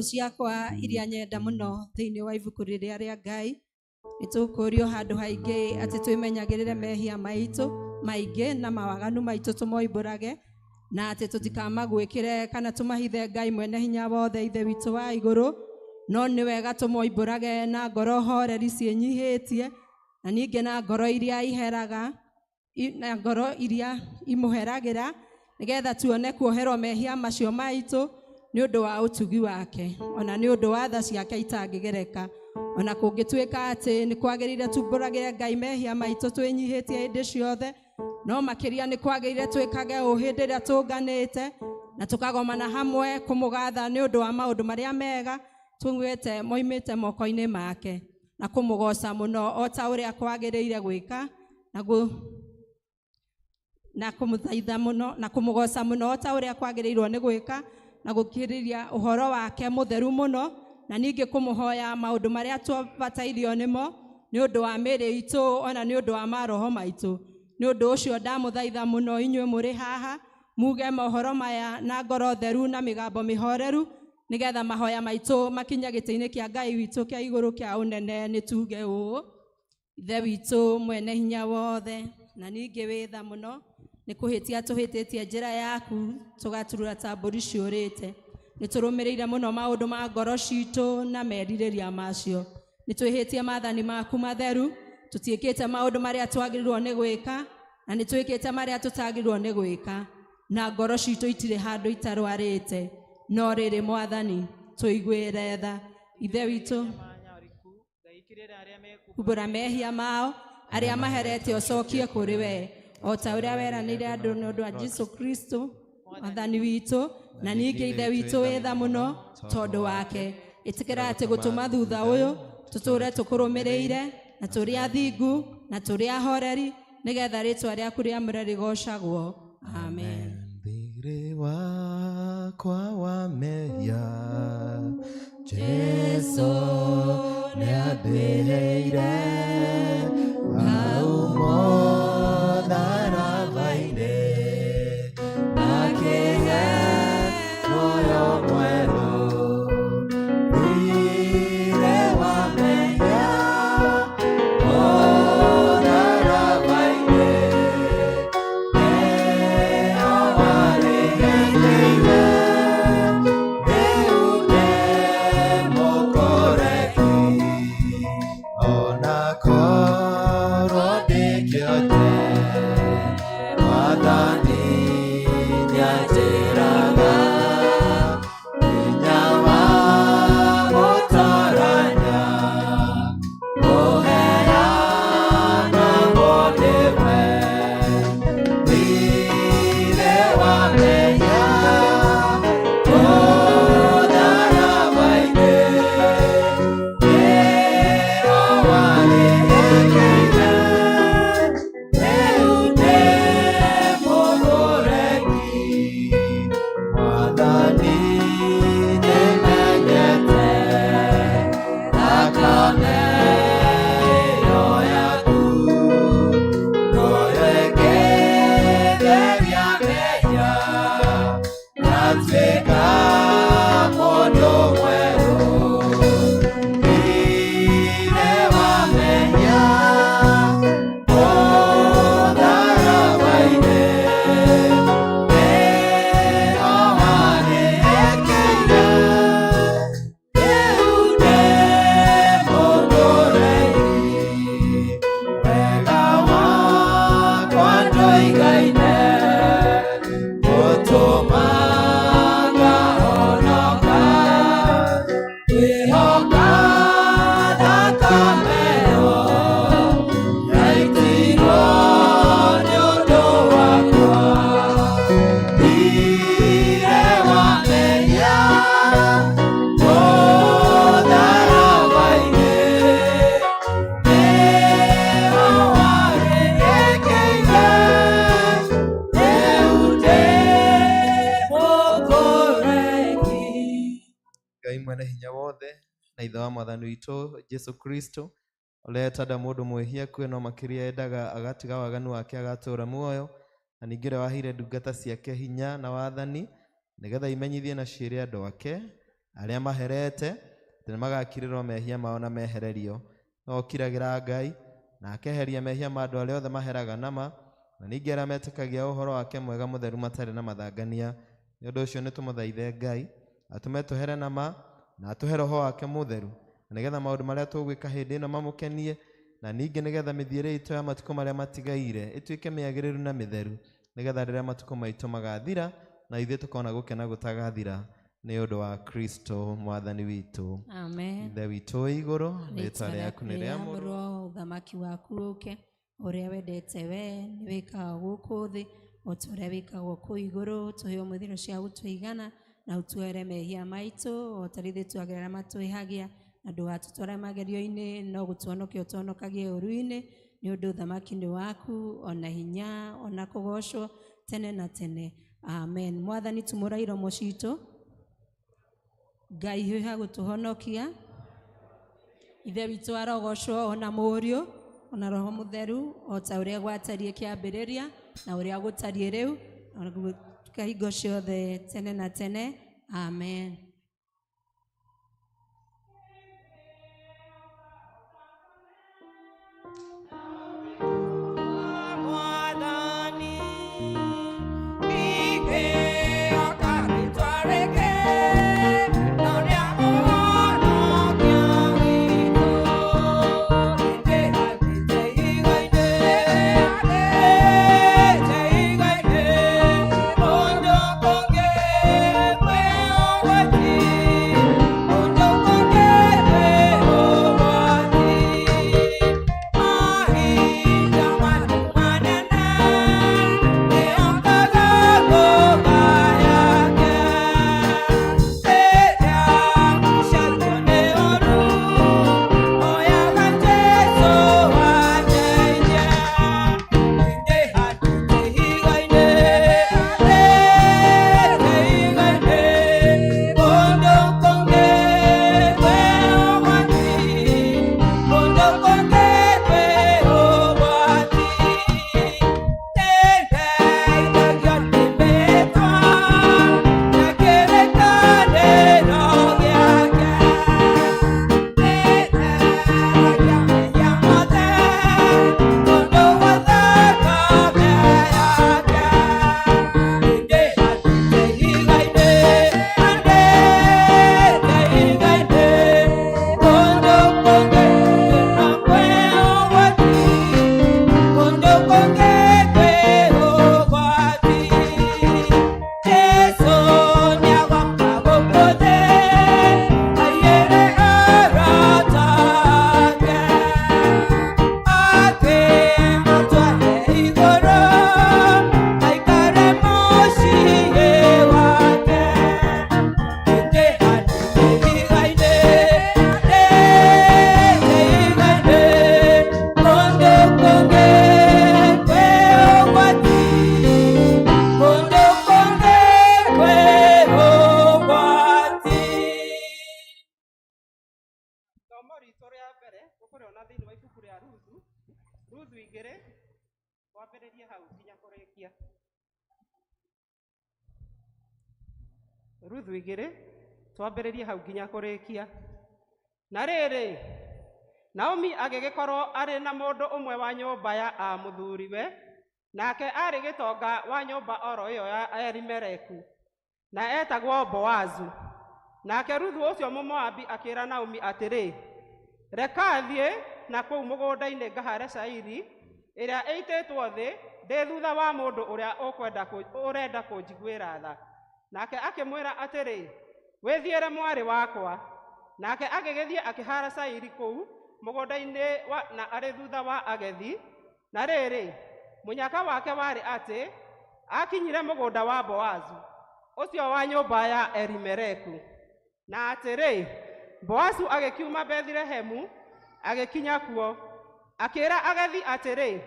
nyĩmbo ciakwa iria nyenda muno thĩinĩ wa ibuku rĩrĩa rĩa Ngai nĩtũkũrio handũ haingĩ atĩ twĩmenyagĩrĩre mehia maitũ maingĩ na mawaganu maitũ tũmoimbũrage na atĩ tũtikamagwĩkĩre kana tũmahithe Ngai mwene hinya wothe ithe witũ wa igũrũ, no nĩ wega tũmoimbũrage na ngoro horeri ciĩnyihĩtie na ningĩ na ngoro iria iheraga na ngoro iria imũheragĩra nĩgetha tuone kuoherwo mehia macio maitũ nĩ ũndũ wa ũtugi wake ona nĩ ũndũ wa tha ciake itangĩgereka. Ona kũngĩtuĩka atĩ nĩ kwagĩrĩire tumbũragĩre Ngai mehia maitũ twĩnyihĩtie hĩndĩ ciothe, no makĩria nĩ kwagĩrĩire twĩkage ũũ hĩndĩ ĩrĩa tũnganĩte na tũkagomana hamwe kũmũgatha nĩ ũndũ wa maũndũ marĩa mega tũiguĩte moimĩte moko-inĩ make na kũmũgoca mũno o ta ũrĩa kwagĩrĩire gwĩka na kũmũthaitha mũno na kũmũgoca mũno o ta ũrĩa kwagĩrĩirwo nĩ gwĩka na gũkirĩria ũhoro wake mũtheru mũno na ningĩ kũmũhoya maũndũ marĩa tũbatairio nĩmo nĩ ũndũ wa mĩĩrĩ itũ ona nĩ ũndũ wa maroho maitũ. Nĩ ũndũ ũcio ndamũthaitha mũno inyuĩ mũrĩ haha muge mohoro maya na ngoro theru na mĩgambo mĩhoreru nĩgetha mahoya maitũ makinya gĩtĩ-inĩ kĩa Ngai witũ kĩa igũrũ kĩa ũnene nĩ tuge ũũ: Ithe witũ mwene hinya wothe na ningĩ wĩ tha mũno, nĩ kũhĩtia tũhĩtĩtie njĩra yaku tũgaturura ta mbũri ciũrĩte. Nĩ tũrũmĩrĩire mũno maũndũ ma ngoro citũ na merirĩria macio. Nĩ twĩhĩtie maathani maku matheru, tũtiĩkĩte maũndũ marĩa twagĩrĩirwo nĩ gwĩka na nĩ twĩkĩte marĩa tũtagĩrĩirwo nĩ gwĩka, na ngoro citũ itirĩ handũ itarwarĩte, no rĩrĩ Mwathani tũiguĩre tha. Ithe witũ kumbũra mehia mao arĩa maherete ũcokie kũrĩ we o ta ũrĩa weranĩire andũ nĩ ũndũ wa Jesũ Kristo Mwathani witũ, na ningĩ Ithe witũ wĩ tha mũno tondũ wake. Ĩtĩkĩra atĩ gũtũma thutha ũyũ tũtũũre tũkũrũmĩrĩire na tũrĩ athingu na tũrĩ ahoreri nĩgetha rĩĩtwa rĩaku rĩamũre rĩgocagwo. Amen. Thirĩ wakwa wa mehia Jesũ nĩandĩhĩire hau mũtharaba-inĩ akĩhe muoyo mwerũ. Thirĩ wa mehia mũtharaba-inĩ nĩo warĩhĩire, rĩu ndĩmũkũreki ona korwo ndĩkĩote. Mwathani nĩanjĩraga hinya wa gũtoranya ũheanagwo nĩwe. Thirĩ wa mehia mũtharaba-inĩ nĩo warĩhĩire, rĩu ndĩmũkũreki. Mwathani nĩmenyete thakame ĩyo yaku, noyo ĩngĩtheria mehia ngatuĩka mũndũ mwerũ. Thirĩ wa mehia mũtharaba-inĩ nĩo warĩhĩkĩire, rĩu ndĩmũkũreki. Wega wakwa ndũigaine gũtũmaga honoka, kwĩhoka thakame ĩyo yaitirwo nĩ ũndũ wakwa. Thirĩ wa mehia mũtharaba-inĩ nĩo warĩhĩkĩire, rĩu ndĩmũkũreki. Ngai mwene hinya wothe na ithe wa Mwathani witũ Jesũ Kristo ũrĩa etenda mũndũ mwĩhia kwe no makĩria endaga agatiga waganu wake agatũũra muoyo, na ningĩ ũrĩa waheire ndungata ciake hinya na wathani nĩgetha imenyithie na ciĩre andũ ake arĩa maherete atĩ nĩmagakirĩrwo mehia mao na mehererio. No okiragĩra Ngai na akeheria mehia ma andũ arĩa othe maheraga nama, na ningĩ arĩa metĩkagia ũhoro wake mwega mũtheru matarĩ na mathangania. Nĩ ũndũ ũcio nĩtũmũthaithe Ngai atũme tũhere nama na atũhe Roho wake mũtheru, na nĩgetha maũndũ marĩa tũgwĩka hĩndĩ ĩno mamũkenie, na ningĩ nĩgetha mĩthiĩre itũ ya matukũ marĩa matigaire ĩtuĩke mĩagĩrĩru na mĩtheru, nĩgetha rĩrĩa matukũ maitũ magathira na ithuĩ tũkona gũkena gũtagathira, nĩ ũndũ wa Kristo mwathani witũ. Amen. Ithe witũ wĩ igũrũ, rĩĩtwa rĩaku nĩ rĩamũrwo, ũthamaki waku ũke, ũrĩa wendete we nĩ wĩkaga gũkũ thĩ o ta ũrĩa wĩkagwo kũu igũrũ. Tũhe mũthiro cia gũtũigana na ũtuhere mehia maitũ o ta rĩthĩ tuagĩrĩra matwĩhagia, na ndũgatũtware magerio-inĩ, no gũtuonokia ũtuonokagie ũru-inĩ, nĩ ũndũ ũthamaki nĩ waku, ona hinya, ona kũgocwo tene na tene. Amen. Mwathani tumũra iromo citũ, Ngai hiũha gũtũhonokia, Ithe witũ arogocwo, ona Mũriũ, ona Roho Mũtheru, o ta ũrĩa gwatariĩ kĩambĩrĩria na ũrĩa gũtariĩ rĩu, na hingo ciothe tene na tene. Amen. Ruthu 2 twambĩrĩrie hau nginya kũrĩkia. Na rĩrĩ, Naomi agĩgĩkorwo arĩ na mũndũ ũmwe wa nyũmba ya mũthuriwe, nake arĩ gĩtonga wa nyũmba oro ĩyo ya Elimeleku, na etagwo Boazu. Nake Ruthu ũcio Mũmoabi akĩĩra Naomi atĩrĩ, reka thiĩ na kũu mũgũnda-inĩ ngahare cairi ĩrĩa ĩitĩtwo thĩ ndĩ thutha wa mũndũ ũrĩa ũrenda kũnjiguĩra tha. Nake akĩmwĩra atĩrĩ, wĩthiĩre mwarĩ wakwa. Nake agĩgĩthiĩ akĩhara cairi kũu mũgũnda-inĩ na arĩ thutha wa agethi. Na rĩrĩ, mũnyaka wake warĩ atĩ akinyire mũgũnda wa Boazu ũcio wa nyũmba ya Elimeleku. Na atĩrĩ, Boazu agĩkiuma Bethlehemu agĩkinya kuo, akĩĩra agethi atĩrĩ,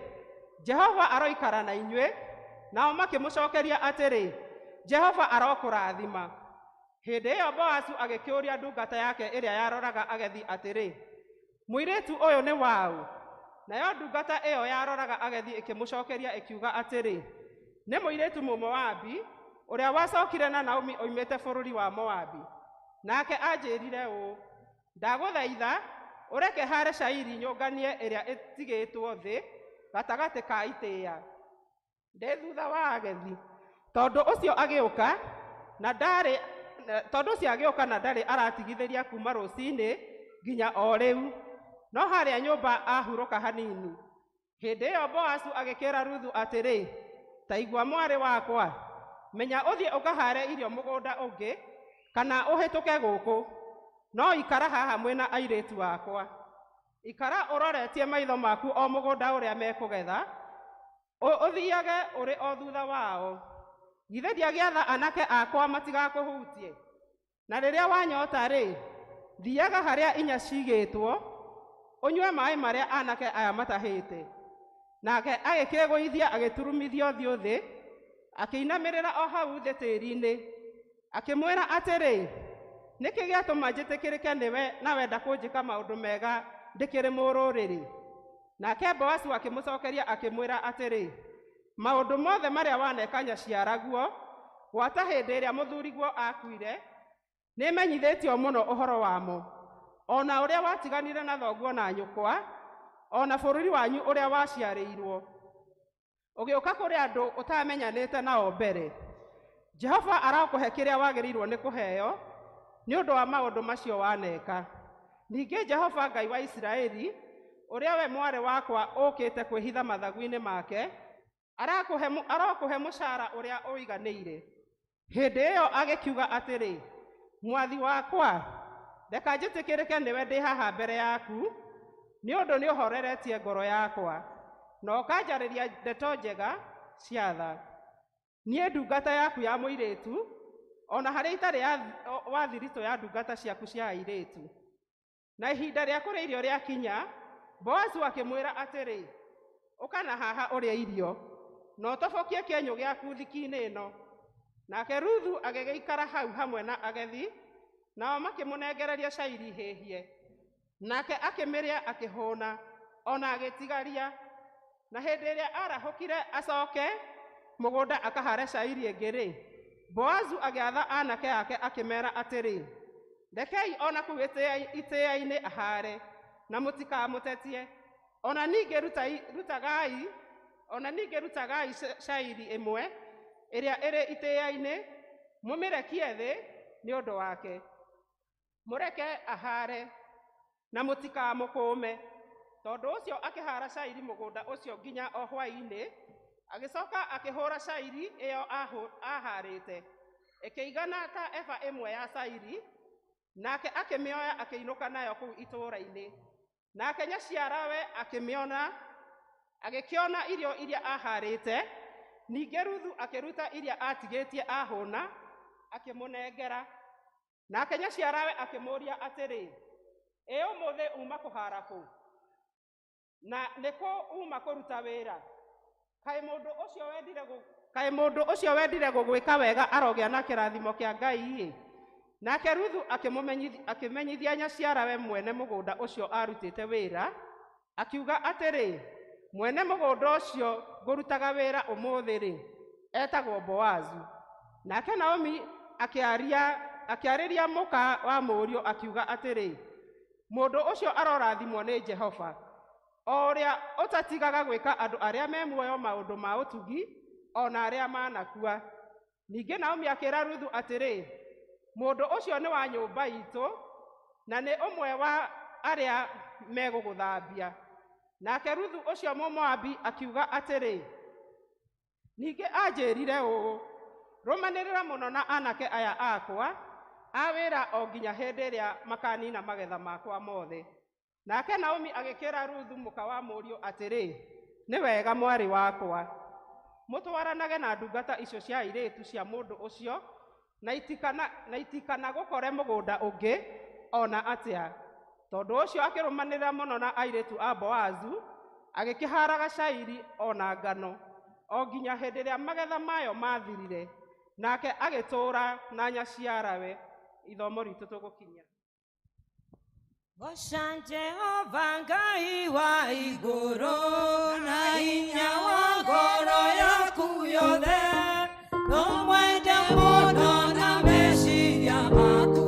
Jehova aroikara na inyuĩ. Nao makĩmũcokeria atĩrĩ, Jehova arokũrathima. Hĩndĩ ĩyo Boazu agĩkĩũria ndungata yake ĩrĩa yaroraga agethi atĩrĩ, mũirĩtu ũyũ nĩ waũ? Nayo ndungata ĩyo yaroraga agethi ĩkĩmũcokeria ĩkiuga atĩrĩ, nĩ mũirĩtu Mũmoabi ũrĩa wacokire na Naomi oimĩte bũrũri wa Moabi. nake anjĩrire ũũ, ndagũthaitha ũreke hare cairi nyũnganie ĩrĩa ĩtigĩtwo thĩ gatagatĩ ka itĩĩa ndĩ thutha wa agethi. Tondũ ũcio agĩũka na ndarĩ aratigithĩria kuma rũcinĩ nginya o rĩu, no harĩa nyũmba ahurũka hanini. Hĩndĩ ĩyo Boazu agĩkĩra Ruthu atĩrĩ, ta igua mwarĩ wakwa, menya ũthiĩ ũkahare irio mũgũnda ũngĩ, kana ũhĩtũke gũkũ, no ikara haha mwĩna airĩtu wakwa. Ikara ũroretie maitho maku o mũgũnda ũrĩa mekũgetha, ũthiage ũrĩ o thutha wao. Githĩ ndiagĩatha anake akwa matigakũhutie? Na rĩrĩa wanyota-rĩ, thiaga harĩa inya cigĩtwo, ũnyue maĩ marĩa anake aya matahĩte. Nake agĩkĩĩgũithia agĩturumithia ũthiũ thĩ, akĩinamĩrĩra o hau thĩ tĩĩri-inĩ, akĩmwĩra atĩrĩ, nĩkĩ gĩatũma njĩtĩkĩrĩke nĩwe na wenda kũnjĩka maũndũ mega ndĩkĩrĩ mũrũrĩrĩ? Nake Boazu akĩmũcokeria akĩmwĩra atĩrĩ, maũndũ mothe marĩa waneka nyaciaraguo, gwata hĩndĩ ĩrĩa mũthuriguo akuire, nĩmenyithĩtio mũno ũhoro wamo, ona ũrĩa watiganire na thoguo na nyũkwa, ona bũrũri wanyu ũrĩa waciarĩirwo, ũgĩũka kũrĩ andũ ũtamenyanĩte nao mbere. Jehova arakũhe kĩrĩa wagĩrĩirwo nĩ kũheo nĩ ũndũ wa maũndũ macio waneka. Ningĩ Jehova Ngai wa Isiraeli, ũrĩa we mwarĩ wakwa ũkĩte kwĩhitha mathagu-inĩ make, arakũhe mũcara ũrĩa ũiganĩire. Hĩndĩ ĩyo agĩkiuga atĩrĩ, mwathi wakwa, reka njĩtĩkĩrĩke nĩwe ndĩ haha mbere yaku, nĩ ũndũ nĩ ũhoreretie ngoro yakwa, na ũkanjarĩria ndeto njega cia tha. Niĩ ndungata yaku ya mũirĩtu, ona harĩa itarĩ wa thiritũ ya ndungata ciaku cia airĩtu. Na ihinda rĩa kũrĩa irio rĩakinya, Boazu akĩmwĩra atĩrĩ, ũka na haha ũrĩe irio, na ũtobokie kĩenyũ gĩaku thiki-inĩ ĩno. Nake Ruthu agĩgĩikara hau hamwe na agethi, nao makĩmũnengereria cairi hĩhie. Nake akĩmĩrĩa akĩhũna, ona agĩtigaria. Na hĩndĩ ĩrĩa arahũkire acoke mũgũnda akahare cairi ĩngĩ-rĩ, Boazu agĩatha anake ake akĩmera atĩrĩ, rekei ona kũu itĩĩa-inĩ ahare, na mũtikamũtetie. Ona ningĩ rutagai cairi ĩmwe ĩrĩa ĩrĩ itĩĩa-inĩ, mũmĩrekie thĩ nĩ ũndũ wake. Mũreke ahare na mũtikamũkũme. Tondũ ũcio akĩhara cairi mũgũnda ũcio nginya o hwaĩ-inĩ, agĩcoka akĩhũra cairi ĩyo aharĩte, ĩkĩigana ta eba ĩmwe ya cairi, nake akĩmĩoya akĩinũka nayo kũu itũũra-inĩ. Nake nyaciarawe agĩkĩona irio iria aharĩte. Ningĩ Ruthu akĩruta iria atigĩtie ahũna, akĩmũnengera. Nake nyaciarawe akĩmũũria atĩrĩ, ĩ ũmũthĩ uma kũhara kũ? Na nĩkũ uma kũruta wĩra? Kaĩ mũndũ ũcio wendire gũgwĩka wega arogĩa na kĩrathimo kĩa Ngai-ĩ? Nake Ruthu akĩmenyithia nyaciarawe mwene mũgũnda ũcio arutĩte wĩra, akiuga atĩrĩ, mwene mũgũnda ũcio ngũrutaga wĩra ũmũthĩ-rĩ, etagwo Boazu. Nake Naomi akĩarĩria mũka wa mũriũ akiuga atĩrĩ, mũndũ ũcio arorathimwo nĩ Jehova, o ũrĩa ũtatigaga gwĩka andũ arĩa me muoyo maũndũ ma ũtugi, ona arĩa manakua. Ningĩ Naomi akĩĩra Ruthu atĩrĩ, mũndũ ũcio nĩ wa nyũmba itũ, na nĩ ũmwe wa arĩa megũgũthambia. Nake Ruthu ũcio Mũmoabi akiuga atĩrĩ, ningĩ anjĩrire ũũ, rũmanĩrĩra mũno na anake aya akwa a wĩra o nginya hĩndĩ ĩrĩa makanina magetha makwa mothe. Nake Naomi agĩkĩra Ruthu mũka wa mũriũ atĩrĩ, nĩ wega mwarĩ wakwa, mũtwaranage na ndungata icio cia airĩtu cia mũndũ ũcio, na itikana gũkore mũgũnda ũngĩ ona atĩa. Tondũ ũcio akĩrũmanĩrĩra mũno na airĩtu a Boazu, agĩkĩharaga cairi ona ngano, o nginya hĩndĩ ĩrĩa magetha mayo mathirire. Nake agĩtũũra na nyaciarawe. Ithomo ritũ tũgũkinya. Goca Jehova Ngai wa igũrũ, na hinya wa ngoro yaku yothe, no mwende mũno na meciria maku.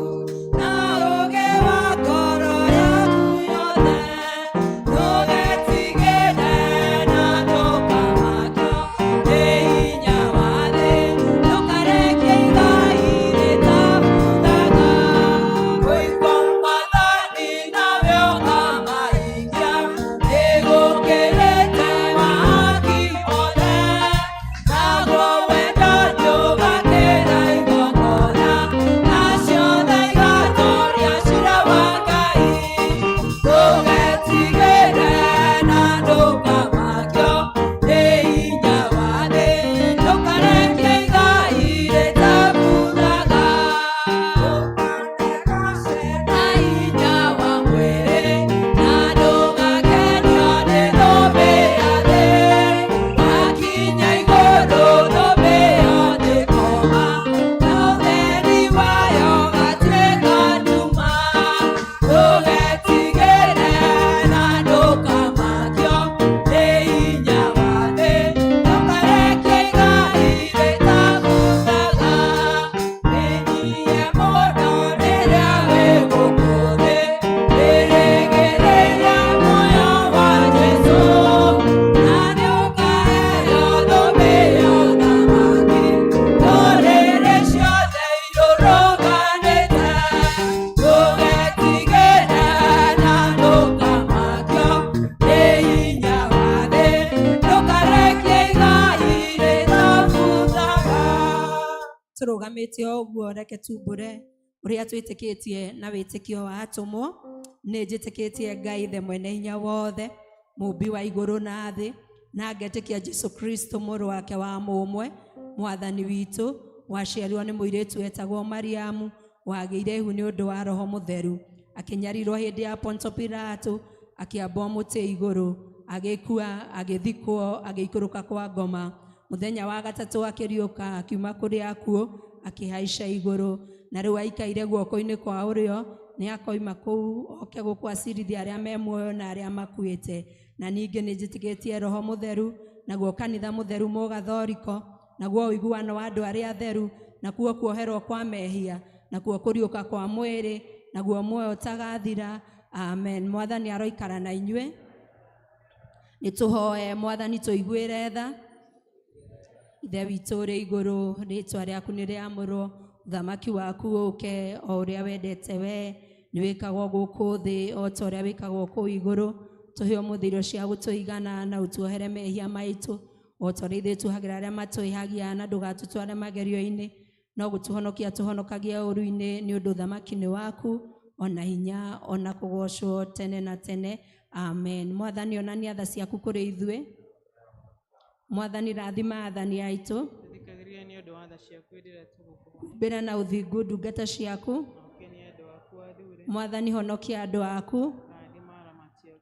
turugamite oguo reke tumbure uria twitikitie na witikio wa atumwo ni njitikitie Ngai ithe mwene hinya wothe mumbi wa iguru na thi na ngetikia Jesu Kristo mũrũ wake wa mũmwe mwathani witu waciarirwo nĩ mũirĩtu wetagwo Mariamu wagĩire ihu nĩ ũndũ wa Roho Mũtheru akinyarirwo hĩndĩ ya Ponto Pilato akiambwo mũtĩ igũrũ agĩkua agĩthikwo agĩikũrũka kwa ngoma muthenya wa gatatũ akĩriũka akiuma kũrĩ akuũ akĩhaica igũrũ na rĩu aikaire guoko-inĩ kwa ũrĩo nĩ akoima kũu oke gũkwacirithia arĩa me muoyo na arĩa makuĩte na ningĩ nĩ njĩtĩkĩtie Roho Mũtheru naguo kanitha mũtheru mũgathoriko naguo ũiguano wa andũ arĩa atheru nakuo kuoherwo kwa mehia nakuo kũriũka kwa mwĩrĩ naguo muoyo ũtagathira amen. Mwathani aroikara na inyuĩ nĩtũhoe Mwathani tũiguĩre tha. Ithe witũ ũrĩ igũrũ rĩĩtwa rĩaku nĩ rĩamũrwo ũthamaki waku ũke o ũrĩa wendete we nĩ wĩkagwo gũkũ thĩ o ta ũrĩa wĩkagwo kũu igũrũ tũhe ũmũthĩ irio cia gũtũigana na ũtuohere mehia maitũ o ta ũrĩa ithuĩ tuohagĩra arĩa matwĩhagia na ndũgatũtware magerio-inĩ no gũtũhonokia tũhonokagie ũru-inĩ nĩ ũndũ ũthamaki nĩ waku ona hinya ona kũgocwo tene na tene amen. Mwathani onania tha ciaku kũrĩ ithuĩ. Mwathani rathima athani aitũ mbĩra na ũthingu ndungata ciaku. Mwathani honokia andũ aku.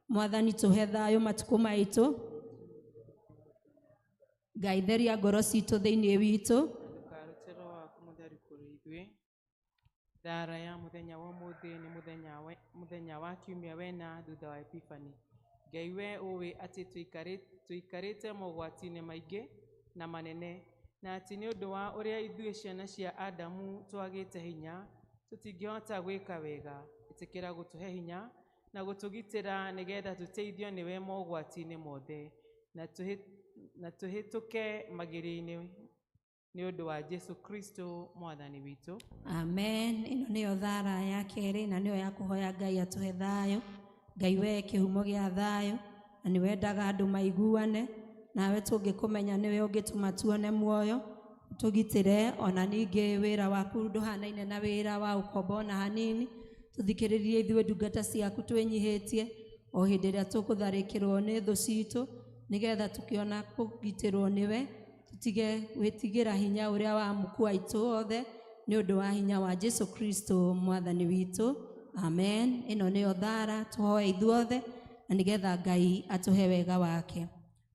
Mwathani tũhe thayũ matukũ maitũ. Ngai theria ngoro citũ thĩinĩ witũ. Thara ya muthenya wa mũthĩ nĩ muthenya wa kiumia wena thutha wa Epifani. Ngai we ũĩ atĩ tũikarĩte mogwati-inĩ maingĩ na manene na atĩ nĩ ũndũ wa ũrĩa ithuĩ ciana cia Adamu twagĩte hinya tũtingĩhota gwĩka wega. Ĩtĩkĩra gũtũhe hinya na gũtũgitĩra nĩgetha tũteithio nĩwe mogwati-inĩ mothe na tũhĩtũke magerio-inĩ nĩ ũndũ wa Jesu Kristo mwathani witũ amen. Ĩno nĩyo thara ya kerĩ na nĩyo ya kũhoya Ngai atũhe thayũ. Ngai we kĩhumo gĩa thayũ na nĩ wendaga andũ maiguane nawe tũngĩkũmenya nĩwe ũngĩtũma tuone muoyo tũgitĩre ona ningĩ wĩra waku ndũhanaine na wĩra wa ũkombo na hanini. Tũthikĩrĩrie ithuĩ ndungata ciaku twĩnyihĩtie o hĩndĩ ĩrĩa tũkũtharĩkĩrwo nĩ thũ citũ nĩgetha tũkĩona kũgitĩrwo nĩwe tutige gwĩtigĩra hinya ũrĩa wa muku aitũ othe nĩ ũndũ wa hinya wa Jesu Kristo mwathani witũ amen. Ĩno nĩyo thara tũhoe ithuothe na nĩgetha Ngai atũhe wega wake.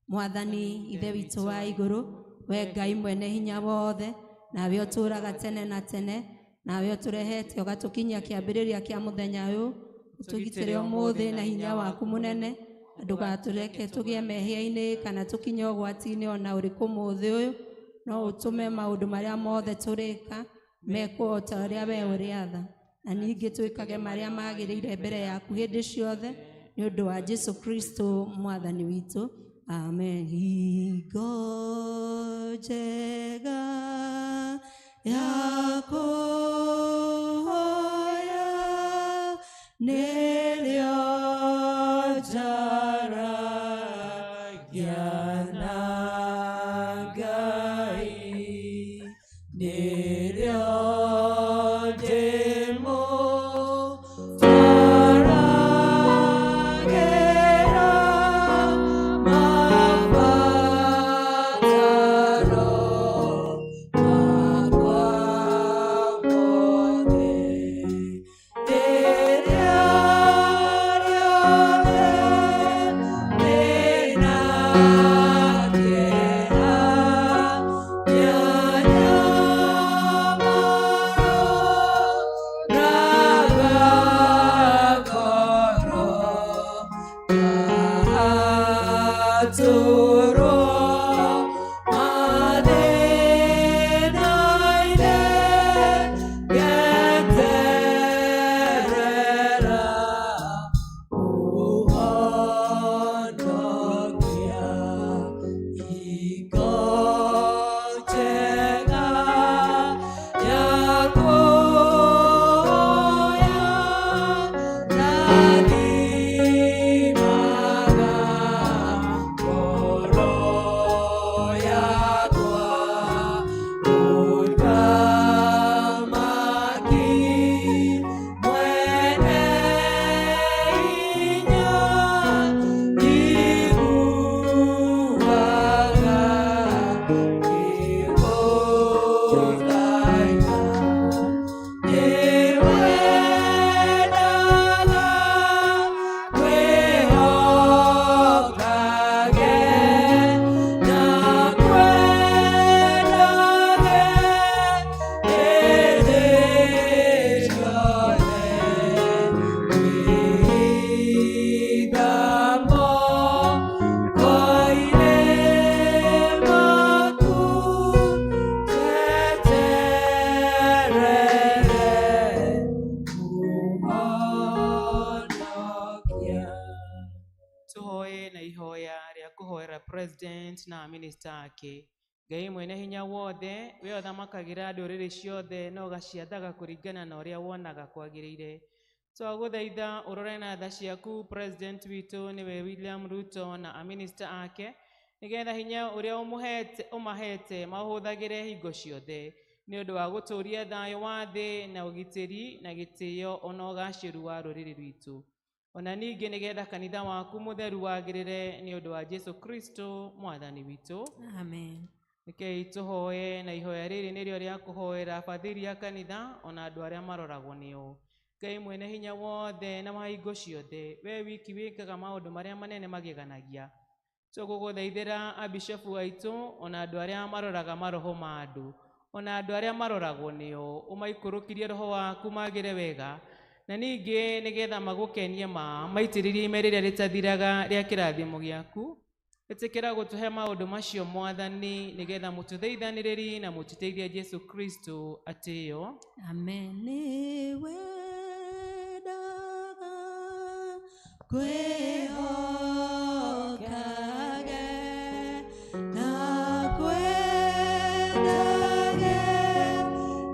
Mwathani ithe witũ wa igũrũ we Ngai mwene hinya wothe nawe ũtũũraga tene na tene nawe ũtũrehete ũgatũkinyia kĩambĩrĩria kĩa mũthenya ũyũ ũtũgitĩre ũmũthĩ na hinya waku mũnene ndũgatũreke tũgĩe mehia-inĩ kana tũkinye ũgwati-inĩ ona ũrĩkũ mũthĩ ũyũ no ũtũme maũndũ marĩa mothe tũrĩka mekwo o ta ũrĩa we ũrĩatha na ningĩ twĩkage marĩa magĩrĩire mbere yaku hĩndĩ ciothe nĩ ũndũ wa Jesu Kristo mwathani witũ amen. Hingo njega ya kũhoya nĩrĩo njaragia na Ngai nĩrĩo Lord. tuhoye na ihoya rĩa kũhoera president na minister ake. Ngai mwene hinya wothe we ũthamakagira ndũrĩrĩ ciothe na ũgaciathaga kũringana na ũrĩa wonaga kwagĩrĩire. Twagũthaitha ũrore na tha ciaku president witũ nĩwe William Ruto na minister ake, nĩgetha hinya ũrĩa ũmahete mahũthagĩre hingo ciothe nĩ ũndũ wa gũtũũria thayũ wa thĩ na ũgitĩri na gĩtĩo ona ũgacĩru wa rũrĩrĩ rwitũ. Ona ningĩ nĩgetha kanitha waku mũtheru wagĩrĩre nĩ ũndũ wa Jesu Kristo mwathani witũ. Amen. Rekei tũhoye na ihoya rĩrĩ nĩrĩo rĩa kũhoera bathiri ya kanitha ona andũ arĩa maroragwo nĩo. Ngai mwene hinya wothe na mahingo ciothe we wiki wĩkaga maũndũ marĩa manene mageganagia. Tũgũgũthaithĩra abishopu aitũ ona andũ arĩa maroraga maroho ma andũ ona andũ arĩa maroragwo nĩo, ũmaikũrũkirie roho waku magĩre wega, na ningĩ nĩgetha magũkenie maitĩrĩrie ime rĩrĩa rĩtathiraga rĩa kĩrathimo gĩaku. Ĩtĩkĩra gũtũhe maũndũ macio mwathani, nĩgetha mũtũthaithanĩrĩri na mũtũteithie Jesu Kristo atĩyo. Amen. Nĩwendaga kwĩhokage na kwendage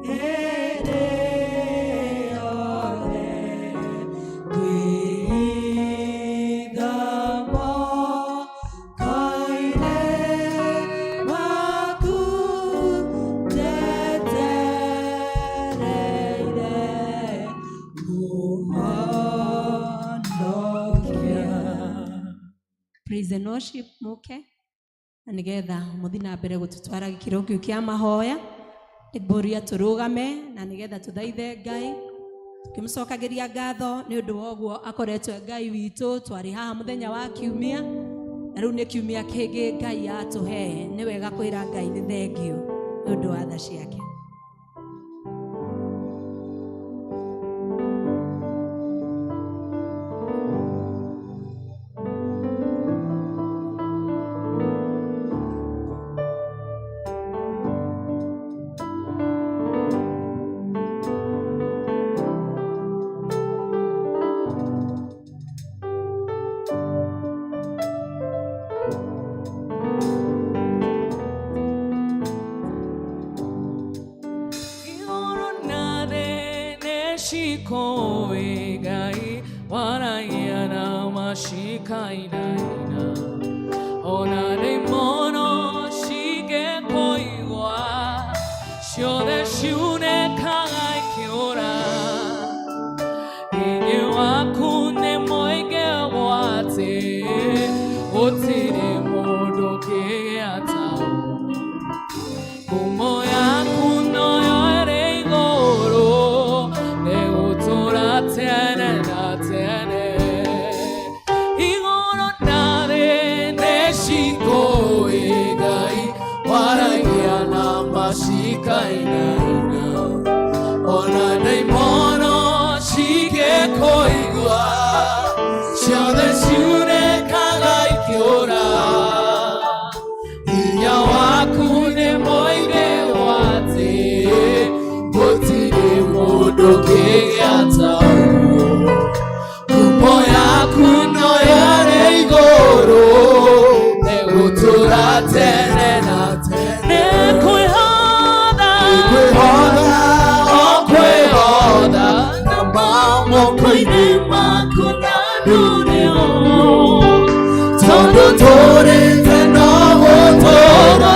hĩndĩ yothe, kwĩhitha moko-inĩ maku njetereire kũhonokia. Praise and worship muke na nĩgetha mũthi na mbere gũtũtwara gĩkĩro kĩu kĩa mahoya. Nĩngũria tũrũgame na nĩgetha tũthaithe Ngai tukĩmũcokagĩria ngatho nĩ ũndũ wa ũguo akoretwo Ngai witũ. Twarĩ haha mũthenya wa kiumia na rĩu nĩ kiumia kĩngĩ Ngai atũhe. Nĩ wega kwĩra Ngai nĩ thengio nĩ ũndũ wa tha ciake. Shikoe gai warayana mashikainaina ona de mono shige koiwa shode shune kai kiora inye wakune moige wate otire modo ke atao kumo yakuno yore goro tene igoro nare neshiko egai warayana mashikainaina ona dei mono shige koigua shode shure kagai kiora iya wakune moige wate botire modo keata kumo yakuno yare igoro negutura tene na tene okwehoda na mamokoine makuna nureo tondo torete na gotora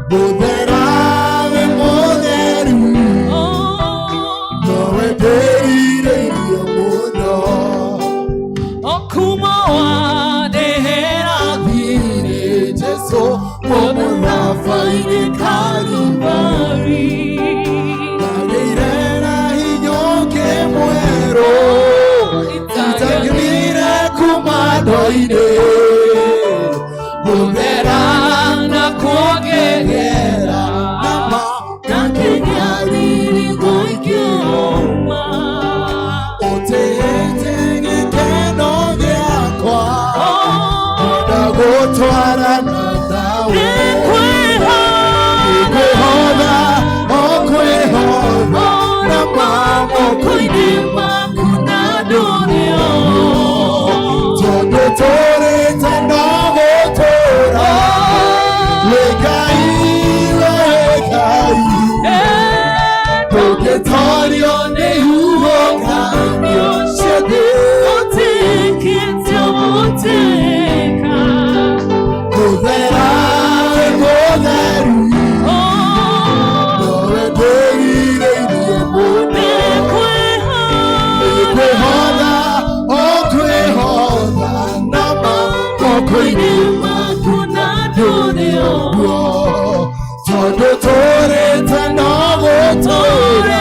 Poderá me poder, no ine Kalvari Nagirena hinyoke muero Itagnira kumadoide Gubera na kogegera Nama nakenyariri goikioma Otete keno yakwa Odagotwara na dawe Ikwehoda okwehoda Nama mokoinima kunadorio Todotore tenogotora Lekai Pogetorio nehuho cambio Shede Oteke Oteka Poderá poderu Dove deire diemone Ekwehoda okwehoda Nama okoinema kunadoneo Todotore tenogotora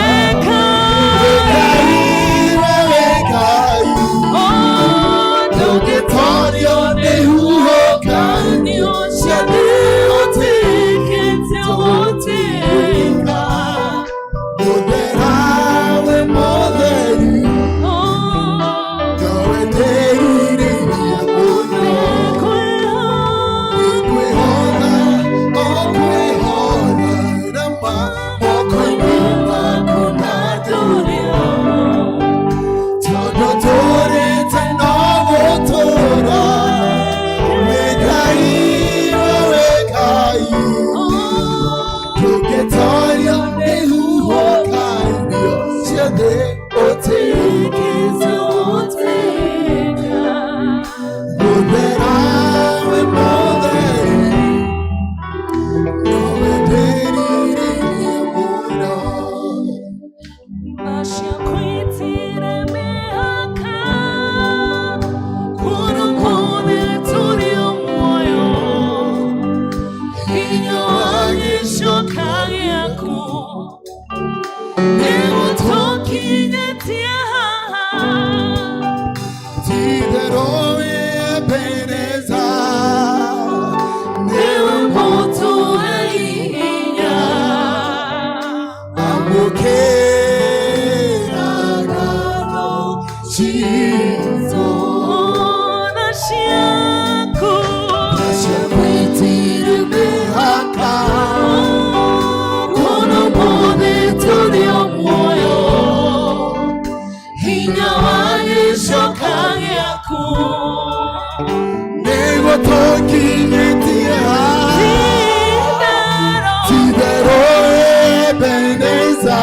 Ebeneza,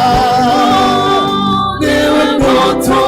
newe moto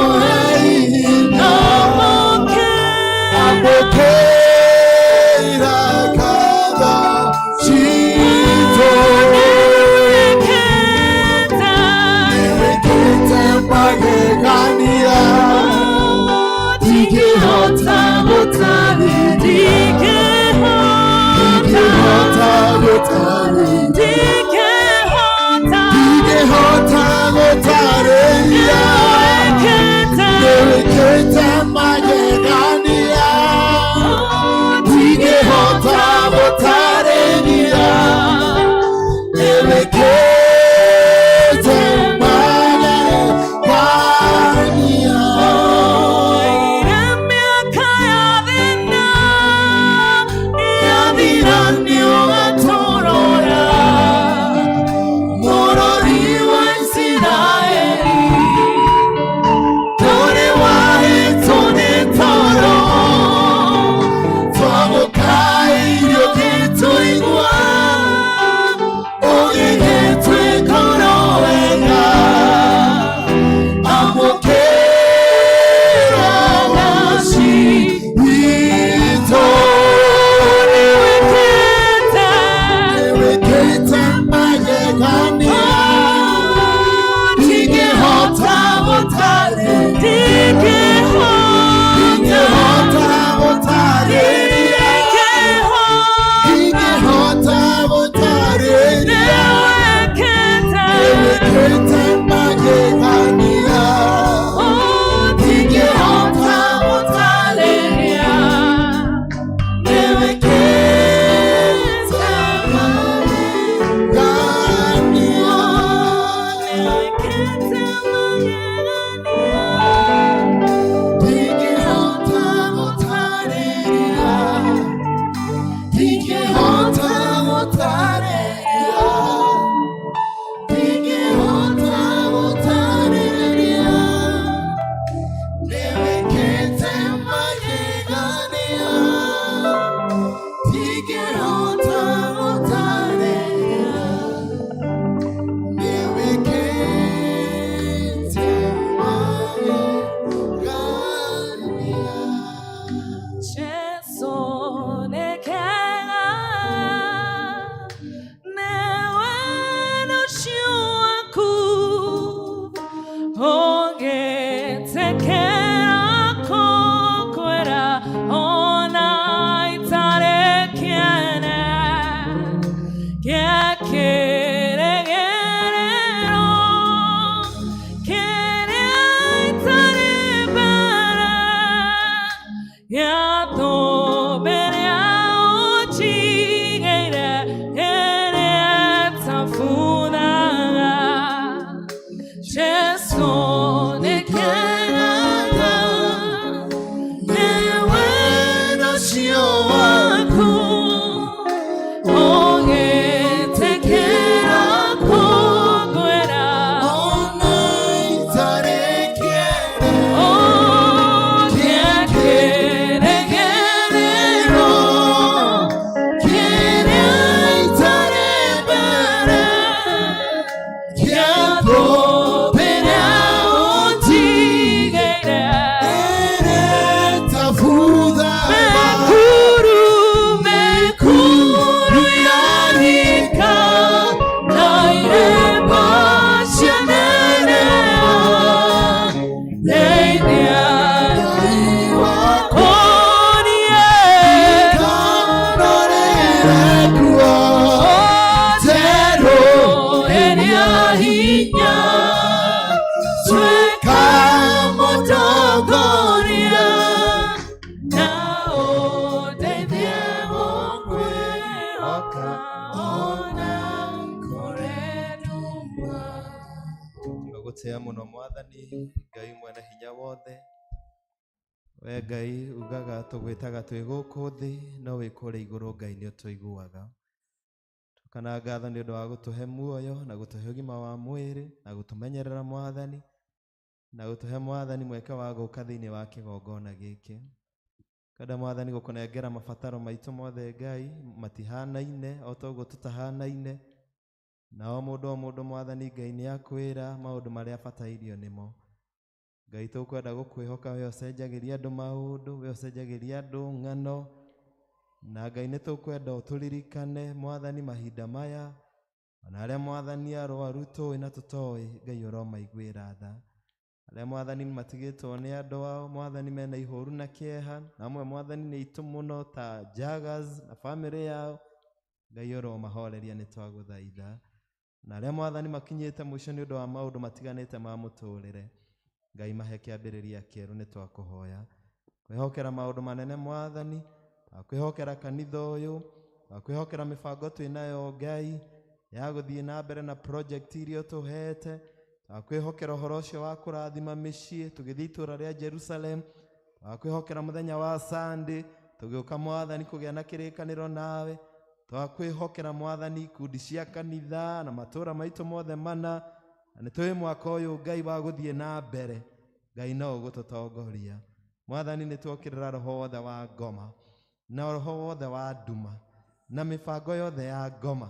muno mwathani Ngai mwene hinya wothe. We Ngai ugaga tugwitaga twi guku thi no wikure iguru Ngai ni utuiguaga. Tukana ngatho ni undu wa gutuhe muoyo na gutuhe ugima wa mwiri na gutumenyerera mwathani na gutuhe mwathani mweke wa guka thiini wa kigongona giki. Kada mwathani gukunengera mabataro maitu mothe Ngai matihanaine o toguo tutahanaine. Na o mundu mwathani Ngai ni akwira maundu maria abatairio nimo. Ngai tukwenda gukwihoka we ucenjagiria andu maundu, we ucenjagiria andu ng'ano. Na Ngai ni tukwenda uturirikane mwathani mahinda maya. Ona aria mwathani arwaru tui na tutoi Ngai uromaiguira tha. Aria mwathani matigitwo ni andu ao mwathani mena ihuru na kieha. Na amwe mwathani ni itu muno ta Jagas na family yao. Ngai uromahoreria ni twaguthaitha. Na aria mwathani makinyite mwisho ni undu wa maundu matiganite ma muturire. Ngai mahe kiambiriria kieru ni twakuhoya. Kwihokera maundu manene mwathani, kwihokera kanitha uyu, kwihokera mibango twinayo Ngai ya guthii na mbere na project iria tuhete. Kwihokera uhoro ucio wa kurathima micii tugithii itura ria Jerusalem. Kwihokera muthenya wa Sunday tugiuka mwathani kugia na kirikaniro nawe. Twakwihokera mwathani ikundi cia kanitha na matura maitu mothe mana. Na twi mwaka uyu Ngai wa guthii na mbere. Ngai no gututongoria. Mwathani ni twokirira roho wothe wa ngoma na roho wothe wa nduma na mibango yothe ya ngoma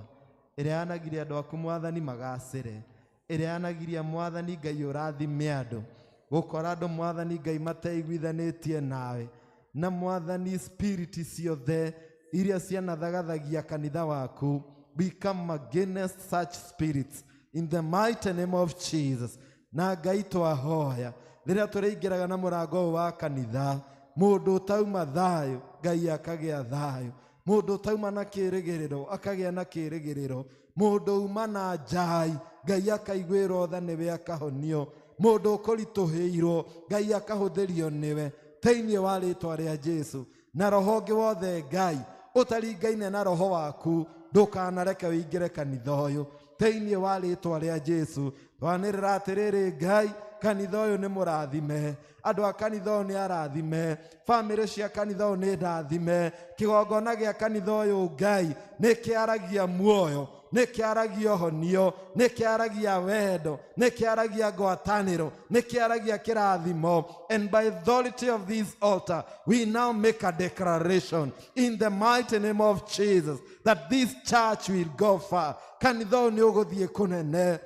iria yanagiria andu aku mwathani magacire, iria yanagiria mwathani Ngai urathime andu gukora andu mwathani Ngai mateiguithanitie nawe. Na mwathani spirit ciothe iria cianathagathagia kanitha waku, we come against such spirits in the mighty name of Jesus. Na Ngai twahoya riria turiingiraga na murango wa kanitha, mundu tauma thayo Ngai akagia thayo, mundu tauma na kirigiriro akagia na kirigiriro, mundu uma na njai Ngai akaiguirwo tha niwe akahonio, mundu ukurituhiirwo Ngai akahuthirio niwe thiini wa ritwa ria Jesu. Na roho ngi wothe Ngai utaringaine na roho waku ndukanareke wingire kanitha uyu thiini wa ritwa ria Jesu. Twanirira atiriri Ngai kanitha uyu ni murathime, andu a kanitha uyu ni arathime, family cia kanitha uyu ni ndathime, kigongona gia kanitha uyu Ngai ni kiaragia muoyo, ni kiaragia honio, ni kiaragia wendo, ni kiaragia ngwataniro, ni kiaragia kirathimo. And by the authority of this altar we now make a declaration in the mighty name of Jesus that this church will go far. Kanitha uyu ni uguthie kunene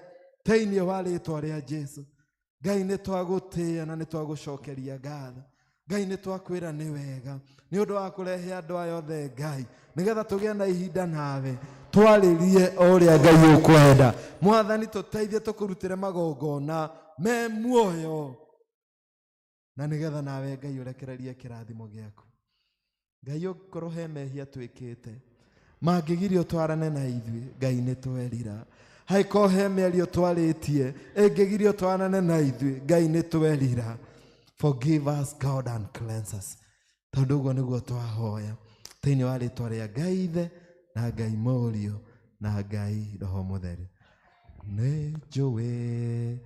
thiini wa ritwa ria Jesu. Ngai ni twagutia na ni twagucokeria ngatho. Ngai ni twakwira ni wega ni undu wa kurehe andu aya othe Ngai nigetha tugie na ihinda nawe twaririe uria Ngai ukwenda. Mwathani tuteithie tukurutire magongona me muoyo na nigetha nawe Ngai urekererie kirathimo giaku. Ngai ukorohe mehia twikite mangigirio twarane na ithui Ngai ni twerira. Haikohe merio twaritie engegirio twanane na ithui Ngai ni twerira. Forgive us God and cleanse us. Tondu guo niguo twahoya thiini wa ritwa ria Ngai Ithe na Ngai Murio na Ngai Roho Mutheru. Ni njui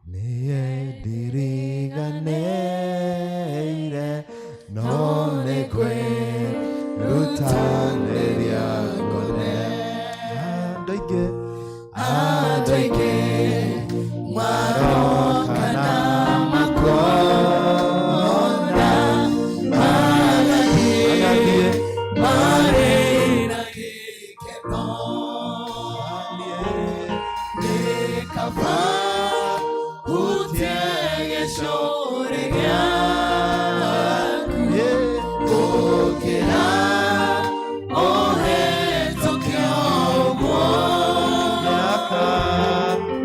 niendiriganeire no ni kwirutaniria ngone. Andu aingi maroka na makona magathie marĩ na gĩkeno nĩ kaba hutie gĩcũrĩ gĩaku gũkĩra ũhĩtũkia ũguo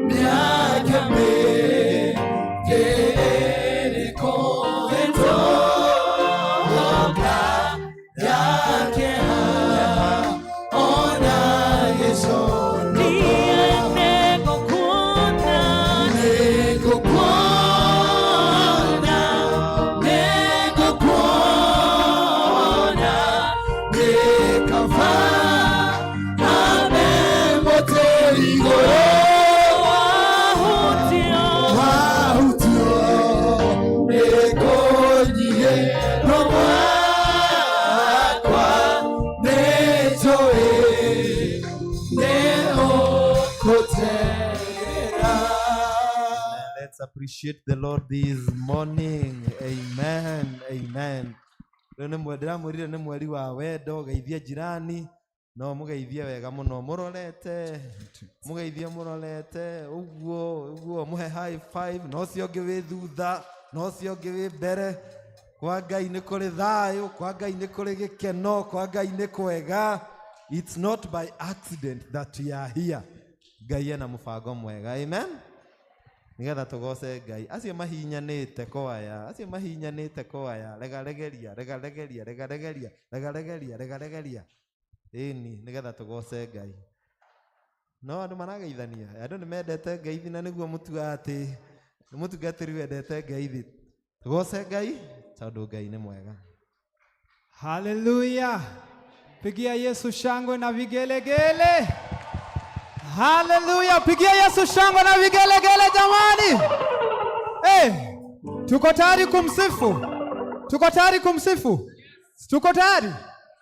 miaka mĩingĩ ĩrĩkũhĩtũka ya kĩeha ona gĩcono nĩngũkuona appreciate the Lord this morning. Amen. Amen. Rene mwendera mwirire ni mweri wa wendo, geithia jirani. No mugeithie wega muno murorete. Mugeithie murorete. Uguo muhe high five. No cio ngiwi thutha, no cio ngiwi mbere. Kwa Ngai ni kuri thayu, kwa Ngai ni kuri gikeno, kwa Ngai ni kwega. It's not by accident that we are here. Ngai ena mubango mwega. Amen. Nigetha tugoce Ngai. Acio mahinyanite kwaya, acio mahinyanite kwaya. Regaregeria. Ĩni nigetha tugoce Ngai. No andu marageithania. Andu ni mendete Ngai na niguo mutua ati mutungatiri wendete Ngai. Tugoce Ngai tondu Ngai ni mwega. Hallelujah. Pigia Yesu shangwe na vigelegele. Hallelujah. Pigia Yesu shangwe na vigelegele jamani. Tuko tayari kumsifu. Tuko tayari kumsifu. Tuko tayari.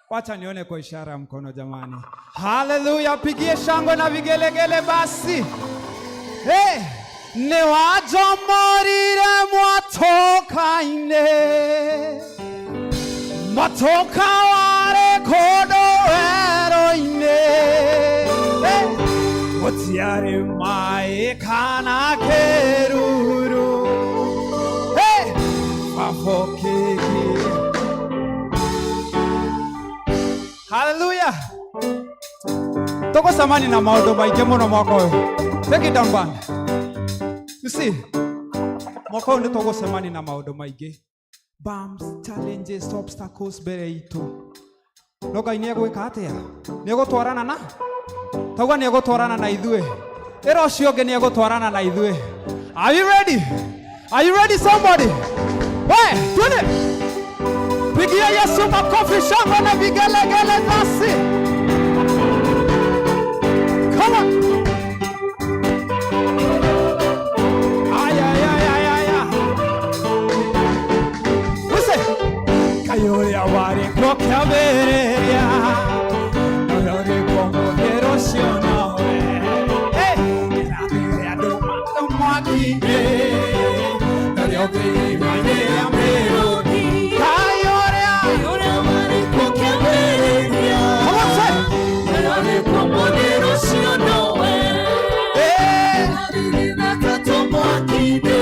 Wacha nione kwa ishara ya mkono jamani. Hallelujah. Pigia shangwe na vigelegele basi. Ne wajomorire mwatokaine. Mwatoka ware kodo eroine. Otiare mae kana keruru. Fafokeki. Hallelujah. Toko samani na maodo maike mono mwako. Take it down band. You see, mwako ni toko samani na maodo maike. Bumps, challenges, obstacles bere itu. Noga inego ikatea. Nego twarana na. Tauga nego twarana na idhue. Ero shioge nego twarana na idhue. Are you ready? Are you ready somebody? Hey, do it. Pigia Yesu makofi shangwe na vigelegele basi. Come on. Kayore awari kwa kaberia. Kayore kwa mwero shiona we. Kayore adoma mwagine. Kayore mane amero. Kayore awari kwa kaberia. Come on say. Kayore kwa mwero shiona we. Kayore nakato mwagine.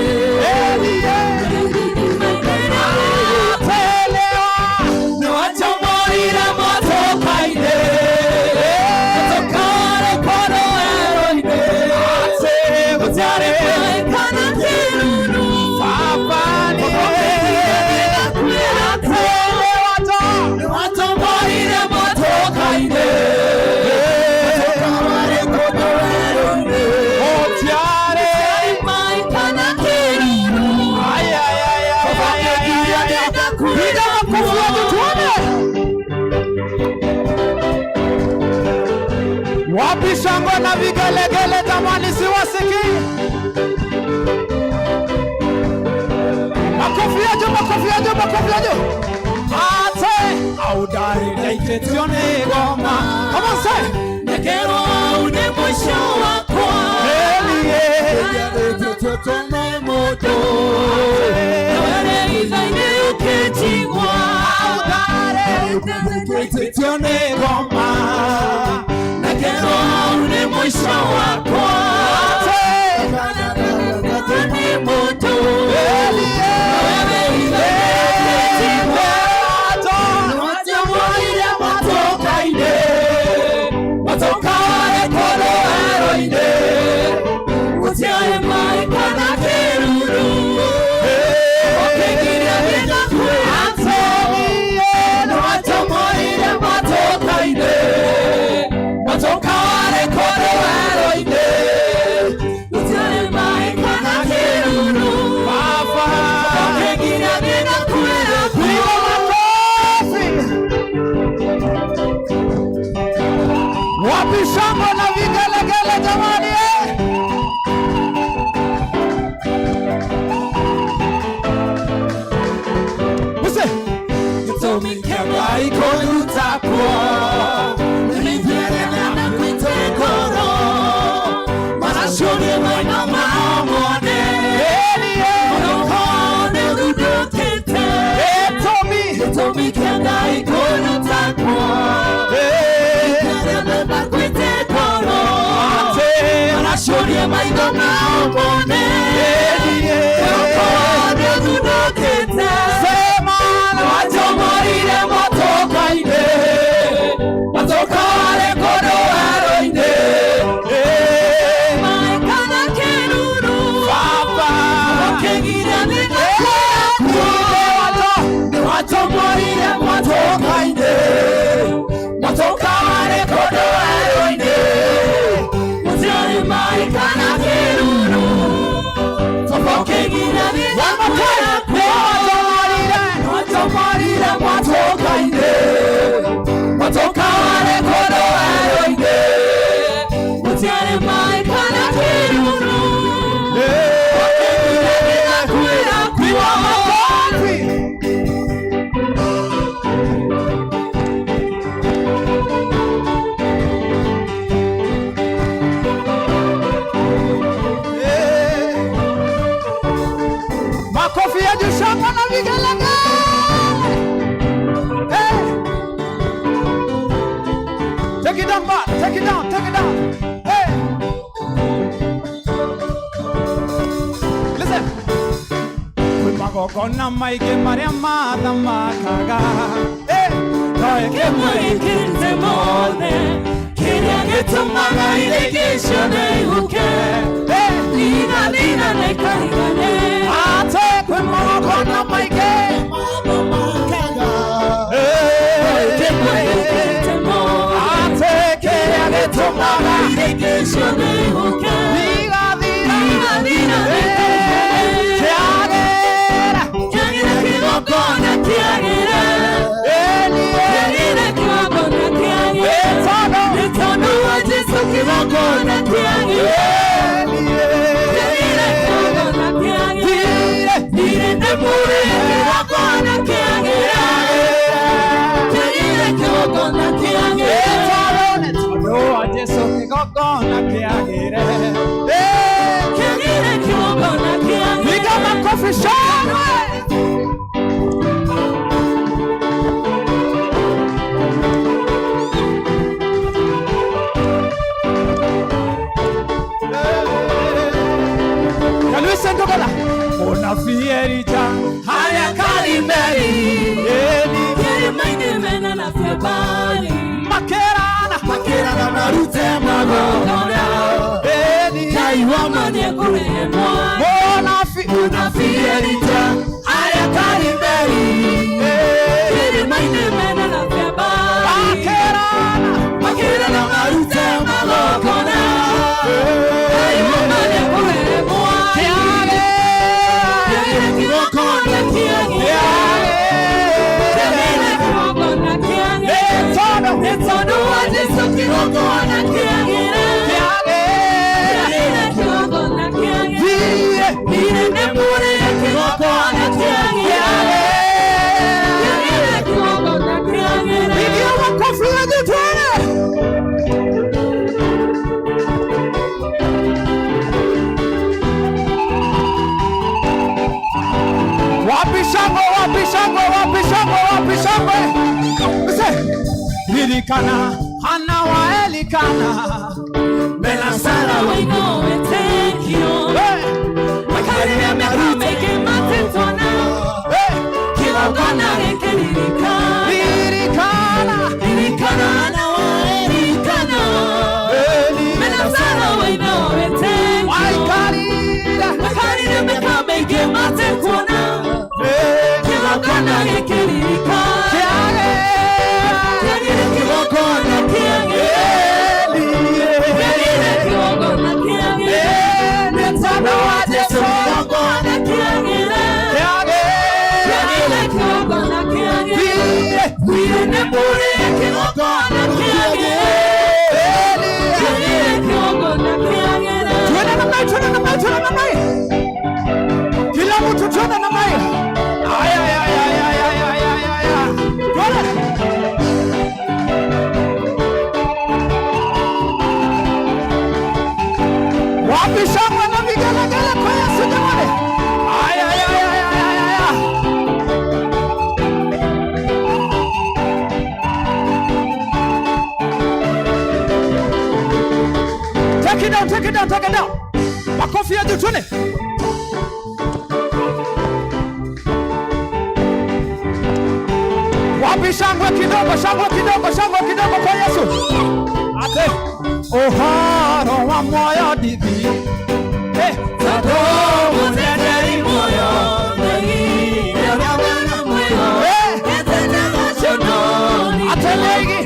Wapi shangwe na vigelegele jamani siwasiki. Makofi ya juu. Ate audari leitetione goma. Come on say. Nekero une mwisho wako. Leitetione moto. Nawere izaine uketigwa. Audari leitetione goma. Nekero une mwisho wako. Ate moto. makofi ya juu, shangwe na vigelegele. Take it down, man. Take it down. Take it down. Hey. Listen. We magogona maige maria matha makaga. Hey. Noe kemwe kinte mothe. Kiria gitumaga iregesho neihuke. Hey. Nina nekarigane. Ate kwe magogona maige matha makaga. Hey. Kemwe kinte mothe. Tomara iregesho neihuke. Niga kiagera kigokona kiagera. Kiagera kigokona kiagera. Nitono wa Jesu kigokona kiagera. Kiagera kigokona kiagera. Nire nemure kigokona kiagera. Kiagera kigokona kiagera. Oh, Jesu kigokona kiagere. Kiagere kigokona kiagere. Piga makofi shangwe. Can we sing together? Una fierita, haya kalimeri. Yeri maine mena na febari. Makera na rute magogona. Kaiwa manye kuremwa. Una fierita, haya kalimeri. Yeri maine mena na febari. Makera na rute magogona. Kaiwa manye kuremwa. Kiagere kigokona kiagere. Kiagere kigokona kiagere. Netono wa Jesu kigokona kiagere. Kiagere kigokona kiagere. Nire nemure kigokona kiagere. Kiagere kigokona kiagere. Pigia makofi ya juu tena. Wapi shangwe, wapi shangwe, wapi shangwe, wapi shangwe. Elikana, Hana wa Elikana. Bella Sara, we know it, thank you. Makaria meka meke matentona. Kilogana eke lirikana. Lirikana na wa Elikana. Bella Sara, we know it, thank you. Makaria meka meke matentona. Kilogana eke lirikana. Kila mtu tuone na mai. Aya. Wapi shangwe na vigelegele kwa Yesu jamani. Aya. Take it down. Makofi ya juu tuone. Wapi shangwe kidogo kwa Yesu. Ate oharo wa moyo divi. Zato mutenderi moyo. Atelegi.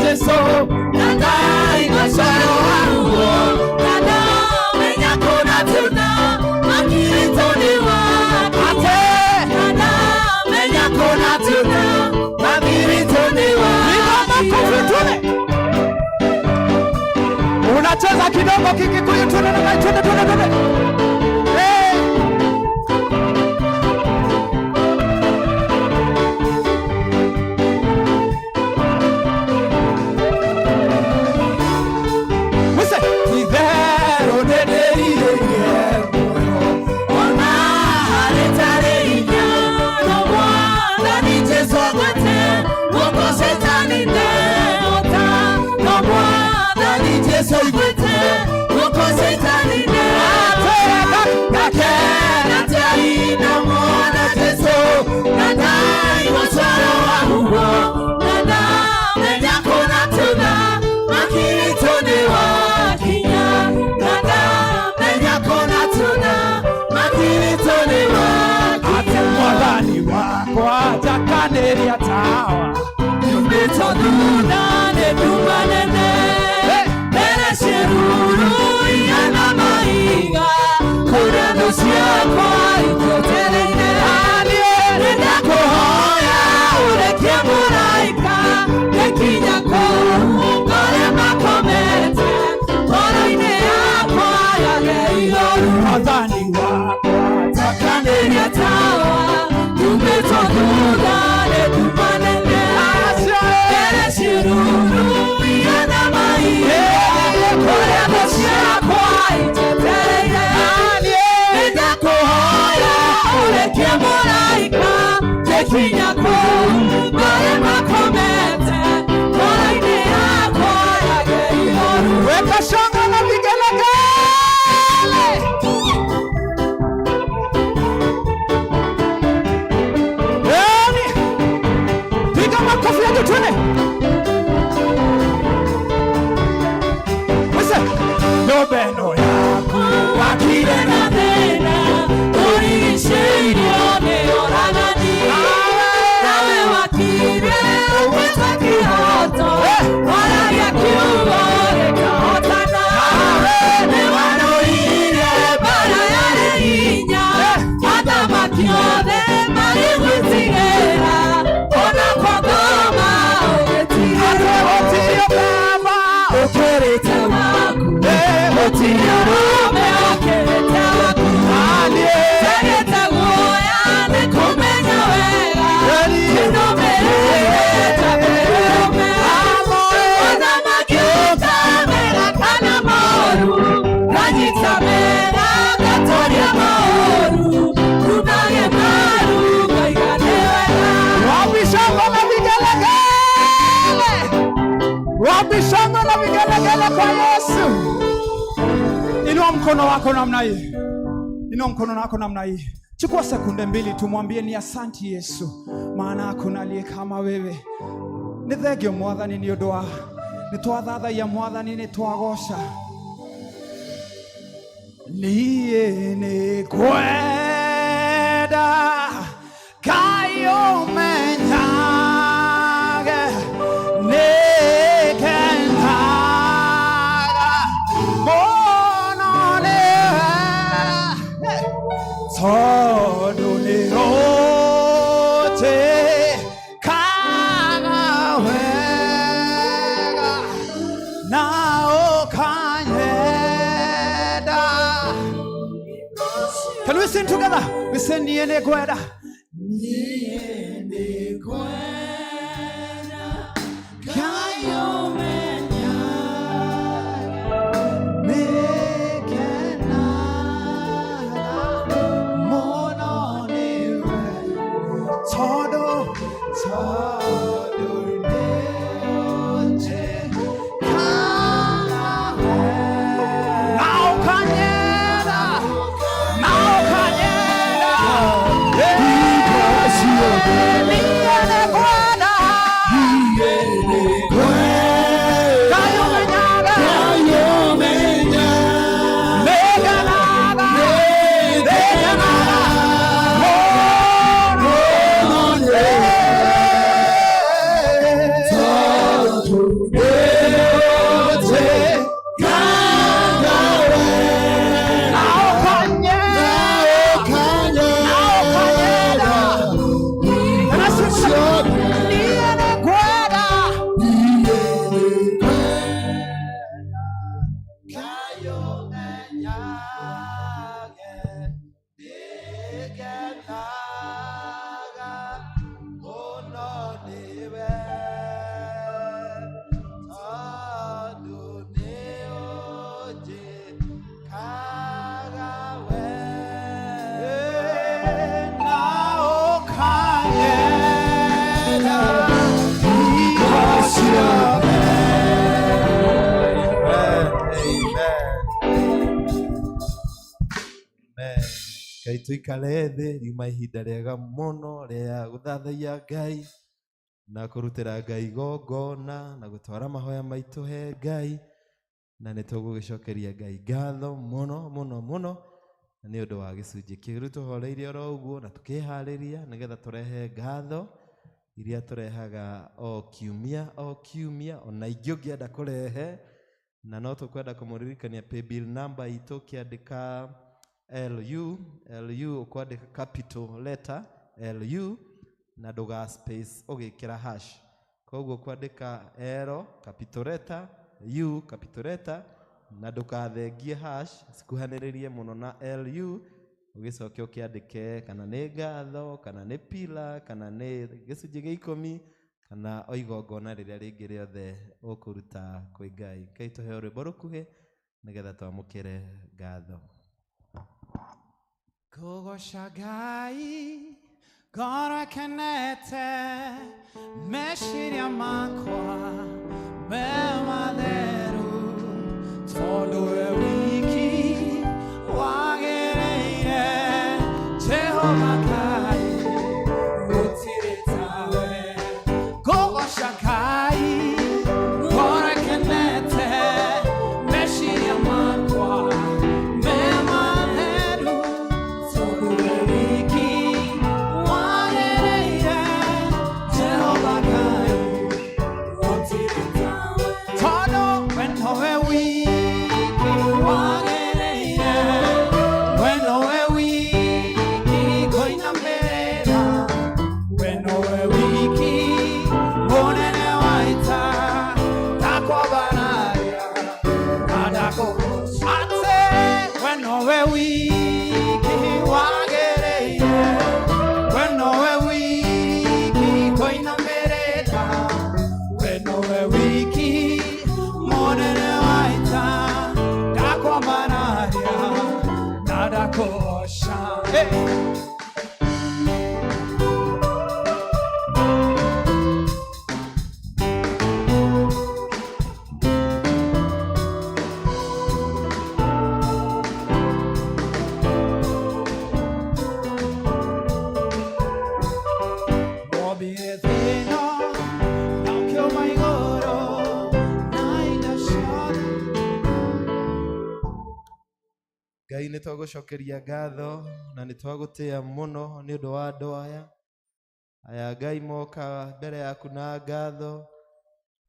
Jesu, nadai masaro wangu, nadai menya kuna tuna, makitoni wakate, nadai menya kuna tuna, makitoni wakate. Unacheza kidogo Kikuyu, tuna. Yesu igwete Moko seitanine Kakena teina mwana Jesu Nadai wasara wahuwa Nada menya kona tuna Makitone wakinya Nada menya kona tuna Makitone wakinya Ate mwadhani wako Ajakaneria tawa Yumbito duna Nedumanene Mere shiruru Iyana maiga Kurano siakwa Ikotelene Nenda kuhoya Urekia muraika Nekinya kuhungore makomete Oroine akwa Yage iloru Adhani wako Takandeni atawa Yumbito duna Nedumanene Mere shiruru Iyana maiga Kurano siakwa Ikotelene Nenda kuhoya Urekia muraika Nekinya kuhungore makomete Oroine akwa Yage iloru Weka shanga na vigelegele. Yaani, piga makofi ya tutune. Wese, nobeno yako Wakile na thina Urishe ilione oranani Nawe wakile Uweta kihoto Waragia kiugore kahotana Ne wanoire Bara yare inya Hata makiothe Mari witigera Ona kwa goma Ugetigera Otiyo baba. Ukerete waku Otiyo rome Ukerete waku Tegete guoya Nikumenya wega Inomereta Perome Ona makiuta Mera kana maoru Rajita mera Gatoria maoru Kunage maru Kaigane wega Wapi shangwe na vigelegele? Wapi shangwe na vigelegele kwa Yesu? Inua mkono wako namna hii. Inua mkono wako namna hii. Chukua sekunde mbili tumwambie ni asanti Yesu. Maana hakuna aliye kama wewe. Nĩ thengio Mwathani nĩ ũndũ wa nĩ twathathaia Mwathani nĩ twagooca. Niĩ nĩ kwenda Ngai ũmenyage nĩ kendaga mũno nĩwe tondũ nĩ ũnjĩkaga wega na ũkanyenda. Can we sing together? We sing niĩ nĩ kwenda. Now, Kanye, Ngai tuikare thĩ riuma ihinda rĩega mũno rĩa gũthathaiya Ngai na kũrutĩra Ngai igongona na gũtwara mahoya maitũ he Ngai, na nĩ tũgũgĩcokeria Ngai ngatho mũno mũno mũno nĩ ũndũ wa gĩcunjĩ kĩu. Tũhoreire oro ũguo na tũkĩharĩria nĩgetha tũrehe ngatho iria tũrehaga o kiumia ona ingĩ ũngĩenda kũrehe, na no tũkwenda kũmũririkania paybill number itũ ũkĩandĩka LU ũkwandĩka capital letter LU na ndũga space ũgĩkĩra hash. Koguo kwandĩka L capital letter U capital letter na ndũgathengie hash cikuhanĩrĩrie mũno na LU, ũgĩcoke ũkĩandĩke kana nĩ ngatho kana nĩ pillar kana nĩ gĩcunjĩ gĩa 10 kana o igongona rĩrĩa rĩngĩ rĩothe ũkũruta kwĩ Ngai. Ngai tũhe rwĩmbo rũkuhĩ nĩgetha twamũkĩre ngatho. Kũgoca Ngai ngoro kenete, meciria makwa me matheru, tondũ we wiki wagĩrĩire Jehova Ngai gũtirĩ tawe. Kũgoca Ngai ngoro kenete, meciria makwa me matheru, tondũ we wiki wagĩrĩire Jehova Ngai gũtirĩ tawe. Tondũ we nowe wiki wagĩrĩire, we nowe wiki kũinamĩrĩra, we nowe wiki mũnene wa ita, ndakwambararia na ndakũgoca. Atĩ we nowe wiki wagĩrĩire, we nowe wiki kũinamĩrĩra, we nowe wiki mũnene wa ita, ndakwambararia na ndakũgoca. Wobire thĩno na ũkĩũma igũrũ na indo ciothe. Ngai nĩ twagũcokeria ngatho na nĩ twagũtĩĩa mũno nĩ ũndũ wa andũ aya Ngai moka mbere yaku na ngatho,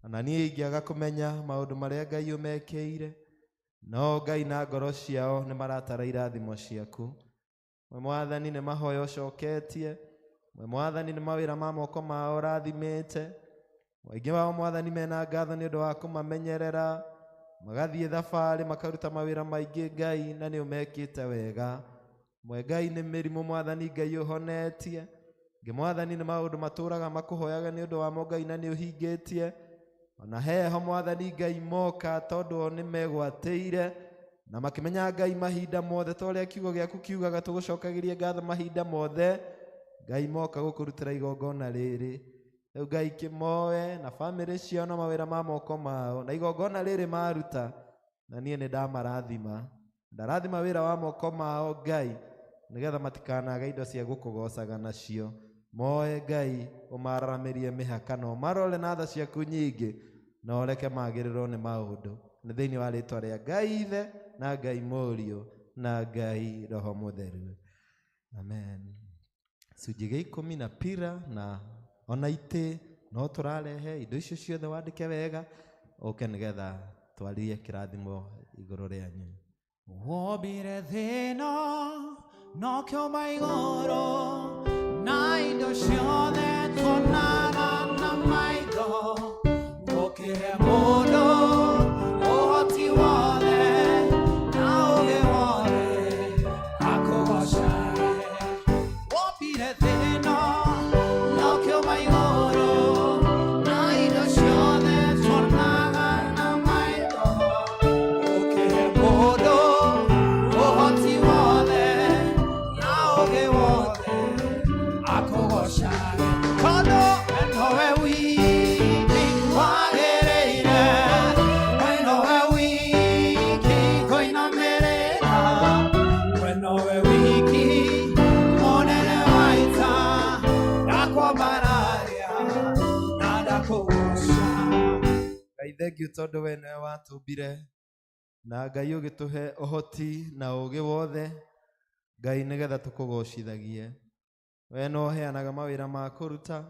na niĩ ingĩaga kũmenya maũndũ marĩa Ngai ũmekĩire, no Ngai na ngoro ciao nĩ maratara irathimo ciaku. We Mwathani nĩ mahoya ũcoketie, we Mwathani nĩ mawĩra ma moko mao ũrathimĩte, waingĩ wao Mwathani mena ngatho nĩ ũndũ wa kũmamenyerera, magathiĩ thabarĩ makaruta mawĩra maingĩ Ngai, na nĩ ũmekĩte wega. Mwe Ngai nĩ mĩrimũ Mwathani Ngai ũhonetie, ngĩ Mwathani nĩ maũndũ matũraga makũhoyaga nĩ ũndũ wamo Ngai na nĩ ũhingĩtie. Ona heho Mwathani Ngai moka tondũ o nĩ megwatĩire na makĩmenya Ngai mahinda mothe, ta ũrĩa kiugo gĩaku kiugaga tũgũcokagĩrie ngatho mahinda mothe. Ngai moka gũkũrutĩra igongona rĩrĩ, rĩu Ngai kĩmoe na bamĩrĩ ciao na mawĩra ma moko mao, na igongona rĩrĩ maruta, na niĩ nĩ ndamarathima, ndarathima wĩra wa moko mao Ngai, nĩgetha matikanaga indo cia gũkũgocaga nacio. Moe Ngai ũmararamĩrie mĩhaka na ũmarore na tha ciaku nyingĩ, na ũreke magĩrĩrwo nĩ maũndũ, nĩ thĩinĩ wa rĩtwa rĩa Ngai Ithe na Ngai Mũriũ na Ngai Roho Mũtheru, amen. Gĩcunjĩ gĩa 10 na pira na ona itĩ no tũrarehe indo icio ciothe, wandĩke wega ũke nĩgetha twaririe kĩrathimo igũrũ rĩanyu. Wobire thĩno na ũkĩũma igũrũ na indo ciothe tuonaga na maitho, ũkĩhe mũndũ ũhoti wothe na ũũgĩ wothe akũgocaga. Wobire thĩno na ũkĩũma igũrũ na indo ciothe tuonaga na maitho, ũkĩhe mũndũ ũhoti wothe na ũũgĩ wothe akũgocaga. Tondũ we nowe wiki wagĩrĩire tondu we niwe watumbire na Ngai ugituhe uhoti na ugi wothe Ngai nigetha tukugocithagie we no heanaga mawira ma kuruta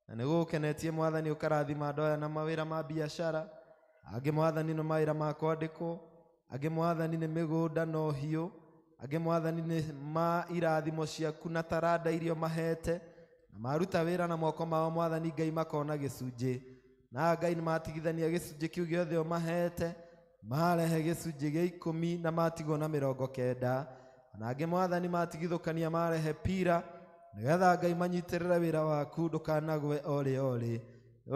na nigukenetie Mwathani ukarathima andu aya na mawira ma biashara angi Mwathani no mawira ma kwandikwo angi Mwathani ni migunda no hiu angi Mwathani ni ma irathimo ciaku na taranda irio mahete na maruta wira na moko mao Mwathani Ngai makona gicunji na Ngai ni matigithania gicunji kiu giothe o mahete marehe gicunji gia 10 na matigwo na 90 na angi Mwathani matigithukania marehe pira nigetha Ngai manyitirire wira waku ndukanagwe ori ori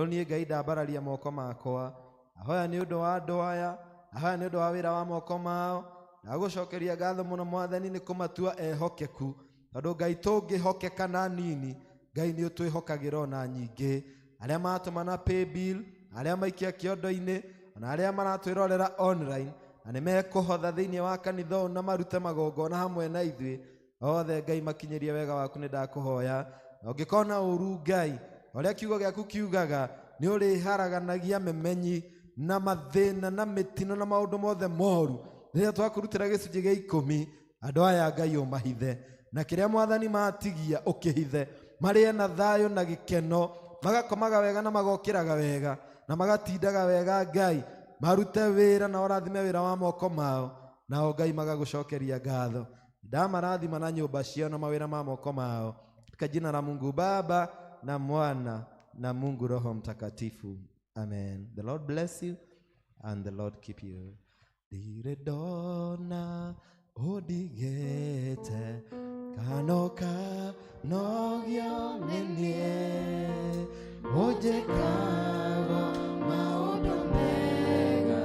ni Ngai ndambararia moko makwa ahoya ni undu wa andu aya ahoya ni undu wa wira wa moko mao na gucokeria ngatho muno Mwathani ni kumatua ehokeku tondu Ngai tungihokeka na nini Ngai ni utwihokagira na nyingi aria matumana pay bill aria maikia kiondo-ini na aria maratwirorera online na ni mekuhotha thiini wa kanitha na marute magongona hamwe na ithui othe Ngai makinyirie wega waku ni ndakuhoya na ungikona uru Ngai oria kiugo giaku kiugaga ni uri haraganagia memenyi na mathina na mitino na maundu mothe moru riria twakurutira gicunji gia 10 andu aya Ngai umahithe na kiria Mwathani matigia ukihithe marie na thayo na gikeno magakomaga wega na magokiraga wega na magatindaga wega Ngai marute wira na orathime wira wa moko mao na Ngai magagucokeria ngatho ndamarathima na nyumba ciao na mawira ma moko mao katika jina la Mungu Baba na Mwana na Mungu Roho Mtakatifu, amen. The Lord bless you and the Lord keep you. Dire dona odigete kanoka nogyo nenie ojekago maodo mega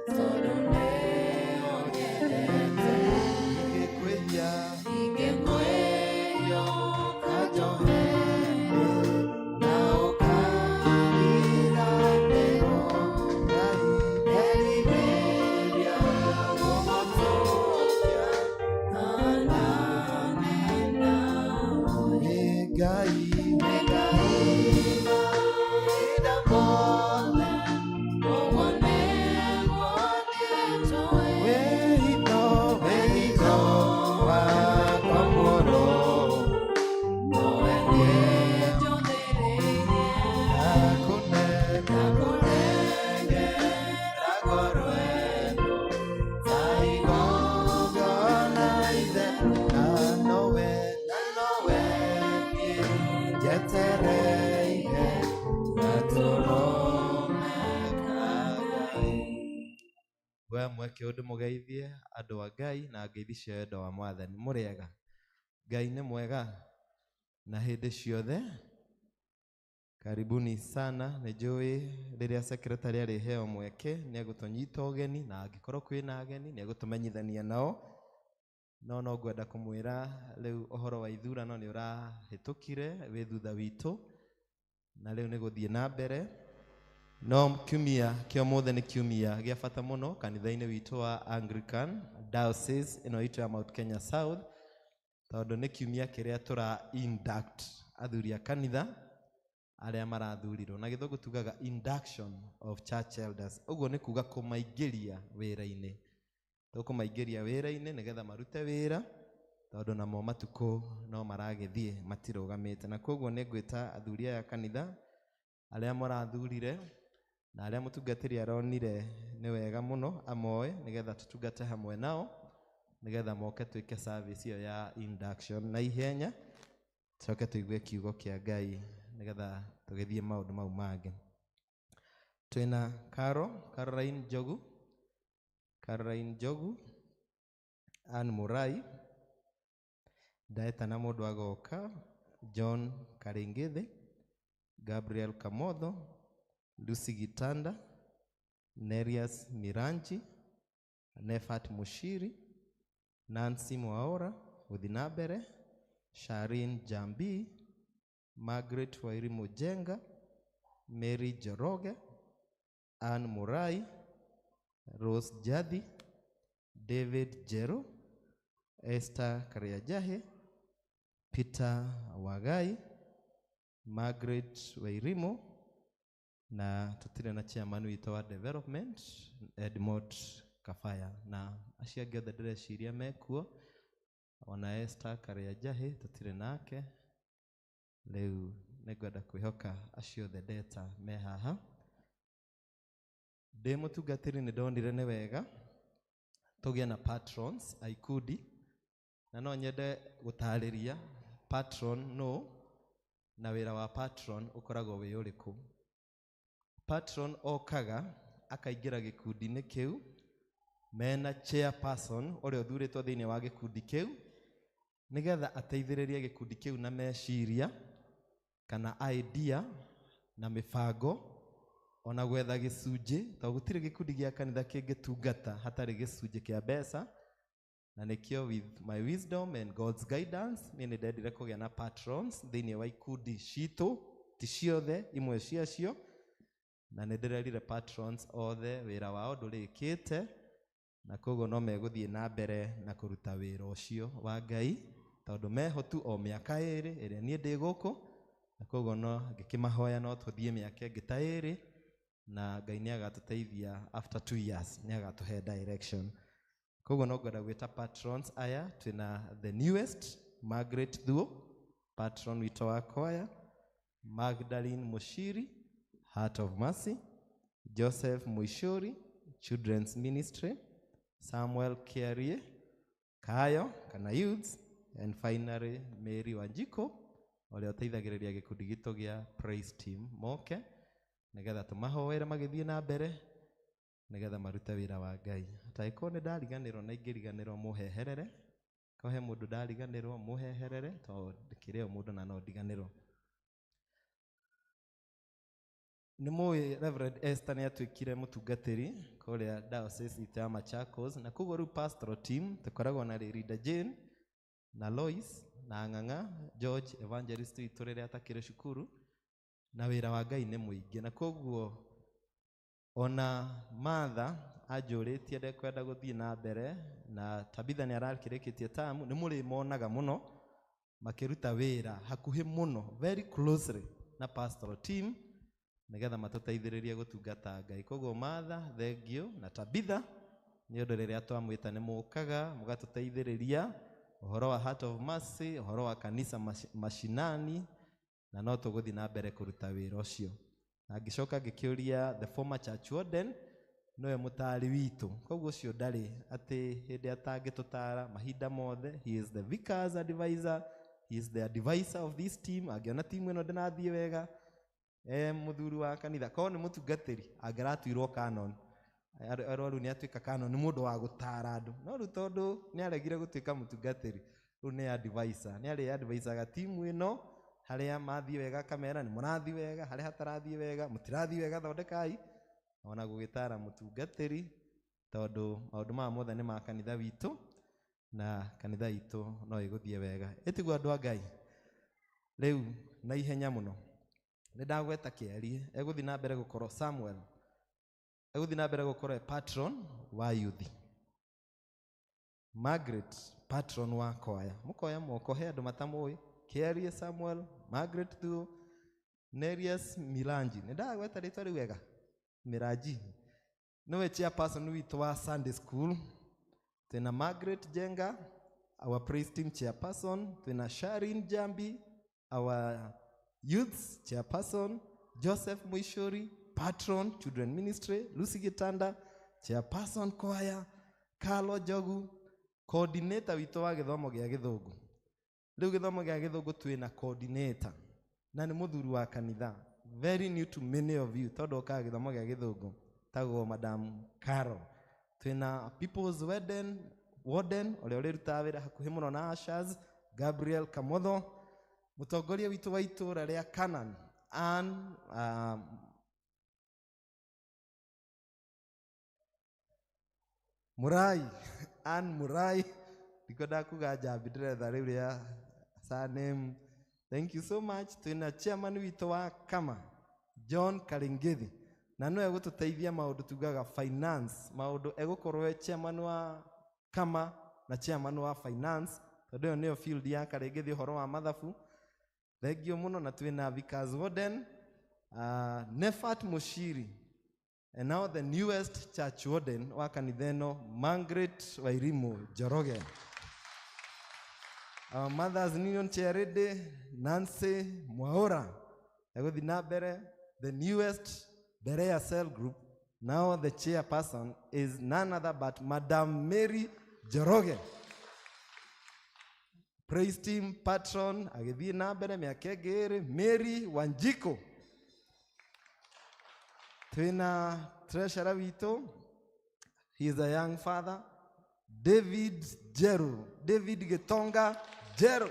sodone ogerete igekweyo kajohende naokarira dero Eliberia Gomotopia Ananena Megai mweke undu mugeithie andu a Ngai na ngeithicie wendo wa Mwathani muriega Ngai ni mwega na hindi ciothe karibuni sana nijui riria secretary ari heo mweke ni agutunyita ugeni na angikorwo kwina ageni ni agutumenyithania nao no ngwenda kumwira riu uhoro wa ithurano ni urahitukire wi thutha witu na riu ni guthie na mbere no kiumia kio mothe ni kiumia gia bata muno kanitha-ini witu wa Anglican Diocese ino itu ya Mount Kenya South tondu ni kiumia kiria tura induct athuri a kanitha aria marathurirwo na githungu tugaga induction of church elders uguo ni kuga kumaingiria wira-ini tukumaingiria wira-ini nigetha marute wira tondu namo matuko no maragithie matirugamite na koguo ni ngwita athuri aya kanitha aria marathurire na aria mutungatiri aronire ni wega muno amoe nigetha tutungate hamwe nao nigetha moke twike service iyo ya induction na ihenya tucoke tuigue kiugo kia Ngai nigetha tugithie maundu mau mangi twina Caroline Jogu Ann Murai Daeta na mundu agoka John Karingithi Gabriel Kamotho Lucy Gitanda Nerias Miranji Nefat Mushiri Nancy Mwaora Udhinabere Sharin Jambi Margaret Wairi Mujenga Mary Joroge Ann Murai Rose Jadi David Jero Esther Kariajahe Peter Wagai Margaret Wairimo na tutire na chairman witũ wa development Edmond Kafaya, na acio angĩ othe ndĩreciria mekuo, ona Esther Kariajahi tutire nake. Rĩu nĩngwenda kwĩhoka acio othe ndeta me haha. Ndĩ mũtungatĩri nĩ ndonire nĩ wega tũgĩe na patrons a ikundi, na no nyende gũtarĩria patron no na wĩra wa patron ũkoragwo wĩ ũrĩkũ. Patron okaga akaingĩra gĩkundi-inĩ kĩu mena chairperson ũrĩa ũthurĩtwo thĩinĩ wa gĩkundi kĩu, nĩgetha ateithĩrĩrie gĩkundi kĩu na meciria kana idea na mĩbango, ona gwetha gĩcunjĩ, tondũ gũtirĩ gĩkundi gĩa kanitha kĩngĩtungata hatarĩ gĩcunjĩ kĩa mbeca. Na nĩkĩo with my wisdom and God's guidance niĩ nĩ ndendire kũgĩa na patrons thĩinĩ wa ikundi citũ, ti ciothe, imwe ciacio, na nĩ ndĩrerire patrons othe wĩra wao ndũrĩkĩte, na koguo no megũthiĩ na mbere na kũruta wĩra ũcio wa Ngai, tondũ mehotu o mĩaka 2 ĩrĩa niĩ ndĩ gũkũ, na koguo no ngĩkĩmahoya no tũthiĩ mĩaka ĩngĩ ta 2, na Ngai nĩ agatũteithia after 2 years nĩ agatũhe direction. Koguo no ngwenda gwĩta patrons aya. Twĩna the newest Margaret Thuo, patron witũ wa kwaya, Magdalene Mushiri, Heart of Mercy, Joseph Muishori, Children's Ministry, Samuel Kiarie, Kayo kana youths, and finally Mary Wanjiko ũrĩa ũteithagĩrĩria gĩkundi gitũ gĩa praise team. Moke nĩgetha tũmahoere magĩthiĩ na mbere, nĩgetha marute wĩra wa Ngai. Taĩkorwo nĩ ndariganĩrwo na ingĩriganĩrwo mũheherere, kohe mũndũ ndariganĩrwo mũheherere, tondũ ndĩkĩrĩ o mũndũ na no ndiganĩrwo. Nĩ mũĩ Reverend Esther nĩ atuĩkire mũtungatĩri kũrĩa diocese itũ ya Machakos, na koguo rĩu pastoral team tũkoragwo na Rĩrinda Jane na Lois na Ng'ang'a George evangelist witũ rĩrĩa atakĩrĩ cukuru, na wĩra wa Ngai nĩ mũingĩ. Na koguo ona Martha anjũrĩtie ndekwenda gũthiĩ na mbere, na Tabitha nĩ arakĩrĩkĩtie tamu, nĩ mũrĩmonaga mũno makĩruta wĩra hakuhĩ mũno very closely na pastoral team, nĩgetha matũteithĩrĩrie gũtungata Ngai. Koguo Martha thengio, na Tabitha nĩ ũndũ rĩrĩa twamwĩta nĩ mũkaga mũgatũteithĩrĩria ũhoro wa Heart of Mercy, ũhoro wa kanisa mashinani, na no tũgũthiĩ na mbere kũruta wĩra ũcio. Na ngĩcoka ngĩkĩũria the former church warden, nowe mũtari witũ, koguo ũcio ndarĩ atĩ hĩndĩ atangĩtũtara mahinda mothe. He is the vicar's advisor, he is the advisor of this team. Angĩona timu ĩno ndĩnathiĩ wega, mũthuri wa kanitha, korwo nĩ mũtungatĩri angĩratuirwo canon, rĩu nĩ atuĩka canon, nĩ mũndũ wa gũtara andũ. No rĩu tondũ nĩ aregire gũtuĩka mũtungatĩri, rĩu nĩ advisor, nĩ arĩ advisaga timu ĩno, harĩa mathiĩ wega kamera nĩ mũrathiĩ wega, harĩa hatarathiĩ wega mũtirathiĩ wega thondekai, ona gũgĩtara mũtungatĩri, tondũ maũndũ maya mothe nĩ ma kanitha witũ, na kanitha itũ no ĩgũthiĩ wega. Ĩtiguo andũ a Ngai, rĩu na ihenya mũno nĩ ndagweta Kĩarie egũthiĩ na mbere gũkorwo Samuel, egũthiĩ na mbere gũkorwo patron wa youth. Margaret patron wa kwaya. Mũkoya moko he andũ matamũĩ. Kĩarie Samuel, Margaret Thuo, Nerius Milanji. Nĩ ndagweta rĩtwa rĩu wega? Miranji. Nĩwe chairperson witũ wa Sunday school. Twĩna Margaret Jenga, our praise team chairperson. Twĩna Sharin Jambi, our youth chairperson. Joseph Muishori, patron children ministry. Lucy Gitanda, chairperson choir. Carlo Jogu, coordinator witũ wa gĩthomo gĩa Gĩthũngũ. Rĩu gĩthomo gĩa Gĩthũngũ twĩna coordinator, na nĩ mũthuri wa kanitha, very new to many of you, tondũ okaga gĩthomo gĩa Gĩthũngũ, tagwo Madam Carol. Twĩna people's warden ũrĩa ũrĩrutaga wĩra hakuhĩ mũno na ushers, Gabriel Kamotho. Mũtongoria witũ wa itũũra rĩa Canaan, Ann Murai, ndikwenda kuga Njambi, ndĩretha rĩu rĩa surname. Thank you so much. Twĩna chairman witũ wa Kama, John Karingithi, na no egũtũteithia maũndũ tugaga finance, maũndũ egũkorwo chairman wa Kama na chairman wa finance, tondũ ĩyo nĩyo field ya Karingithi, ũhoro wa mathabu. Thengio mũno. Na twĩna vicar's warden Nefat Mushiri, and now the newest church warden wa kanitha ĩno, Margaret Wairimu Njoroge. Our mothers Ninion Cherede, Nancy Mwaura, Egũthiĩ na mbere, the newest Berea Cell Group. Now the chairperson is none other but Madam Mary Njoroge. Praise team patron, agĩthiĩ na mbere mĩaka ĩngĩ Mary Wanjiko. Twina treasurer witũ, he is a young father, David Gitonga Jeru.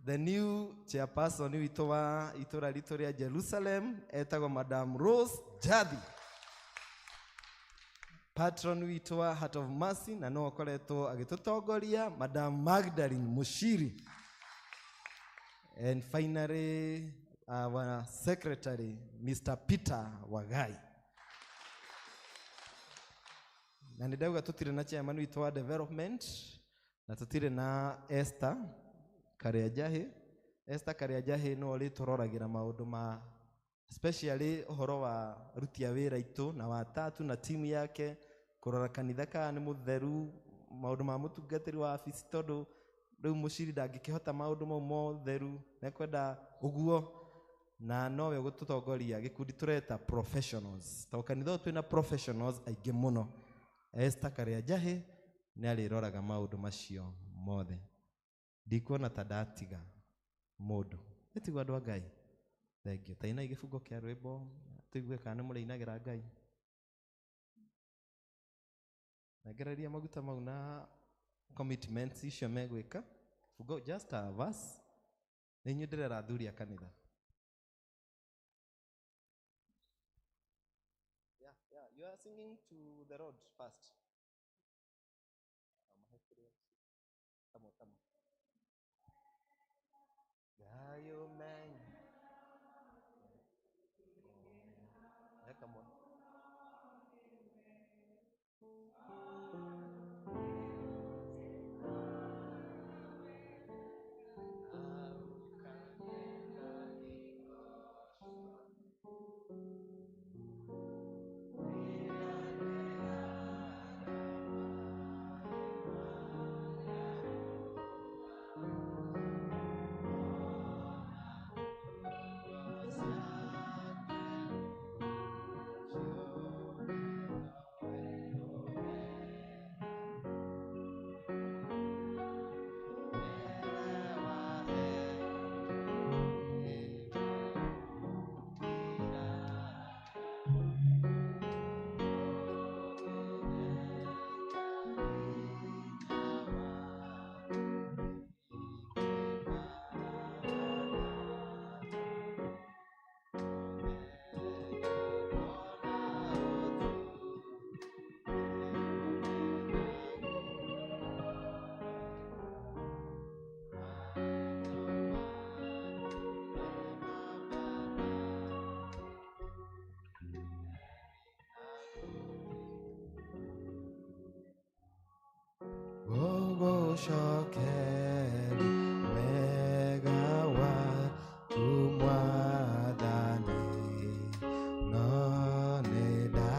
The new chairperson witũ wa itũra ritũ rĩa Jerusalem etagwo Madam Rose Jadi. Patron witũ wa Heart of Mercy na no akoretwo agĩtũtongoria Madam Magdalene Mushiri. And finally our secretary Mr. Peter Wagai. Na ndauga tutire na chairman witũ wa development na tutire na Esther Kariajahe. Esther Kariajahe no rĩtũroragĩra maũndũ ma especially ũhoro wa ruti a wĩra itũ na watatu na timu yake kũrora kanitha kana nĩ mũtheru, maũndũ ma mũtungatĩri wa abici tondũ rĩu Mushiri ndangĩkĩhota maũndũ mau motheru na kwenda ũguo na nowe gũtũtongoria gĩkundi tũreta professionals. Tondũ kanitha ũyũ twĩna professionals aingĩ mũno. Esther Kariajahe nĩ arĩroraga maũndũ macio mothe. Ndikuona ta ndatiga mũndũ. Nĩtigwo andũ a Ngai. Thank you. Taina gĩbungo kĩa rwĩmbo tũigue kana nĩ mũrĩinagĩra Ngai. Nageraria maguta mau na commitments icio megwĩka. Fungo just a verse. Nĩ inyuĩ ndĩrera athuri a kanitha. Yeah, you are singing to the Lord first. Come on. Gayo man. Yeah, come on. Gogo shokeri megawa tumwadani noneda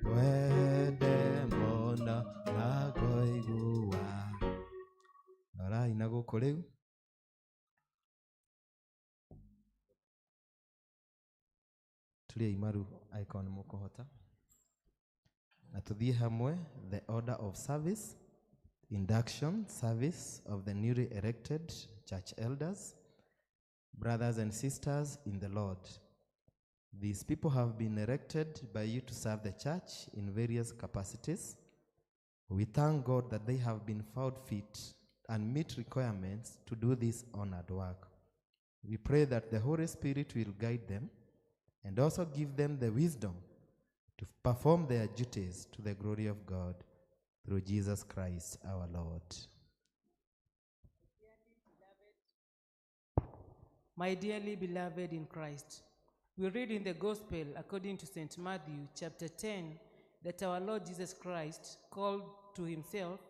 wede mona nagoigua. Alright, nagũkũ rĩu tũrĩ imaru icon mũkũhota na tuthiĩ hamwe. The order of service, induction service of the newly elected church elders, brothers and sisters in the Lord. These people have been elected by you to serve the church in various capacities. We thank God that they have been found fit and meet requirements to do this honored work. We pray that the Holy Spirit will guide them and also give them the wisdom to perform their duties to the glory of God through Jesus Christ our Lord. My dearly beloved in Christ, we read in the Gospel according to St. Matthew chapter 10 that our Lord Jesus Christ called to himself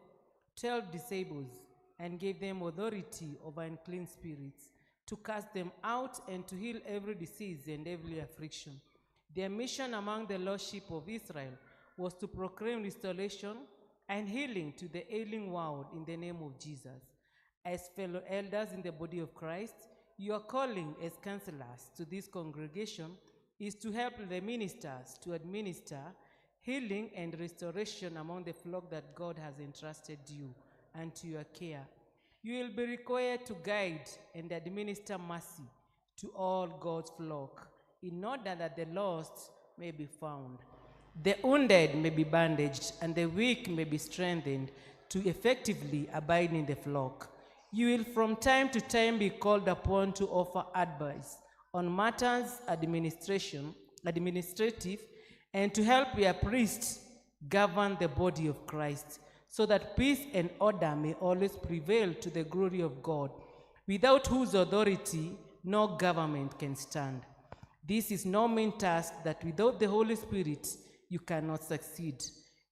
12 disciples and gave them authority over unclean spirits, to cast them out and to heal every disease and every affliction. Their mission among the lost sheep of Israel was to proclaim restoration and healing to the ailing world in the name of Jesus. As fellow elders in the body of Christ, your calling as counselors to this congregation is to help the ministers to administer healing and restoration among the flock that God has entrusted you and to your care. You will be required to guide and administer mercy to all God's flock, in order that the lost may be found, the wounded may be bandaged, and the weak may be strengthened to effectively abide in the flock. You will from time to time be called upon to offer advice on matters administrative, and to help your priests govern the body of Christ, so that peace and order may always prevail to the glory of God, without whose authority no government can stand. This is no mean task, that without the Holy Spirit you cannot succeed.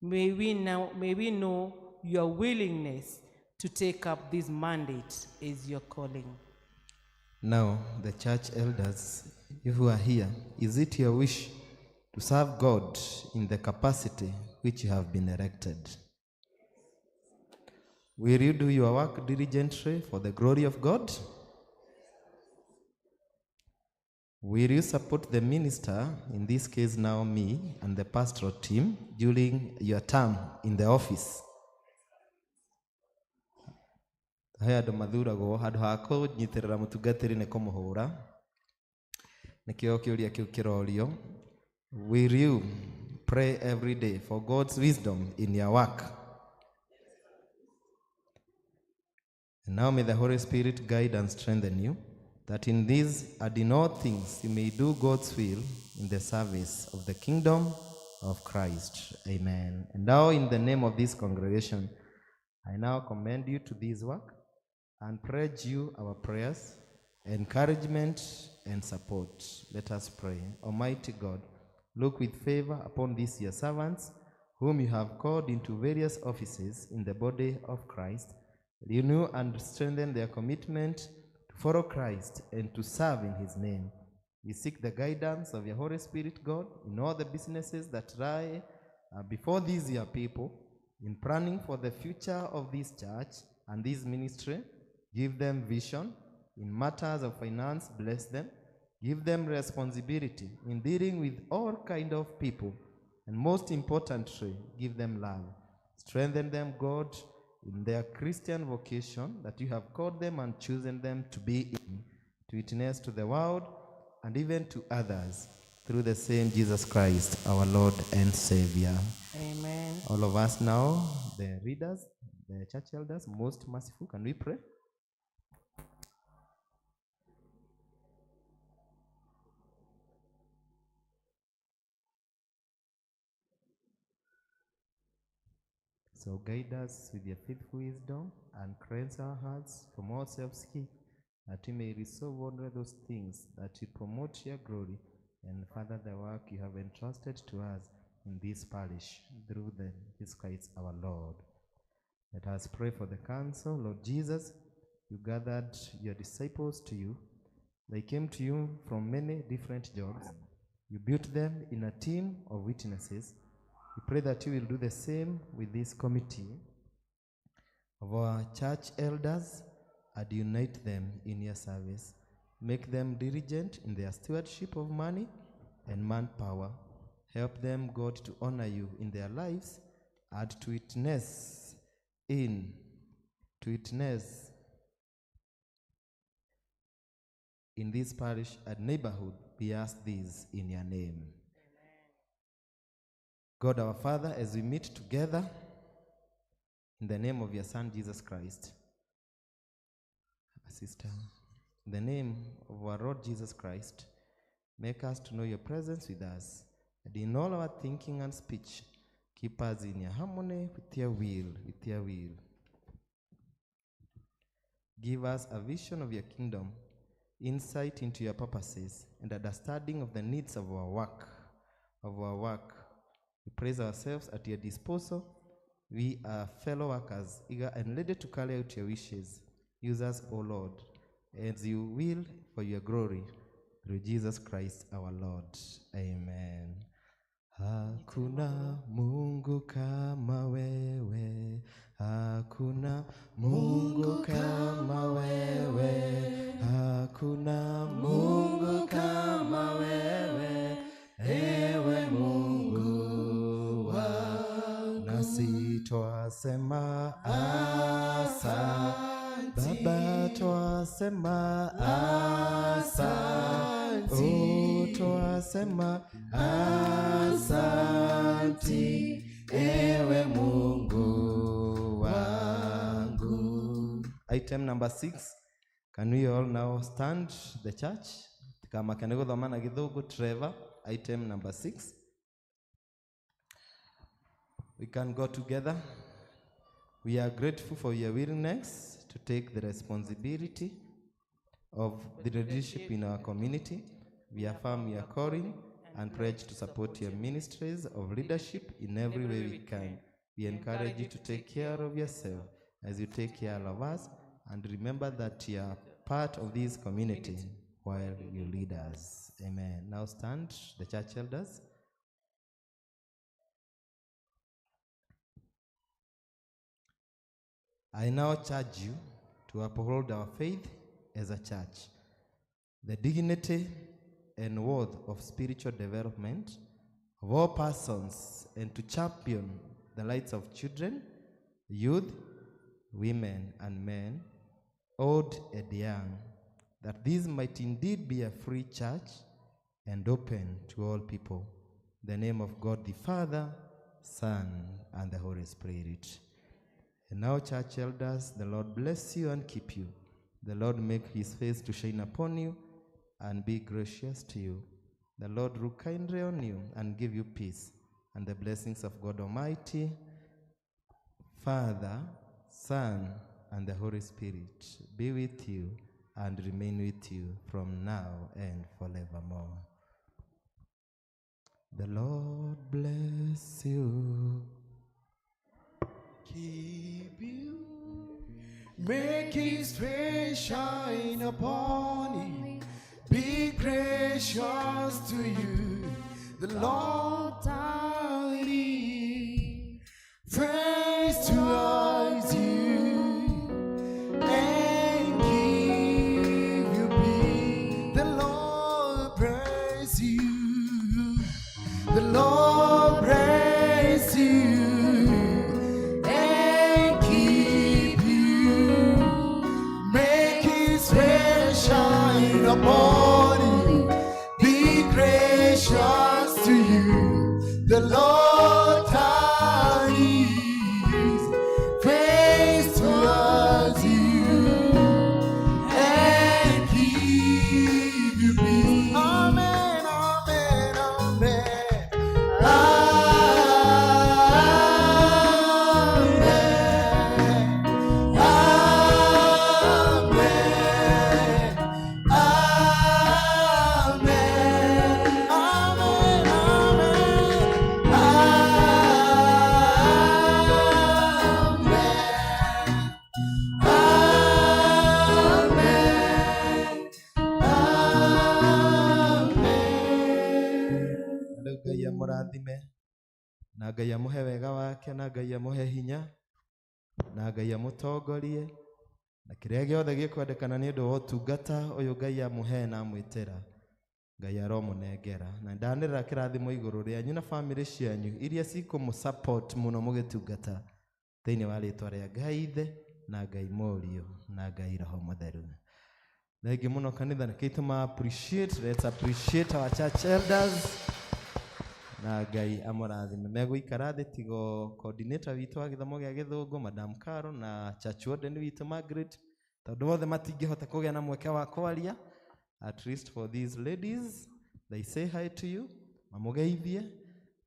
May we know your willingness to take up this mandate as your calling. Now, the church elders, you who are here, is it your wish to serve God in the capacity which you have been erected? Will you do your work diligently for the glory of God? Will you support the minister, in this case now me, and the pastoral team during your term in the office? Haya andũ mathuragwo handũ ha kũnyitĩrĩra mũtungatĩri nĩ kũmũhũra. Nĩkĩo kĩũria kĩu kĩrorio. Will you pray every day for God's wisdom in your work? And now may the Holy Spirit guide and strengthen you, that in these and in all things you may do God's will in the service of the kingdom of Christ. Amen. And now in the name of this congregation, I now commend you to this work and pledge you our prayers, encouragement, and support. Let us pray. Almighty God, look with favor upon these your servants, whom you have called into various offices in the body of Christ. Renew and strengthen their commitment to follow Christ and to serve in his name. We seek the guidance of your Holy Spirit, God, in all the businesses that lie before these your people, in planning for the future of this church and this ministry. Give them vision. In matters of finance, bless them. Give them responsibility in dealing with all kind of people. And most importantly, give them love. Strengthen them, God, in their Christian vocation that you have called them and chosen them to be in, to witness to the world and even to others, through the same Jesus Christ, our Lord and Savior. Amen. All of us now, the readers, the church elders, most merciful, can we pray? So guide us with your faithful wisdom and cleanse our hearts from all self-seeking, that we may resolve only those things that will promote your glory and further the work you have entrusted to us in this parish, through Jesus Christ our Lord. Let us pray for the council. Lord Jesus, you gathered your disciples to you. They came to you from many different jobs. You built them in a team of witnesses. We pray that you will do the same with this committee of our church elders and unite them in your service. Make them diligent in their stewardship of money and manpower. Help them, God, to honor you in their lives and to witness in this parish and neighborhood. We ask this in your name. God our Father, as we meet together in the name of your Son, Jesus Christ, sister, in the name of our Lord Jesus Christ, make us to know your presence with us, and in all our thinking and speech, keep us in your harmony with your will. Give us a vision of your kingdom, insight into your purposes, and understanding of the needs of our work. We place ourselves at your disposal We are fellow workers, eager and ready to carry out your wishes. Use us, O Lord, as you will for your glory. Through Jesus Christ our Lord. Amen. Hakuna Mungu kama wewe, hakuna Mungu kama wewe, hakuna Mungu kama wewe, ewe Mungu wangu. Nasi twasema asante, Baba twasema asante, twasema asante, ewe Mungu wangu. Item number 6. Can we all now stand the church? Kama kanego dhamana githugu Trevor. Item number 6. We can go together. We are grateful for your willingness to take the responsibility of the leadership in our community. We affirm your calling and pledge to support your ministries of leadership in every way we can. We encourage you to take care of yourself as you take care of us, and remember that you are part of this community while you lead us. Amen. Now stand, the church elders. I now charge you to uphold our faith as a church, the dignity and worth of spiritual development of all persons, and to champion the rights of children, youth, women, and men, old and young, that this might indeed be a free church and open to all people. In the name of God the Father, Son, and the Holy Spirit. And now, church elders, the Lord bless you and keep you. The Lord make his face to shine upon you and be gracious to you. The Lord look kindly on you and give you peace. And the blessings of God Almighty, Father, Son, and the Holy Spirit be with you and remain with you from now and forevermore. The Lord bless you. Keep you, make his face shine upon you, be gracious to you, the Lord Almighty, face towards you, and give you peace. The Lord bless you, the Lord bless you, upon you, be gracious to you, the Lord turn his face towards you, and give you peace. Amen, amen, amen, Ngai amũrathime, na Ngai amũhe wega wake, na Ngai amũhe hinya, na Ngai amũtongorie, na kĩrĩa gĩothe gĩkwendekana nĩ ũndũ wa ũtungata ũyũ Ngai amũhe na amwĩtĩra, Ngai aromũnengera. Na ndanĩrĩra kĩrathimo igũrũ rĩanyu na bamĩrĩ cianyu iria cikũmũ-support mũno mũgĩtungata, thĩinĩ wa rĩtwa rĩa Ngai Ithe na Ngai Mũriũ na Ngai Roho Mũtheru. Thengiũ mũno kanitha, nĩkĩo tũma-appreciate. Let's appreciate our church elders. Na Ngai amũrathime. Megũikara thĩ tigo coordinator witũ wa gĩthomo gĩa Gĩthũngũ, Madam Carol, na church warden witũ Margaret, tondũ othe matingĩhota kũgĩa na mweke wa kwaria. At least for these ladies, they say hi to you, mamũgeithie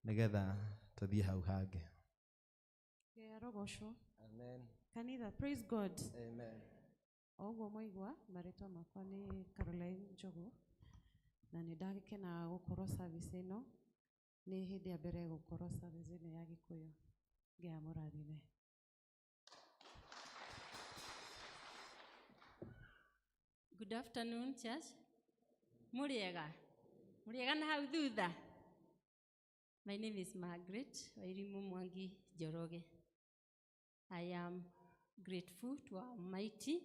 nĩgetha tũthiĩ hau hangĩ. Amen. Kanitha, praise God. Amen. Oguo mwaigua marĩtwa makwa nĩ Caroline Njogu, na nĩ ndagĩkena gũkorwo service ĩno. Nĩ hĩndĩ ya mbere gũkorwo service ĩno ya Gĩkũyũ. Ngai amũrathime. Good afternoon, church. Muriega. Muriega na hau thutha. My name is Margaret Wairimu Mwangi Njoroge. I am grateful to Almighty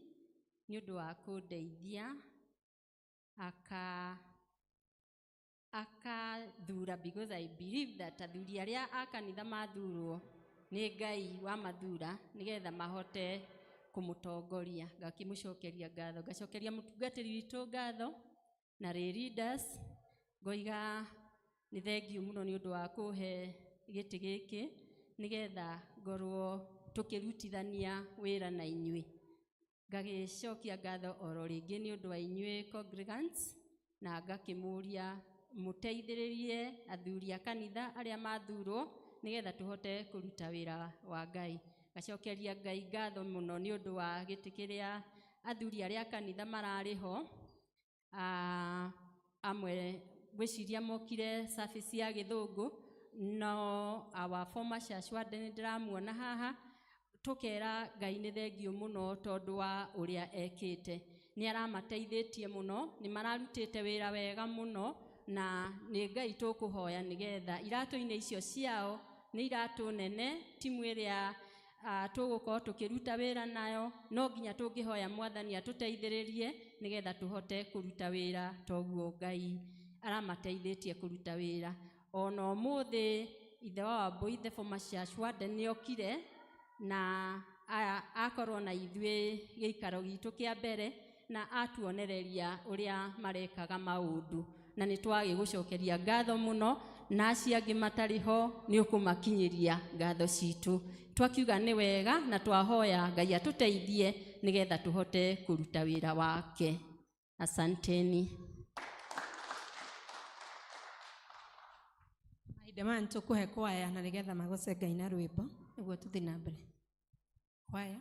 nĩ ũndũ wa kũndeithia akathura, because I believe that athuri arĩa a kanitha mathurwo nĩ Ngai wa mathura nĩgetha mahote kũmũtongoria. Ngakĩmũcokeria ngatho, ngacokeria mũtungatĩri witũ ngatho na leaders, ngoiga nĩ thengiũ mũno nĩ ũndũ wa kũhe gĩtĩ gĩkĩ nĩgetha ngorwo tũkĩrutithania wĩra na inyuĩ. Ngagĩcokia ngatho oro rĩngĩ nĩ ũndũ wa inyuĩ congregants, na ngakĩmũria mũteithĩrĩrie athuri a kanitha arĩa mathurwo nĩgetha tũhote kũruta wĩra wa Ngai. Ngacokeria Ngai ngatho mũno nĩ ũndũ wa gĩtĩ kĩrĩa athuri arĩa a kanitha mararĩ ho. Amwe gwĩciria mokire service ya gĩthũngũ, no our former church warden nĩ ndĩramuona haha. Tũkera Ngai nĩ thengiũ mũno tondũ wa ũrĩa ekĩte. Nĩ aramateithĩtie mũno, nĩ mararutĩte wĩra wega mũno, na nĩ Ngai tũkũhoya nĩgetha iratũ-inĩ icio ciao nĩ iratũ nene, timu ĩrĩa tũgũkorwo tũkĩruta wĩra nayo, no nginya tũngĩhoya Mwathani atũteithĩrĩrie nĩgetha tũhote kũruta wĩra toguo Ngai aramateithĩtie kũruta wĩra. Ona ũmũthĩ ithe wa Wambui, the former church warden, nĩ okire na akorwo na ithuĩ gĩikaro gitũ kĩa mbere na atuonereria ũrĩa marekaga maũndũ, na nĩ twagĩgũcokeria ngatho mũno, na acio angĩ matarĩ ho nĩ ũkũmakinyĩria ngatho citũ. Twakiuga nĩ wega na twahoya Ngai atũteithie nĩgetha tũhote kũruta wĩra wake. Asanteni. Mahinda maya nĩtũkũhe kwaya na nĩgetha magoce Ngai na rwĩmbo nĩguo tũthiĩ na mbere. Kwaya.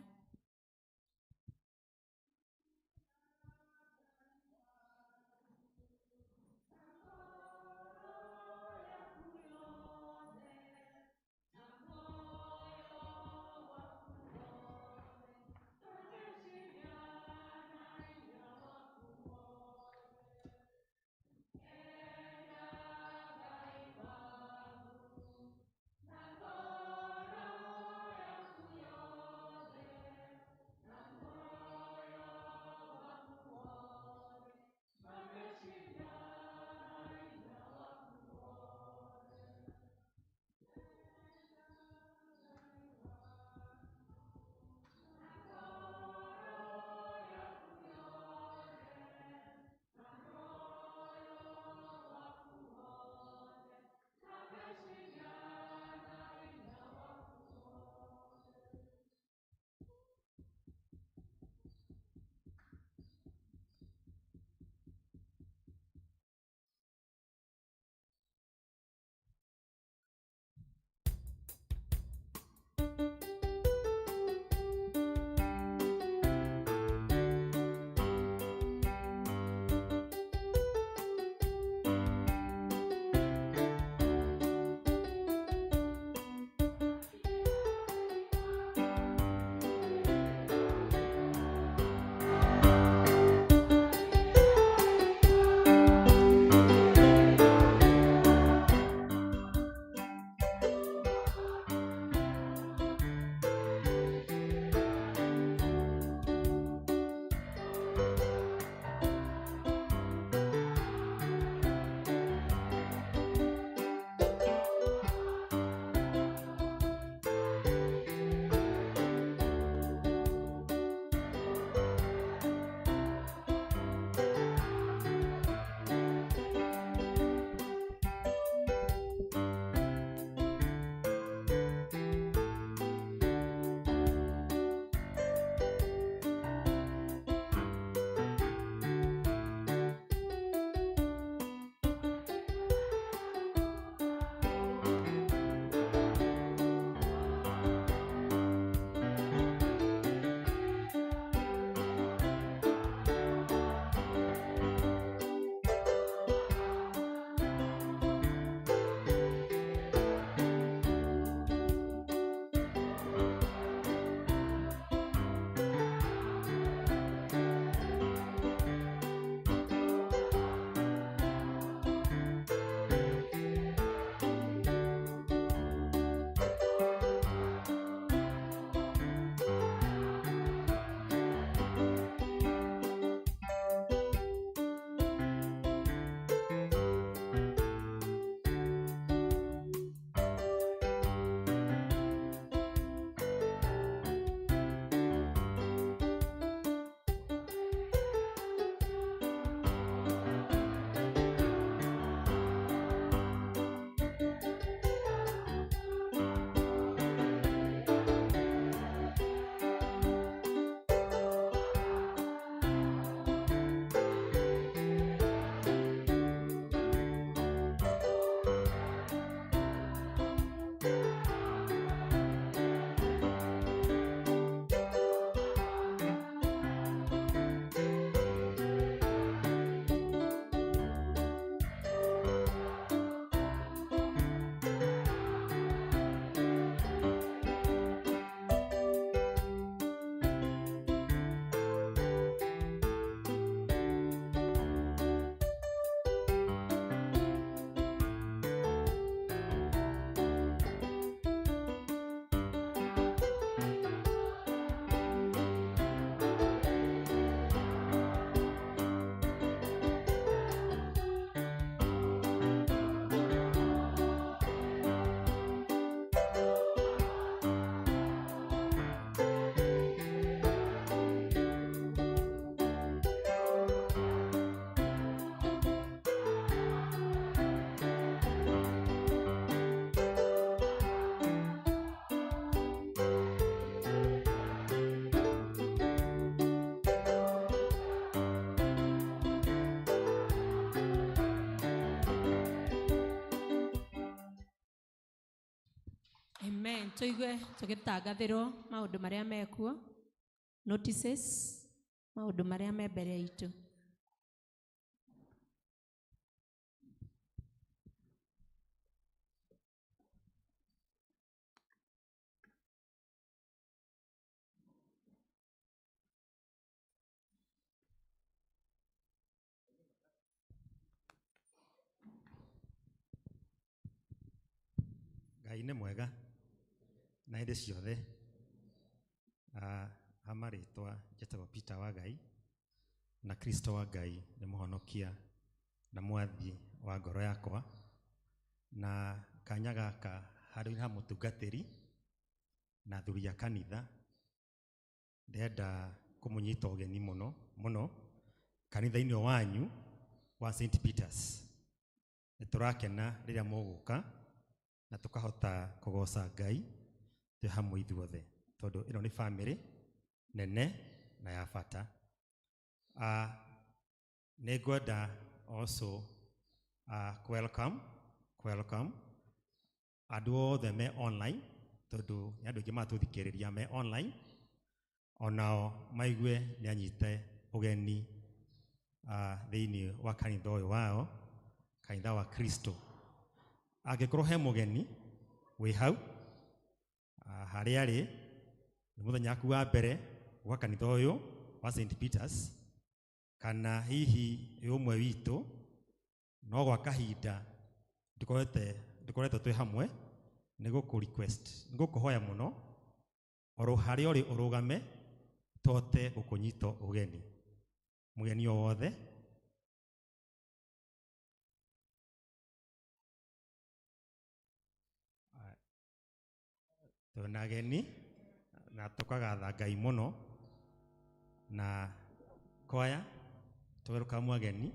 Amen. Tuigue tugitangathirwo maundu maria mekuo. Notices maundu maria me mbere itu. Ngai nĩ mwega na hĩndĩ ciothe. Amarĩtwa njĩtagwo Peter wa Ngai, na Kristo wa Ngai nĩ mũhonokia na mwathi wa ngoro yakwa, na kanya gaka harĩ ha mũtungatĩri na athuri a kanitha ndĩrenda kũmũnyita ũgeni mũno mũno kanitha-inĩ wanyu wa St. Peters. Nĩtũrakena rĩrĩa mũgũka na tukahota kugoca Ngai twĩ hamwe ithuothe, tondũ ĩno nĩ family nene na ya bata. Nĩngwenda also welcome andũ othe me online, tondũ nĩ andũ aingĩ matũthikĩrĩria me online, onao maigue nĩ anyite ũgeni thĩinĩ wa kanitha ũyũ wao, kanitha wa Kristo. Angĩkorwo he mũgeni wĩ hau harĩa arĩ, nĩ mũthenya waku wa mbere gwa kanitha ũyũ wa St. Peters, kana hihi ũmwe witũ, no gwa kahinda ndũkoretwo twĩ hamwe, nĩ gũkũhoya mũno oro harĩa ũrĩ ũrũgame tote gũkũnyita ũgeni. Mũgeni o wothe twĩna ageni na tũkagatha Ngai mũno, na kwaya welcome ageni.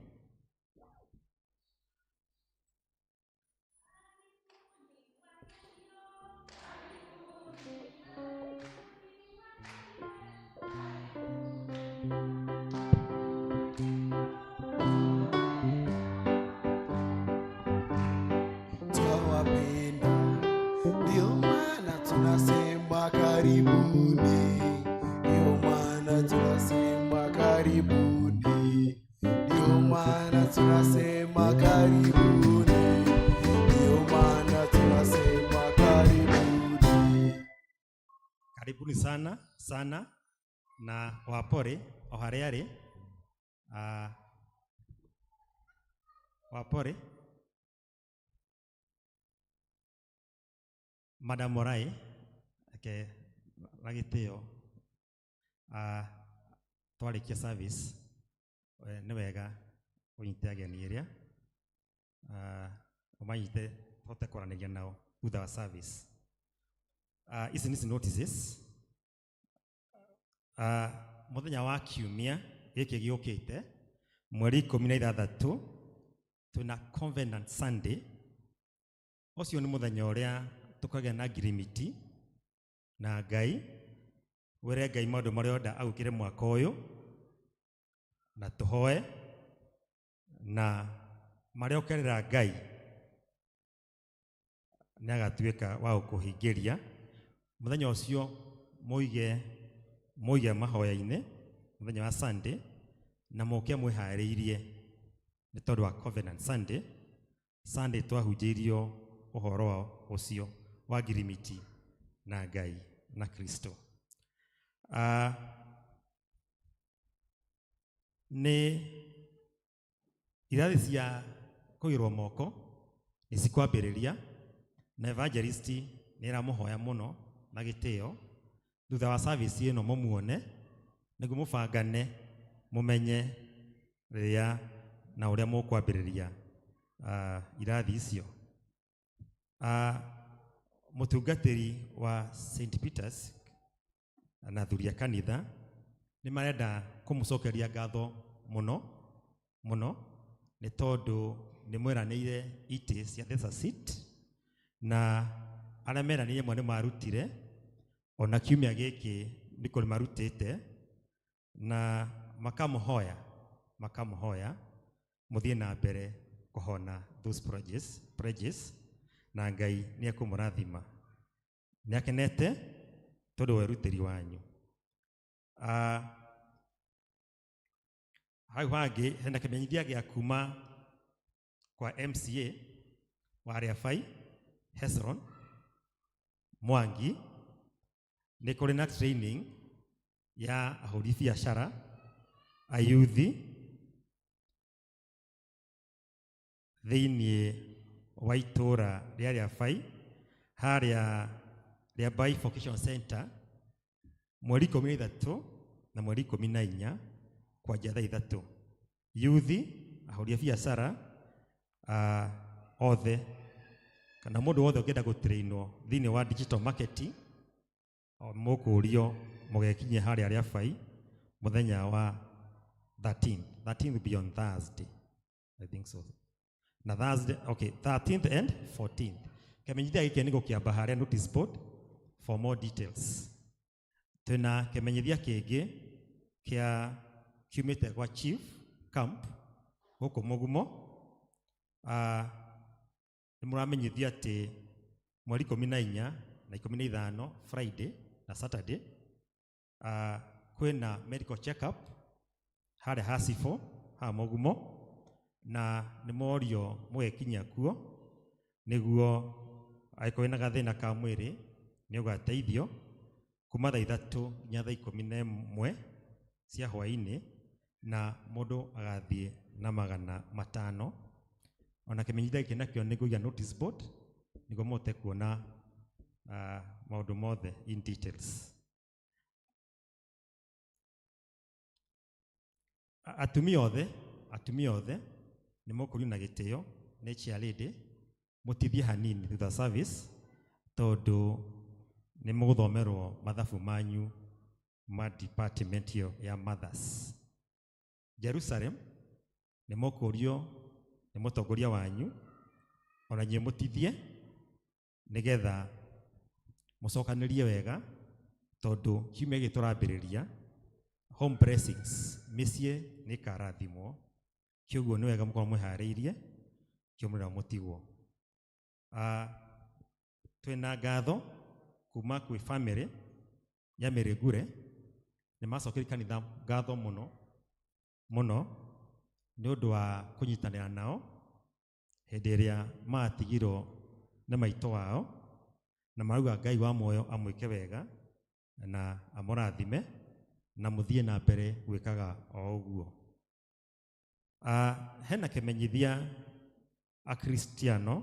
Twawapenda, ndio maana tunasema karibuni, ndio maana tunasema karibuni, ndio maana tunasema karibuni, ndio maana tunasema karibuni. Karibuni sana sana, na wapore o harĩa arĩ, wapore Madam Morai ke lagiteo twarĩkia service nĩ wega ũnyite ageni ĩrĩa ũmanyite hote kwaranĩria nao thutha wa service. Ici nĩ notices. Mũthenya wa kiumia gĩkĩ gĩũkĩte mweri 16 twĩna Covenant Sunday. Ũcio nĩ mũthenya ũrĩa tukagĩa na ngirimiti na Ngai, wĩre Ngai maũndũ marĩa ũrenda agũkĩre mwaka ũyũ, na tũhoe na marĩa ũkerera Ngai nĩ agatuĩka wa gũkũhingĩria. Mũthenya ũcio mũige mahoya-inĩ mũthenya wa Sunday, na mũke mwĩharĩirie nĩ tondũ wa Covenant Sunday. Sunday twahunjĩirio ũhoro ũcio wa ngirimiti na Ngai na Kristo. Nĩ irathi cia kũigĩrwo moko nĩ cikwambĩrĩria, na evangelist nĩ ĩramũhoya mũno na gĩtĩo thutha wa service ĩno mũmuone, nĩguo mũbangane mũmenye rĩrĩa na ũrĩa mũkwambĩrĩria irathi icio. Mũtungatĩri wa St. Peters na athuri a kanitha nĩ marenda kũmũcokeria ngatho mũno mũno, nĩ tondũ nĩ mwĩranĩire itĩ cia theta seat, na arĩa meranĩire mwe nĩ marutire, ona kiumia gĩkĩ nĩ kũrĩ marutĩte, na makamũhoya mũthiĩ na mbere kũhona those pledges, na Ngai nĩ ekũmũrathima. nĩ akenete tondũ wa ũrutĩri wanyu. Hau hangĩ hena kĩmenyithia gĩa kuma kwa MCA wa Rĩabai Hezron Mwangi, nĩ kũrĩ na training ya ahũri biacara ayuthi thĩinĩ wa itũũra rĩa Rĩabai harĩa Rĩabai Vocation Center mweri 13 na mweri 14 kwanjia thaa 3. Yuthi ahũri biacara othe kana mũndũ wothe ũngĩenda gũtrainwo thĩinĩ wa digital marketing mũkũrio mũgekinyie harĩa Rĩabai mũthenya wa 13 will be on Thursday, I think so. Na Thursday, okay, 13th and 14th. Kemenyithia gĩkĩ nĩ gũkĩamba harĩa notice board for more details. Tuna kemenyithia kĩngĩ kĩa kiumĩte kwa chief camp gũkũ Mũgumo. Nĩ mũramenyithia atĩ mweri 14 na 15 Friday na Saturday kwĩna medical check up harĩa Hasifo ha Mũgumo, na nĩ morio mũgekinyia kuo nĩguo angĩkorwo na gathĩna ka mwĩrĩ nĩ ũgateithio kuma thaa 3 nginya thaa 11 cia hwaĩ-inĩ, na mũndũ agathiĩ na 500. Ona kĩmenyithia gĩkĩ nakĩo nĩ kũiga notice board nĩguo mũhote kuona maũndũ mothe in details. Atumia othe nĩ mũkũrio na gĩtĩo nĩ cheerleader, mũtithie hanini thutha service tondũ nĩ mũgũthomerwo mathabu manyu ma department ya mothers. Jerusalem nĩ mũkũrio nĩ mũtongoria wanyu ona nyie mũtithie nĩgetha mũcokanĩrie wega tondũ kiumia gĩkĩ tũrambĩrĩria home blessings, mĩciĩ nĩ ĩkarathimwo, kĩoguo nĩ wega mũkorwo mwĩharĩirie kiumũrĩra mũtigwo. Twĩna ngatho kuma kwĩ family ya Mĩrĩngure, nĩ macokeria kanitha ngatho mũno nĩ ũndũ wa kũnyitanĩra nao hĩndĩ ĩrĩa matigirwo nĩ maitũ wao, na marauga Ngai wa muoyo amwĩke wega na amũrathime na mũthiĩ na mbere gwĩkaga o ũguo. Hena kĩmenyithia Akristiano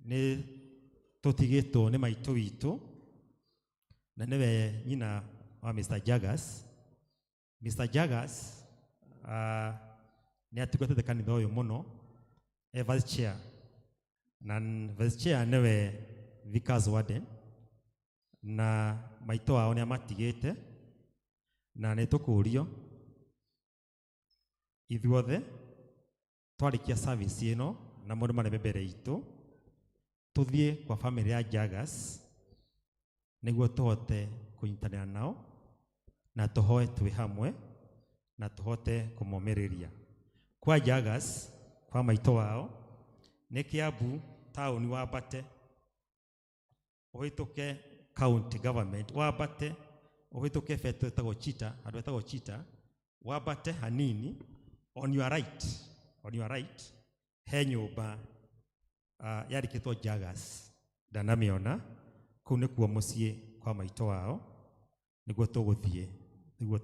nĩ tũtigĩtwo nĩ maitũ witũ na nĩwe nyina wa Mr. Jagas. Mr. Jagas nĩ atungatĩte kanitha ũyũ mũno, vice chair, na vice chair nĩwe Vicar's Warden, na maitũ wao nĩ amatigĩte, na nĩ tũkũrio ithuothe twarĩkia service ĩno na mũndũ mareme mbere itũ tũthiĩ kwa family ya Jagas nĩguo tũhote kũnyitanĩra nao na tũhoe twĩ hamwe na tũhote kũmomĩrĩria. Kwa Jagas, kwa maitũ wao nĩ Kiambu taũni wambate ũhĩtũke county government, wambate ũhĩtũke betũ etagwo Chita, handũ etagwo Chita, wambate hanini on your right he nyũmba yandĩkĩtwo Jagas, ndanamĩona, kũu nĩkuo mũciĩ kwa maitũ wao, nĩguo tũgũthiĩ nĩguo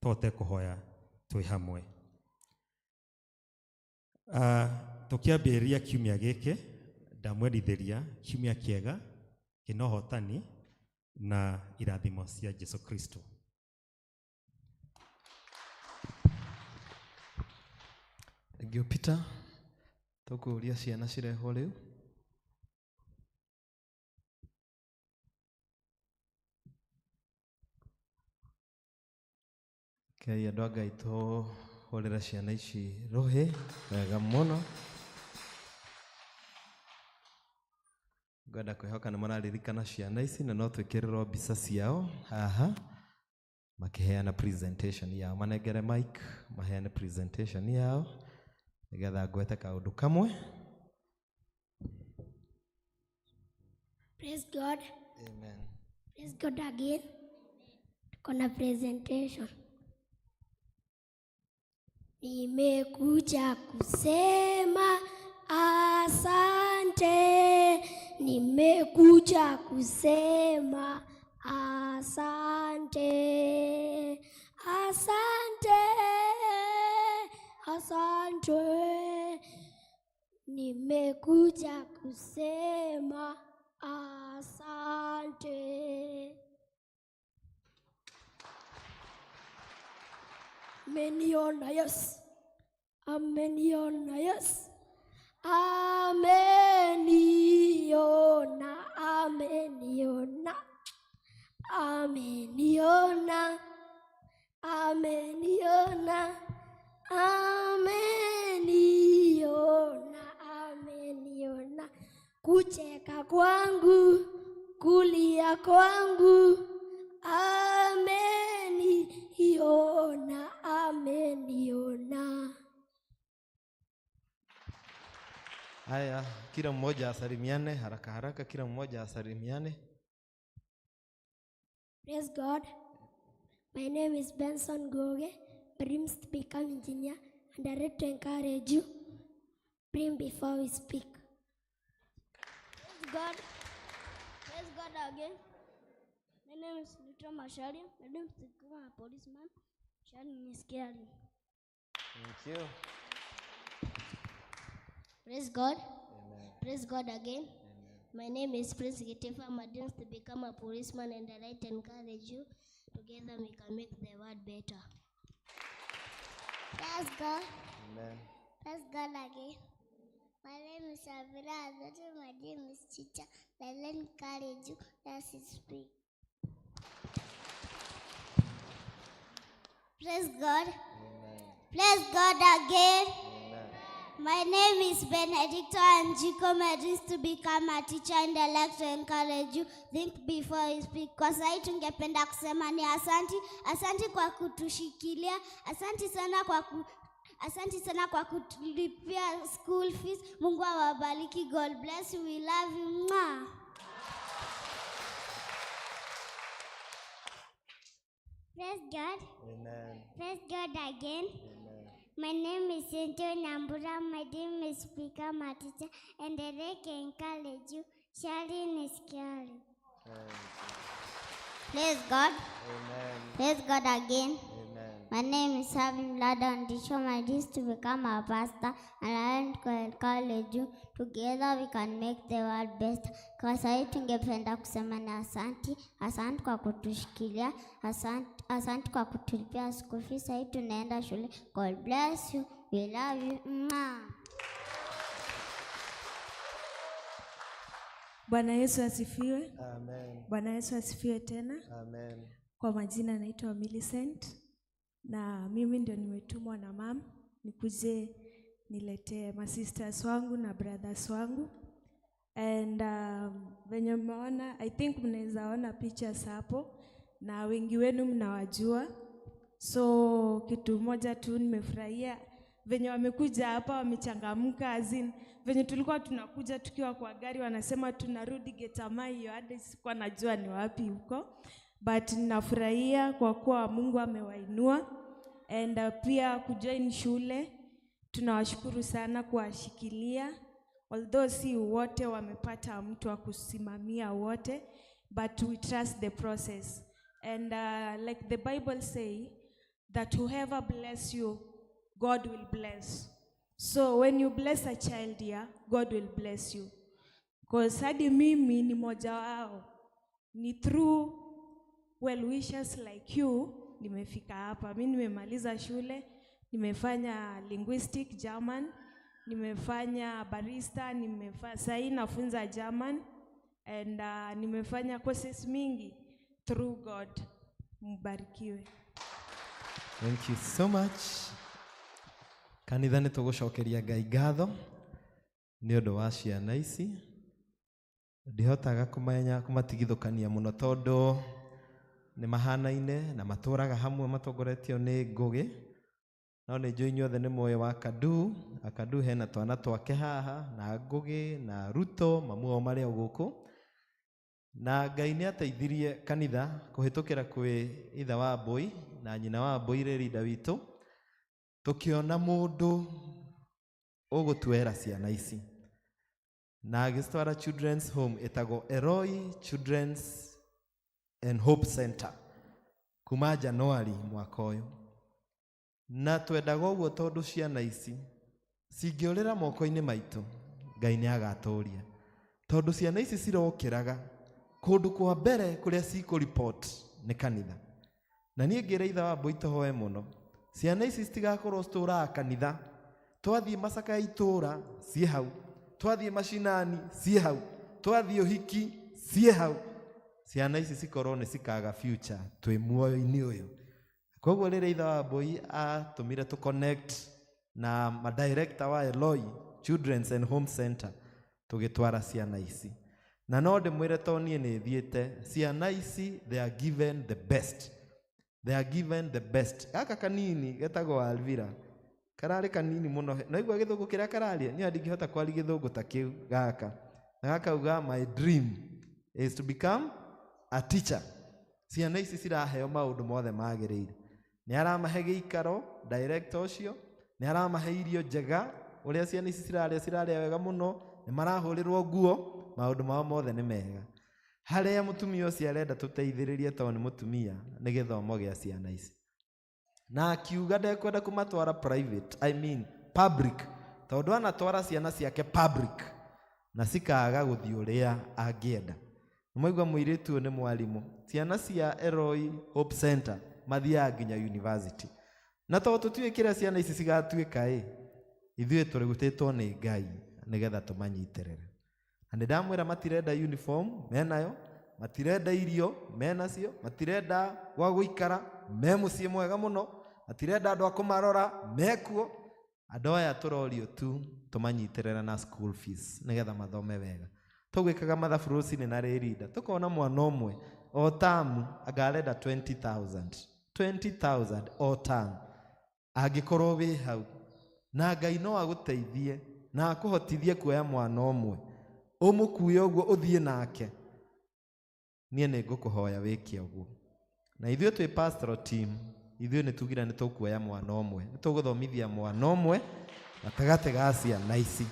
tũhote kũhoya twĩ hamwe. Tũkĩambĩrĩria kiumia gĩkĩ ndamwendithĩria kiumia kĩega kĩna ũhotani na irathimo cia Jesu Kristo. Thank you, Peter. Tũkũria ciana cirehwo rĩu. Okay, andũ a Ngai tũhũrĩre ciana ici rũhĩ wega mũno. Ngwenda kwĩhoka nĩ mararirikana ciana ici na no twĩkĩrĩrwo mbica ciao haha makĩheana presentation yao. Manengere mic maheane presentation yao nĩgetha ngwete kaũndũ kamwe. Praise God. Amen. Praise God again. Tuko na presentation. Nimekuja kusema asante. Nimekuja kusema asante. Asante. Asante. Nimekuja kusema asante. Ameniona, yes. Ameniona, yes. Ameniona, ameniona. Ameniona, ameniona. Ameniona, ameniona. Kucheka kwangu, kulia kwangu. Ameniona, ameniona. Haya, kila mmoja asalimiane haraka haraka, kila mmoja asalimiane. Praise God. My name is Benson Goge. Dreams to become engineer, and I read to encourage you. Bring before we speak. Praise God. Praise God again. My name is Lito Mashari. My name is become a policeman. Sharing is caring. Thank you. Praise God. Amen. Praise God again. Amen. My name is Prince Gitifa. My dreams to become a policeman, and I like to encourage you. Together we can make the world better. Praise God. Amen. Praise God again. My name is Avira. My name is Chicha. I will encourage you as you speak. Praise God. Amen. Praise God again. Amen. My name is Benedicto Anjiko. My dreams to become a teacher, and I like to encourage you. Think before you speak. Kwa sahi tungependa kusema ni asanti. Asanti kwa kutushikilia. Asanti sana kwa kutulipia school fees. Mungu awabariki. God bless you. We love you. Mwah. Praise God. Amen. Praise God again. Amen. My name is Cynthia Nambura. My dream is to become a teacher, and I can encourage you. Sharing is caring. Praise God. Amen. Praise God again. Amen. My name is Savin Ladon Disho. My dream is to become a pastor, and I want to encourage you. Together we can make the world best. Kwa sahi tungependa kusema ni asanti. Asanti kwa kutushikilia. Asanti kwa kutulipia school fees. Sahi tunaenda shule. God bless you. We love you. Mwah. Bwana Yesu asifiwe. Amen. Bwana Yesu asifiwe tena. Amen. Kwa majina naitwa Millicent na mimi ndio nimetumwa na mam nikuje niletee masisters wangu na brothers wangu, and venye mmeona, I think mnaweza ona pictures hapo na wengi wenu mnawajua. So kitu moja tu nimefurahia venye wamekuja hapa, wamechangamka, azin venye tulikuwa tunakuja tukiwa kwa gari wanasema tunarudi Getamaiyo, hadi sikuwa najua ni wapi huko, but ninafurahia kwa kuwa Mungu amewainua, and pia kujoin shule. Tunawashukuru sana kuwashikilia, although si wote wamepata mtu wa kusimamia wote, but we trust the process, and like the Bible say that whoever bless you, God will bless. So when you bless a child here, God will bless you. Because hadi mimi ni moja wao. Ni through well wishers like you nimefika hapa. Mimi nimemaliza shule, nimefanya linguistic German, nimefanya barista, sahi nafunza German, and nimefanya courses mingi through God. Mbarikiwe. Thank you so much. Kanitha nĩ tũgũcokeria Ngai ngatho nĩ ũndũ wa ciana ici. Ndihotaga kumatigithũkania mũno tondũ nĩ mahanaine na matũraga hamwe, matongoretio nĩ Ngũgĩ, no nĩ njũĩ inyuothe nĩ mũĩ wa Kadu. Kadu hena twana twake haha, na Ngũgĩ na Ruto, mamu ao marĩ o gũkũ. na Ngai nĩ ateithirie kanitha kũhĩtũkĩra kwĩ ithe wa Mbũi na nyina wa Mbũi Rĩrinda witũ, tũkĩona mũndũ ũgũtuera ciana ici, na agĩcitwara children's home ĩtagwo Eloi Children's and Hope Center kuma Januari mwaka ũyũ. Na twendaga ũguo tondũ ciana ici cingĩũrĩra moko-inĩ maitũ, Ngai nĩ agatũria, tondũ ciana ici cirokĩraga kũndũ kwa mbere kũrĩa cikũ-report nĩ kanitha. Na niĩ ngĩra ithe wa Mbũi tũhoe mũno, ciana ici citigakorwo citũraga kanitha, twathiĩ macaka ya itũra ciĩ hau, twathiĩ macinani ciĩ hau, twathiĩ ũhiki ciĩ hau. Ciana ici cikorwo nĩ cikaga future twĩ muoyo-inĩ ũyũ. Koguo rĩrĩa ithe wa Mbũi atũmire tũ connect na director wa Eloi Children's and Home Center, tũgĩtwara ciana ici. Na no ndĩmwĩre to niĩ nĩ thiĩte, ciana ici they are given the best. They are given the best. Gaka kanini getagwo Alvira, kararĩ kanini mũno. Na igua gĩthũngũ kĩrĩa kararia, niĩ ndingĩhota kwaria gĩthũngũ ta kĩu gaka. Na gakauga my dream is to become a teacher. Ciana ici ciraheo maũndũ mothe magĩrĩire. Nĩ aramahe gĩikaro director ũcio, nĩ aramahe irio njega, ũrĩa ciana ici cirarĩa wega mũno, nĩ marahũrĩrwo nguo, maũndũ mao mothe nĩ mega. Harĩa mũtumia ũcio arenda tũteithĩrĩrie tondũ nĩ mũtumia nĩ gĩthomo gĩa ciana ici. Na akiuga ndekwenda kũmatwara private, I mean public, tondũ anatwara ciana ciake public na cikaga gũthiĩ ũrĩa angĩenda. Nĩmwaigua mũirĩtu ũyũ nĩ mwarimũ. Ciana cia Eloi Hope Center mathiaga nginya university. Na tondũ tũtiũĩ kĩrĩa ciana ici cigatuĩka ithuĩ tũrĩgũtĩtwo nĩ Ngai nĩgetha tũmanyitĩrĩre. Na ndamwĩra matirenda uniform menayo, matirenda irio menacio, matirenda gwa gũikara me mũciĩ mwega mũno, matirenda andũ a kũmarora mekuo. Andũ aya tũrorio tu tũmanyitĩrĩre na school fees nĩgetha mathome wega. Tũgwĩkaga mathabu rũcinĩ na Rĩrinda, tũkona mwana ũmwe o tamu angarenda 20,000 o tamu. Angĩkorwo wĩ hau na Ngai no agũteithie na akũhotithie kuoya mwana ũmwe ũmũkuue ũguo ũthiĩ nake, niĩ nĩ ngũkũhoya wĩke ũguo. Na ithuĩ twĩ pastoral team, ithuĩ nĩ tugire nĩ tũkuoya mwana ũmwe, nĩ tũgũthomithia mwana ũmwe gatagatĩ ga ciana ici.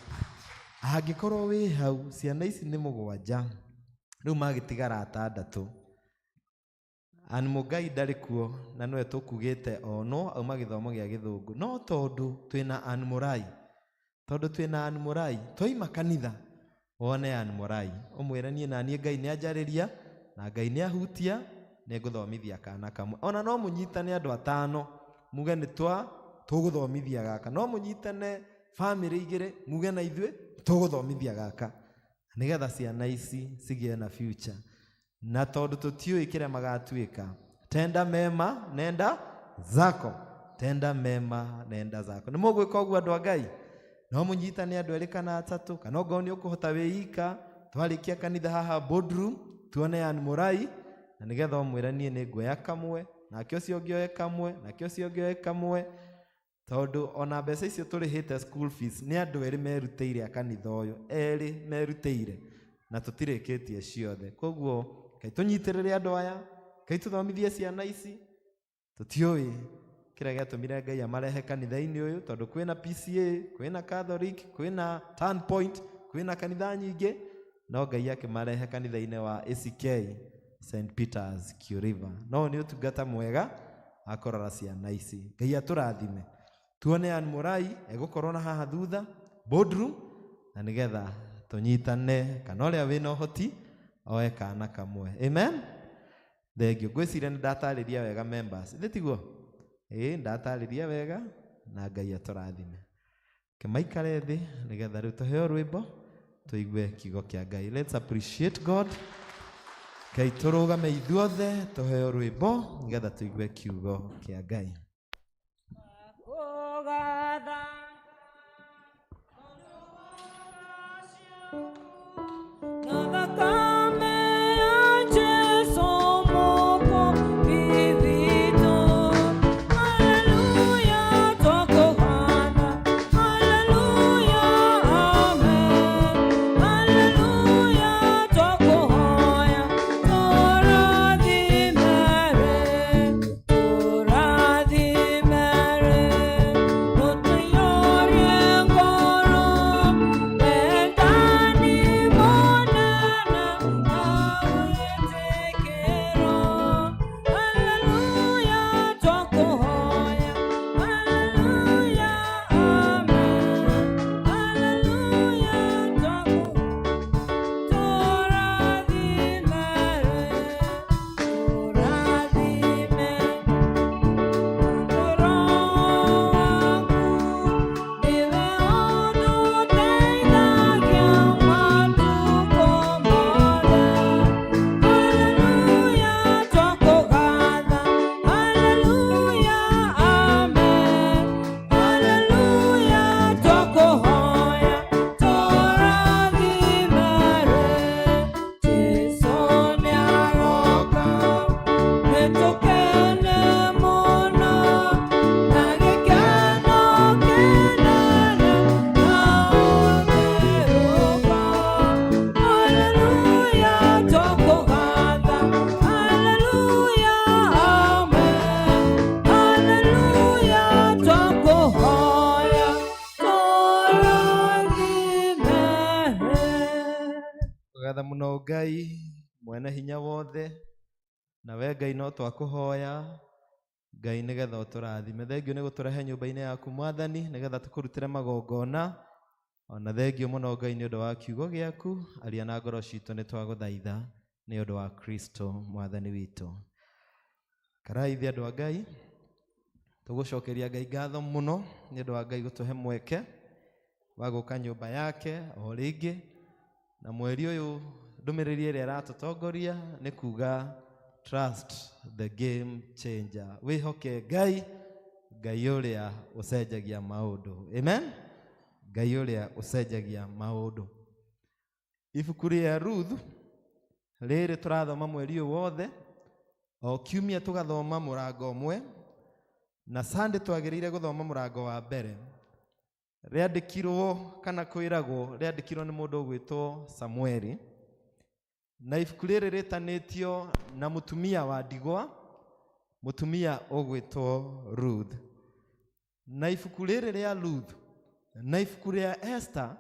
Angĩkorwo wĩ hau, ciana ici nĩ 7, rĩu magĩtigara 6. Mũngai ndarĩ kuo na nĩwe tũkugĩte ono auma gĩthomo gĩa Gĩthũngũ, no tondũ twĩna Anmurai, twaima kanitha wone Anmurai ũmwĩre niĩ na niĩ Ngai nĩ anjarĩria na Ngai nĩ ahutia, nĩ ngũthomithia kana kamwe. Ona no mũnyitane andũ 5 muge nĩ tũgũthomithia gaka, no mũnyitane family 2 muge na ithuĩ tũgũthomithia gaka, nĩgetha ciana ici cigĩe na future. Na tondũ tũtiũĩ kĩrĩa magatuĩka, tenda mema nenda zako, tenda mema nenda zako. Nĩ mũgwĩka ũguo andũ a Ngai? No mũnyitane andũ 2 kana 3, kana ongorwo nĩ ũkũhota wĩika, twarĩkia kanitha haha boardroom tuone Anmurai, na nĩgetha ũmwĩre niĩ nĩ nguoya kamwe, nake ũcio ũngĩ oye kamwe, nake ũcio ũngĩ oye kamwe, tondũ ona mbeca icio tũrĩhĩte school fees nĩ andũ 2 merutĩire kanitha ũyũ, 2 merutĩire na tũtirĩkĩtie ciothe. Koguo Kai tũnyitĩrĩre andũ aya, Kai tũthomithie ciana ici. Tũtiũĩ kĩrĩa gĩatũmire Ngai amarehe kanitha-inĩ ũyũ, tondũ kwĩna PCA, kwĩna Catholic, kwĩna Turn Point, kwĩna kanitha nyingĩ, no Ngai akĩmarehe kanitha-inĩ wa ACK St. Peter's Kiuriva. No nĩ ũtungata mwega akorora ciana ici. Ngai atũrathime. Tuone Anmurai egũkorwo na haha thutha boardroom, na nĩgetha tũnyitane, kana ũrĩa wĩna ũhoti oe kana kamwe. Amen. Thengio. Ngwĩciria nĩ ndatarĩria wega members. Ithĩ tiguo? Ndatarĩria wega na Ngai atũrathime. Kĩmaikare thĩ nĩgetha rĩu tũheo rwĩmbo tũigue kiugo kĩa Ngai. Let's appreciate God. Ngai tũrũgame ithuothe tũheo rwĩmbo nĩgetha tũigue kiugo kĩa Ngai. Hallelujah, Twetha muno Ngai mwene hinya wothe, na we Ngai no twakuhoya Ngai nigetha uturathime. Thengio ni guturehe nyumba-ini yaku Mwathani nigetha tukurutire magongona. Ona thengio muno Ngai ni undu wa kiugo giaku, aria na ngoro citu ni twaguthaitha ni undu wa Kristo Mwathani witu. Karaithi andu a Ngai, tugucokeria Ngai ngatho muno ni undu wa Ngai gutuhe mweke wa guka nyumba yake o ringi, na mweri uyu ndumiriri iria iratutongoria ni kuga trust the game changer. Wihoke Ngai, Ngai uria ucenjagia maundu. Amen. Ngai uria ucenjagia maundu. Ibuku ria Ruth riri turathoma mweri uyu wothe, o kiumia tugathoma murango umwe, na Sunday twagiriire guthoma murango wa mbere. Riandikirwo kana kwiragwo riandikirwo ni mundu ugwitwo Samueli, na ibuku riri ritanitio na mutumia wa ndigwa, mutumia ugwitwo Ruth. Na ibuku riri ria Ruth na ibuku ria Esther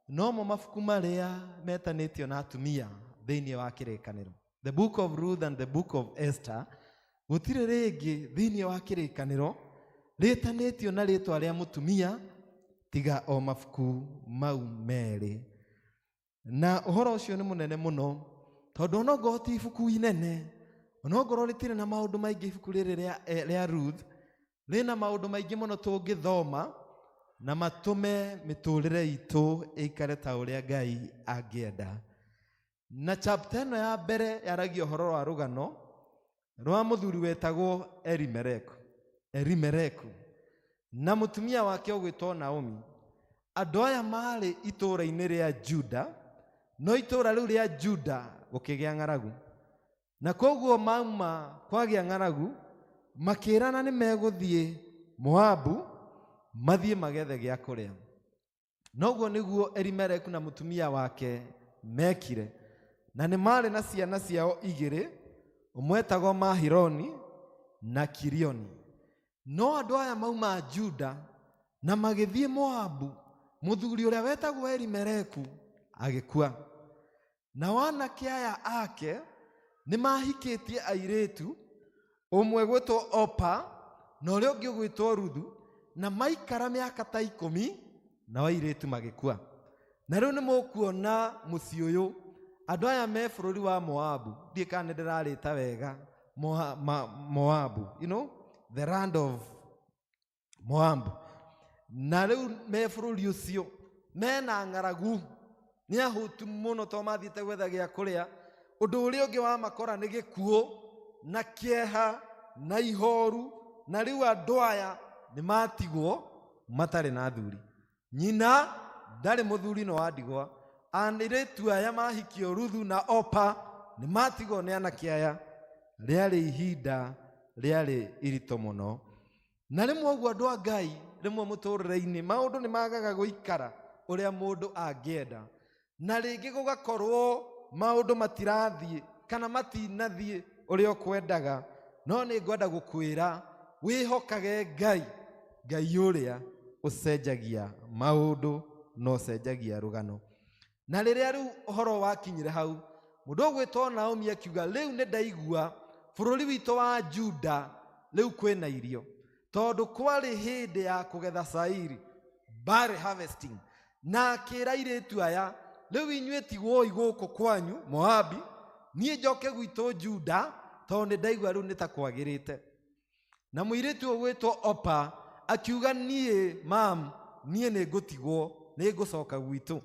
no mo mabuku maria metanitio na atumia thiini wa kirikaniro. The book of Ruth and the book of Esther gutire ringi thiini wa kirikaniro ritanitio na ritwa ria mutumia tiga o mabuku mau meri. Na uhoro ucio ni munene muno, tondu no ngoti ibuku inene, no ngoro ritire na maundu maingi. Ibuku riri ria Ruth rina maundu maingi muno tungithoma na matume miturire itu ikare ta uria Ngai angienda. Na chapter ino ya mbere yaragia uhoro wa rugano rwa muthuri wetagwo Elimeleku na mutumia wake ugwitwo Naomi. Andu aya mari itura-ini ria Juda, no itura riu ria Juda gukigia ng'aragu, na koguo mauma kwagia ng'aragu makirana ni meguthie Moabu mathie magethe gia kuria. Noguo niguo Elimeleku na mutumia wake mekire, na ni mari na ciana ciao igiri, umwetagwo Mahiloni na Kilioni. No andu aya mauma Juda na magithie Moabu, muthuri uria wetagwo Elimeleku agikua. Na wanake aya ake ni mahikitie airitu, umwe gwitwo Opa na uria ungi gwitwo Ruthu, na maikara miaka ta 10 na airitu magikua. Na riu ni mukuona mucii uyu andu aya me bururi wa Moabu, ndie kana ndirarita wega Moabu, you know, the land of Moab. Na riu me bururi ucio mena ng'aragu, ni ahutu muno to mathiite gwetha gia kuria. Undu uria ungi wa makora ni gikuo na kieha na ihoru. Na riu andu aya ni matigwo matari na thuri. Nyina ndari muthuri no wa ndigwa, aniretu aya mahikio Ruthu na Opa ni matigwo ni anake aya. Riari ihinda riari irito muno. Na rimwe uguo andu a Ngai rimwe muturire-ini maundu ni magaga guikara uria mundu angienda, na ringi gugakorwo maundu matirathie kana matinathie uria ukwendaga. No ni ngwenda gukwira wihokage Ngai, Ngai uria ucenjagia maundu no cenjagia rugano. Na riria riu uhoro wakinyire hau, mundu ugwitwo Naomi akiuga riu ni ndaigua bururi witu wa Juda riu kwina irio, tondu kwari hindi ya kugetha cairi, barley harvesting. Na akira airitu aya, riu inyue tigwoi guku kwanyu Moabi, nie njoke gwitu Juda tondu ndaigua riu nitakwagirite. Na muiritu ugwitwo Opa akiuga nie nie ni ngutigwo ni ngucoka gwitu,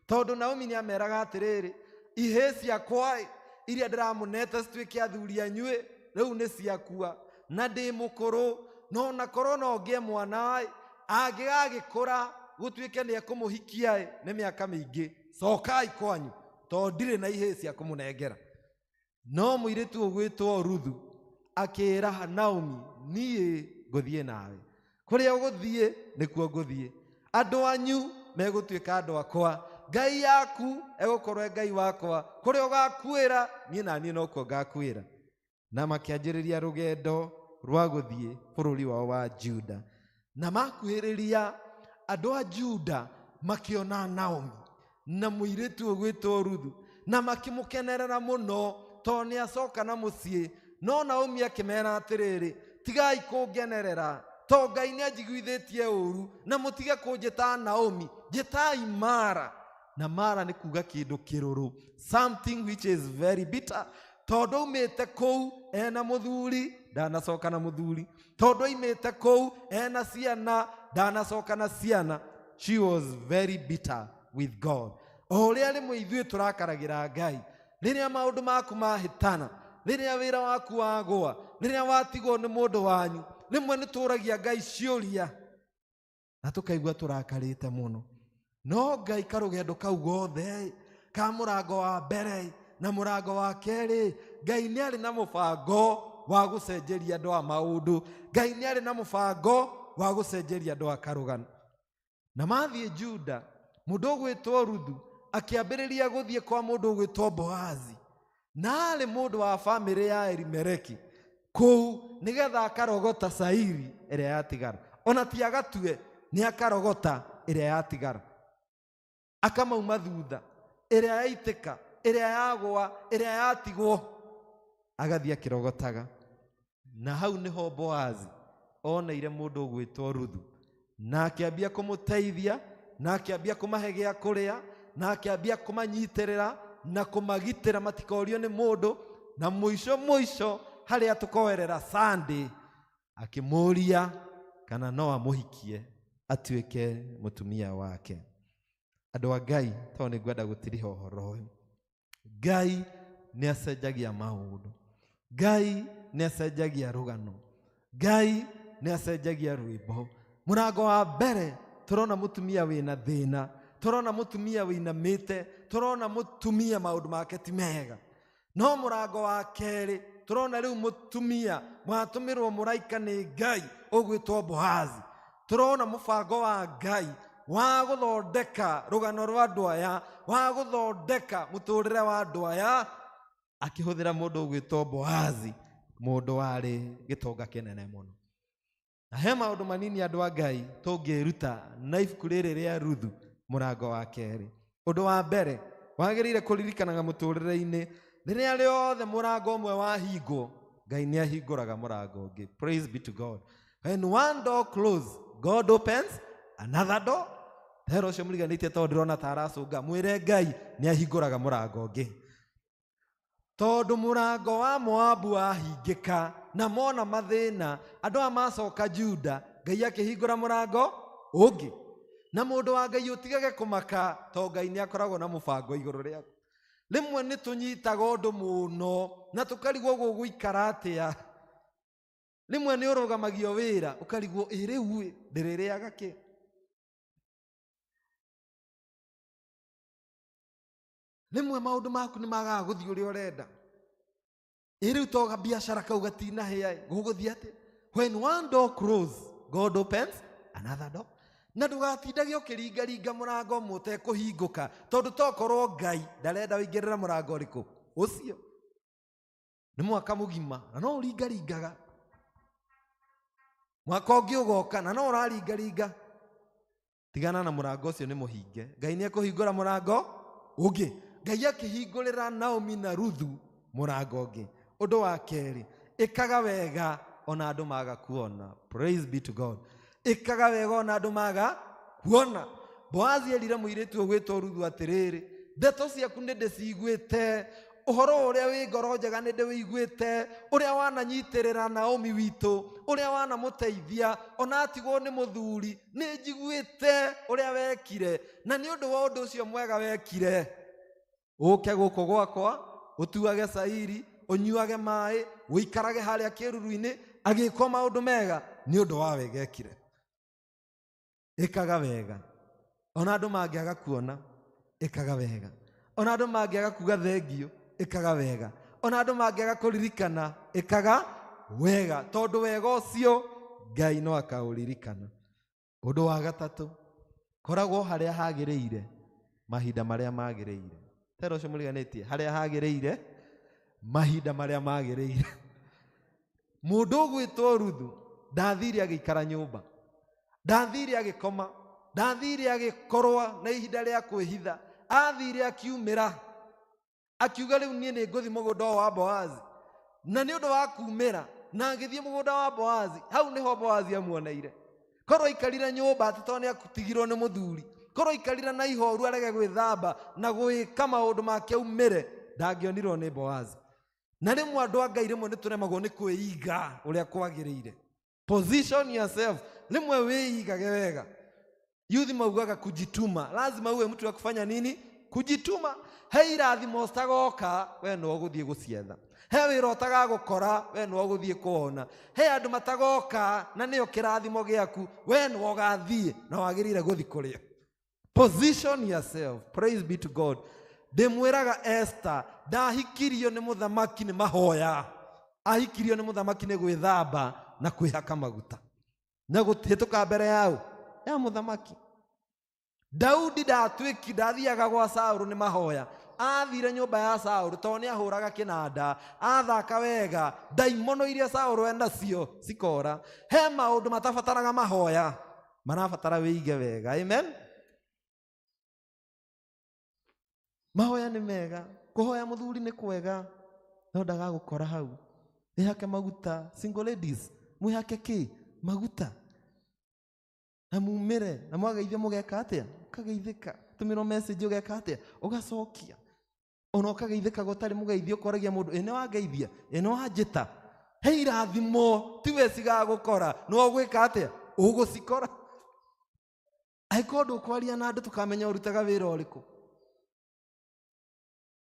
tondu Naomi ni ameraga atiriri, ihe ciakwa iria ndiramunete cituike athuri anyue riu ni ciakua, na ndi mukuru, no na korwo no ngie mwana angigagikura gutuike ni ekumuhikia ni miaka mingi, cokai kwanyu tondu ndire na ihe cia kumunengera. No muiritu ugwitwo Ruthu akira Naomi, nie nguthie nawe, kuria uguthie nikuo nguthie, andu anyu megutuika andu akwa, Ngai yaku egukorwo Ngai wakwa, kuria ugakwira nie na nie no kuo ngakwira. Na makianjiriria rugendo rwa guthie bururi wao wa Juda. Na makuhiriria andu a Juda makiona Naomi na muiritu ugwitwo Ruthu na makimukenerera muno to ni acoka na mucii. No Naomi akimera atiriri, tigai kungenerera to Ngai ni anjiguithĩtie ũru, na mutige kunjĩta Naomi, njĩtai Mara. Na Mara ni kuga kĩndũ kĩrũrũ, something which is very bitter. Tondu aumĩte kũu ena mũthuri, ndanacoka na mũthuri. Tondu aumĩte kũu ena ciana, ndanacoka na ciana. She was very bitter with God. O ũrĩa rĩmwe ithuĩ tũrakaragĩra Ngai, rĩrĩa maũndũ maku mahĩtana, rĩrĩa wĩra waku wagũa, rĩrĩa watigwo nĩ mũndũ wanyu, rĩmwe nĩ tũragia Ngai ciũria na tũkaigua tũrakarĩte mũno. No Ngai karũgendo kau gothe ka mũrango wa mbere na mũrango wa kerĩ, Ngai nĩ arĩ na mũbango wa gũcenjeria andũ a maũndũ. Ngai nĩ arĩ na mũbango wa gũcenjeria andũ a karũgano. Na mathiĩ Juda, mũndũ ũgwĩtwo Ruthu akĩambĩrĩria gũthiĩ kwa mũndũ ũgwĩtwo Boazi, na arĩ mũndũ wa bamĩrĩ ya Elimeleki kũu nĩgetha akarogota cairi ĩrĩa yatigara. Ona ti agatue, nĩ akarogota ĩrĩa yatigara. Akamauma thutha, ĩrĩa yaitĩka, ĩrĩa yagũa, ĩrĩa yatigwo, agathiĩ akĩrogotaga. Na hau nĩho Boazi oneire mũndũ ũgwĩtwo Ruthu, na akĩambia kũmũteithia, na akĩambia kũmahe gĩa kũrĩa, na akĩambia kũmanyitĩrĩra na kũmagitĩra matikorio nĩ mũndũ. Na mũico harĩa tũkoerera Sunday, akĩmũria kana no amũhikie atuĩke mũtumia wake. Andũ a Ngai, tondũ nĩ ngwenda gũtiriha ũhoro ũyũ, Ngai nĩ acenjagia maũndũ, Ngai nĩ acenjagia rũgano, Ngai nĩ acenjagia rwĩmbo. Mũrango wa mbere tũrona mũtumia wĩna thĩna, tũrona mũtumia wĩinamĩte, tũrona mũtumia maũndũ make ti mega. No mũrango wa kerĩ tũrona rĩu mũtumia mwatũmĩrwo mũraika nĩ Ngai ũgwĩtwo Boazi. Tũrona mũbango wa Ngai wa gũthondeka rũgano rwa andũ aya, wa gũthondeka mũtũrĩre wa andũ aya, akĩhũthĩra mũndũ ũgwĩtwo Boazi, mũndũ warĩ gĩtonga kĩnene mũno. Na he maũndũ manini andũ a Ngai tũngĩruta na ibuku rĩrĩ rĩa Ruthu mũrango wa kerĩ. Ũndũ wa mbere wagĩrĩire kũririkanaga mũtũrĩre-inĩ, rĩrĩa rĩothe mũrango ũmwe wahingwo, Ngai nĩ ahingũraga mũrango ũngĩ. Praise be to God. When one door closes, God opens another door. Hero ũcio mũriganĩtie tondũ ndĩrona ta aracũnga, mwĩre Ngai nĩ ahingũraga mũrango ũngĩ. Tondũ mũrango wa Moabu wahingĩka na mona mathĩna, andũ a macoka Juda, Ngai akĩhingũra mũrango ũngĩ. Na mũndũ wa Ngai ũtigage kũmaka, tondũ Ngai nĩ akoragwo na mũbango igũrũ rĩaku. Rĩmwe nĩ tũnyitaga ũndũ mũno na tũkarigwo gũgũikara atĩa. Rĩmwe nĩ ũrũgamagio wĩra ũkarigwo rĩu ndĩrĩrĩaga kĩ. Rĩmwe maũndũ maku nĩ magaga gũthiĩ ũrĩa ũrenda. Rĩu toga biacara kau gatinahĩa, gũgũthiĩ atĩ. When one door closes, God opens another door. Na ndũgatindage ũkĩringaringa mũrango ũmwe ũtekũhingũka, tondũ tokorwo Ngai ndarenda ũingĩrĩra mũrango ũrĩkũ ũcio. Nĩ mwaka mũgima na no ũringaringaga. Mwaka ũngĩ ũgoka na no ũraringaringa. Tigana na mũrango ũcio nĩ mũhinge. Ngai nĩ ekũhingũra mũrango ũngĩ. Ngai akĩhingũrĩra Naomi na Ruthu mũrango ũngĩ. Ũndũ wa kerĩ, ĩkaga wega ona andũ maga kuona. Praise be to God. Ĩkaga wega ona andũ maga kuona. Boazi erire mũirĩtu ũgwĩtwo Ruthu atĩrĩrĩ, ndeto ciaku nĩ ndĩciguĩte, ũhoro ũrĩa wĩ ngoro njega nĩ ndĩwĩiguĩte, ũrĩa wananyitĩrĩra Naomi witũ, ũrĩa wanamũteithia, ona atigwo nĩ mũthuri, nĩ njiguĩte ũrĩa wekire, na nĩ ũndũ wa ũndũ ũcio mwega wekire, ũke gũkũ gwakwa, ũtuage cairi, ũnyuage maĩ, ũikarage harĩa kĩruru-inĩ, agĩkwo maũndũ mega nĩ ũndũ wa wega ekire. Ĩkaga wega ona andũ mangĩaga kuona, ĩkaga wega ona andũ mangĩaga kuga thengio, ĩkaga wega ona andũ mangĩaga kũririkana, ĩkaga wega, tondũ wega ũcio Ngai no akaũririkana. Ũndũ wa gatatũ, koragwo harĩa hagĩrĩire mahinda marĩa magĩrĩire. Tero ũcio mũriganĩtie, harĩa hagĩrĩire mahinda marĩa magĩrĩire. Mũndũ ũgwĩtwo Ruthu ndathire agĩikara nyũmba, ndathire agĩkoma, ndathire agĩkorwa na ihinda rĩa kwĩhitha, athire akiumĩra. akiuga riu nie ni nguthi mugunda wa Boazi na ni undu wa kumira na ngithie mugunda wa Boazi hau niho Boazi amuoneire korwo ikarire nyumba atitone akutigirwo ni muthuri korwo ikarire na ihoru arege gwithamba na gwika maundu make umire ndangionirwo ni Boazi na rimwe andu a Ngai rimwe nituremagwo ni kwiiga uria kwagiriire. Position yourself. Rimwe wiigage wega. Youth maugaga kujituma. Lazima uwe mtu wa kufanya nini? Kujituma. He irathimo citagoka we no guthie gucietha. He wira utaga gukora we no guthie kuona. He andu matagoka na niyo kirathimo giaku we no gathie na wagirire guthi kuria. Position yourself. Praise be to God. Ndimwiraga Esther ndahikirio ni muthamaki ni mahoya. Ahikirio ni muthamaki ni gwithamba na kwihaka maguta na guthituka mbere yao ya muthamaki. Daudi ndathiaga gwa Saulu ni mahoya. Athire nyumba ya Saulu to ni ahuraga kinanda athaka wega daimono iria Saulu enda cio cikora. He maundu matabataraga mahoya marabatara wiige wega. Amen. Mahoya ni mega, kuhoya muthuri ni kwega no ndaga gukora hau. Ihake maguta. Single ladies mwihake ki maguta na mumire na mwagaithia mugeka atia ukageithika tumiro message ugeka atia ugacokia ona ukageithika gutari mugeithia ukoragia mundu ene wageithia ene wajita. He irathimo tiwe ciga gukora no gwika atia ugucikora. Aikorwo kwaria na andu tukamenya urutaga wira uriku.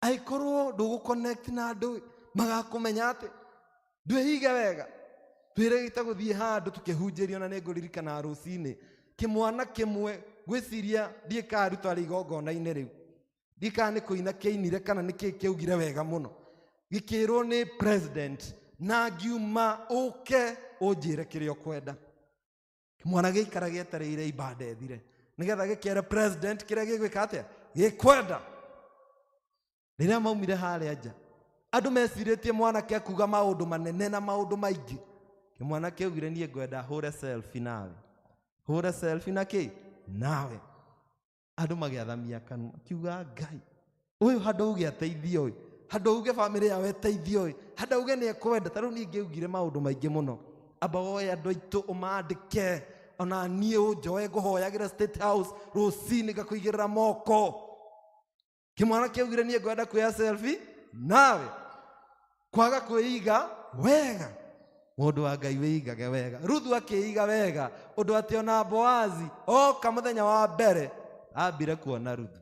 Aikorwo nduguconnect na andu magakumenya atia ndwihiga wega. Twirigite guthie handu tukihunjirio na ninguririkana rucini kimwana kimwe gwiciria ndikaruta rigongona-ini riu ndika ni kuina kiinire kana ni kiugire wega muno gikirwo ni president na ngiuma uke unjire kirio kwenda. Kimwana giikara gietereire ibada ethire nigetha gikere president kiria gigwika atia gikwenda. Riria maumire haria nja andu meciritie mwana ke kuga maundu manene na maundu maingi. Kimwana kiugire nie ngwenda hure selfie nawe. Hure selfie na ki nawe. Andu magiathamia kanua kiuga Ngai uyu handu uge ateithio uyu handu uge family yawe teithio uyu handu uge ni ekwenda. Taru ni ngiugire maundu maingi muno amba woya andu aitu umandike ona nie unjoe nguhoyagira State House rucini gakuigirira moko. Kimwana kiugire nie ngwenda kuya selfie nawe kwaga kwiiga wega. Mundu wa Ngai wiigage wega. Ruthu akiiga wega undu ati ona Boazi oka muthenya wa mbere ambire kuona Ruthu.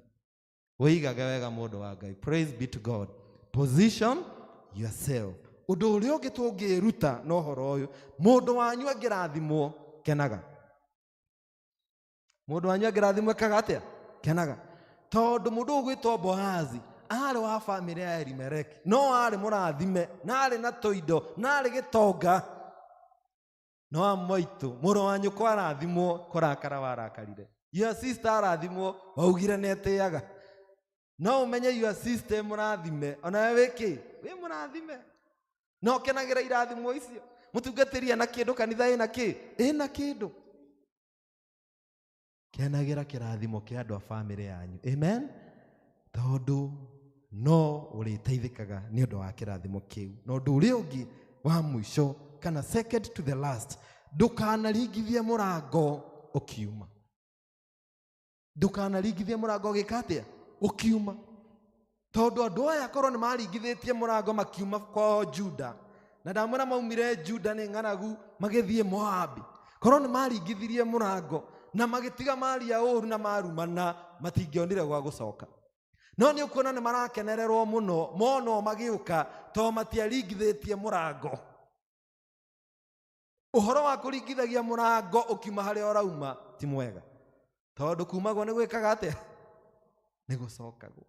Wiigage wega mundu wa Ngai. Praise be to God. Position yourself. Undu uria ungi tungiruta no horo uyu mundu wanyu angirathimwo kenaga. Mundu wanyu angirathimwo kaga atia kenaga tondu mundu ugwitwo Boazi ari wa family ya Elimeleki no ari murathime na ari na toindo na ari gitonga no amoitu muru wanyu kwarathimwo kurakara warakarire. Your sister arathimwo waugire netiaga no umenye your sister murathime ona wiki we murathime no kenagira irathimwo icio mutungatiria na kindu kanitha ina ki ina kindu kenagira kirathimo kia andu a family yanyu. Amen. Tondu no uriteithikaga ni undu wa kirathimo kiu no ndu uri ungi wa mwisho kana second to the last ndukanaringithie murango ukiuma. Ndukanaringithie murango gikatia ukiuma tondu andu aya korwo ni maringithitie murango makiuma kwa Juda na ndamwira maumire Juda ni ng'anagu magithie Moabi. Korwo ni maringithirie murango na magitiga maria uru na marumana matingionire gwa gucoka. No ni ukuona ni marakenererwo muno mono magiuka to matiaringithitie murango. Uhoro wa kuringithagia murango ukiuma haria urauma ti mwega tondu kumagwo ni gwikaga atia ni gucokagwo.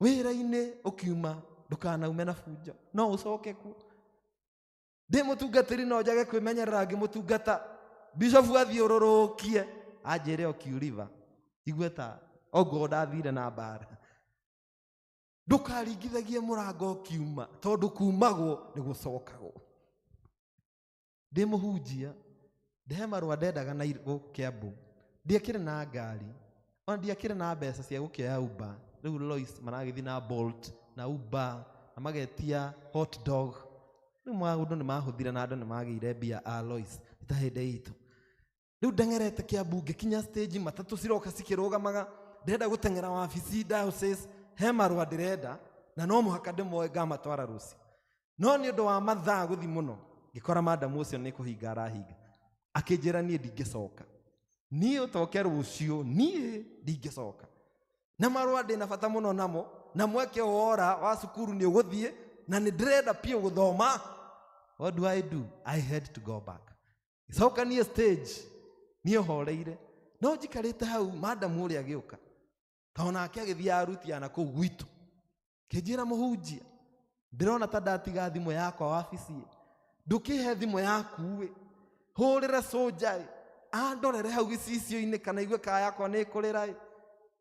Wira-ini ukiuma ndukanaume na bunjo no ucoke ku. Ndi mutungatiri no njage kwimenyerera ngimutungata bishop athiururukie anjire okiuriva igweta ogo ndathire na bara. Ndukaringithagie murango kiuma tondu kumagwo ni gucokagwo. Ndi muhunjia ndehe marua ndendaga na Kiambu ndiakire na ngari ona ndiakire na mbeca cia gukioya Uber riu Lois maragithi na Bolt na Uber na magetia hot dog riu maundu ni mahuthire na andu ni magire mbia Lois itahinde itu riu ndengerete Kiambu ngikinya stage matatu ciroka cikirugamaga ndenda gutengera wabici diocese he marua ndirenda na no muhaka ndimoe ngamatwara ruci no ni undu wa mathaa guthi muno ngikora madam ucio ni kuhinga arahinga akinjira nie ndingicoka nie utoke rucio nie ndingicoka na marua ndina bata muno namo na mweke wora wa cukuru ni uguthie na ni ndirenda pia guthoma. What do? I had to go back. Icoka nie stage nie horeire no njikarite hau madam uria agiuka tona akigithia aruti ana kuu gwitu kijira muhunjia ndirona ta ndatiga thimu yakwa wabici ndukihe thimu yaku we hurira soja andorere hau gicicio-ini kana igue ka yakwa ni kurira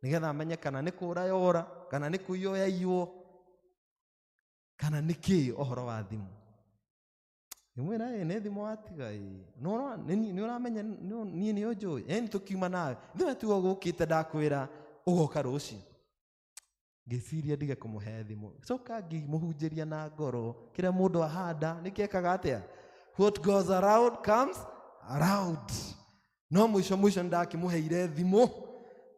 nigetha amenye kana ni kura yora kana ni kuiyo yaiywo kana niki ohoro wa thimu imwira ni thimu watiga no ni uramenya ni unjui yani tukiuma nawe thimu tu gukite ndakwira ugoka rucio ngiciria ndige kumuhe thimu coka ngimuhunjiria na ngoro kira mundu ahanda nikiekaga atia what goes around comes around no mwisho ndakimuheire thimu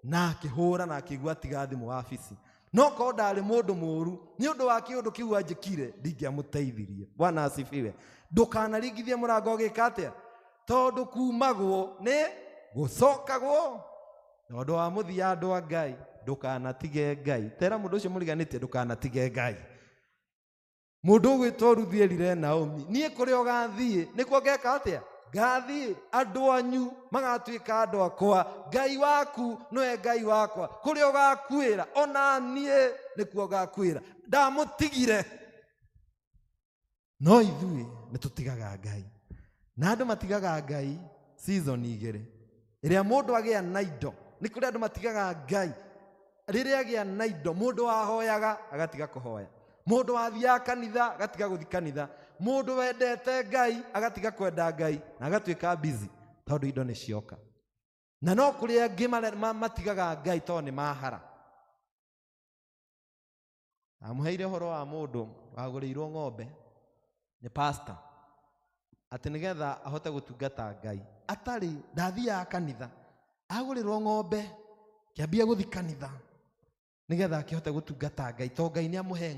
na akihura na akigua tiga thimu wabici no ko ndari mundu muru ni undu wa kiundu kiu anjikire ndingiamuteithirie. Bwana asifiwe. Ndukanaringithie murango gika atia tondu kumagwo ni gucokagwo na undu wa muthia andu a Ngai ndukanatige Ngai. Tera mundu ucio muriganitie ndukanatige Ngai. Mundu gwitwo Ruthi erire Naomi nie kuria ugathie nikuo ngeka atia gathie andu anyu magatuika andu akwa Ngai waku noe Ngai wakwa kuria ugakwira ona nie nikuo gakwira ndamutigire. No ithui nitutigaga Ngai na andu matigaga Ngai season igere iria mundu agia na indo ni kuria andu matigaga Ngai riria agia na indo mundu ahoyaga agatiga kuhoya mundu athia kanitha agatiga guthi kanitha mundu wendete Ngai agatiga kwenda Ngai na agatuika busy tondu indo ni cioka na no kuria angi matigaga Ngai tondu ni mahara. Amuheire horo wa mundu waguriirwo ng'ombe ni pastor ati nigetha ahote gutungata Ngai atari ndathia kanitha agurirwo ng'ombe kiambia guthi kanitha nigetha akihote gutungata Ngai to Ngai ni amuhe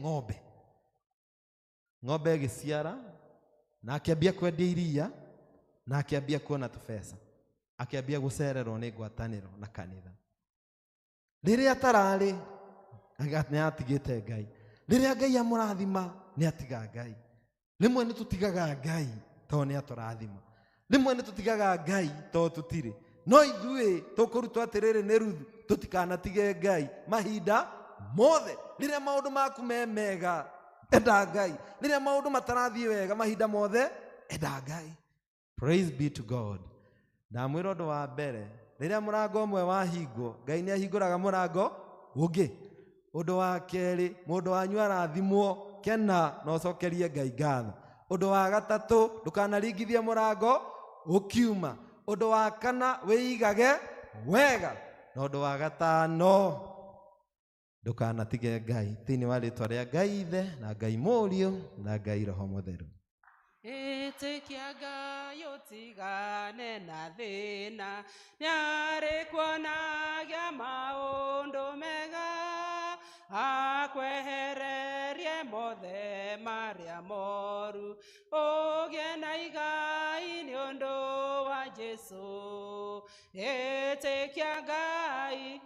ng'ombe giciara na akiambia kwendia iria na akiambia kuona tubesa akiambia gucererwo ni ngwataniro na kanitha riria atarari ni atigite Ngai riria Ngai amurathima ni atiga Ngai. Rimwe ni tutigaga Ngai to ni aturathima rimwe ni tutigaga Ngai to tutiri no ithui tukurutwo atiriri ni Ruthu tutikanatige Ngai mahinda mothe riria maundu maku mega enda Ngai riria maundu matarathie wega mahinda mothe enda Ngai. Praise be to God. Ndamwira undu wa mbere riria murango umwe wahingwo Ngai ni ahinguraga murango ungi. Undu wa keri mundu wanyu arathimwo kena no cokerie Ngai ngatho. Undu wa gatatu ndukanaringithie murango ukiuma. Undu wa kana wiigage wega na undu wa gatano ndukanatige Ngai thiini wa ritwa ria Ngai Ithe na Ngai Murio na Ngai Roho Mutheru. Itikia Ngai utigane na thina niari kuonagia maundu mega akwehererie mothe maria moru ugie na igai ni undu wa Jesu. Itikia Ngai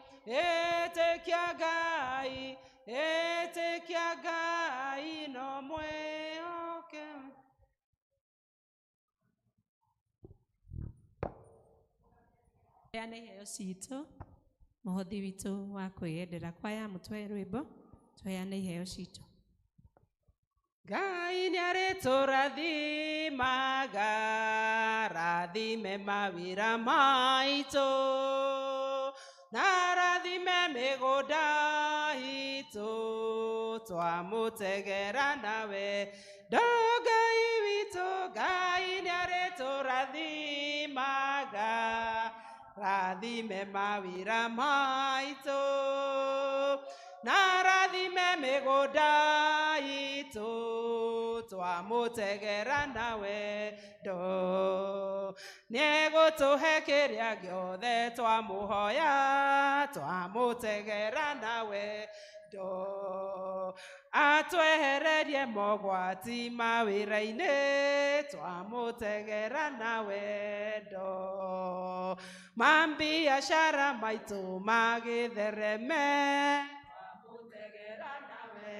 no mweoke. Heane iheo citũ mũhothi witũ wa kwĩyendera kwaya mũtwe rwĩmbo tweane iheo citũ. Ngai nĩ arĩtũrathimaga rathime mawĩra maitũ na rathime mĩgũnda itũ twamũtegera nawe ndo Ngai witũ. Ngai nĩ arĩtũrathimaga rathime mawĩra maitũ na mĩgũnda itũ twamutegera nawe ndo nĩegũtũhe kĩrĩa gĩothe twamũhoya twamutegera nawe ndo atwehererie mogwati mawĩra-inĩ twamutegera nawe ndo mambiacara maitũ magĩthereme twamutegera nawe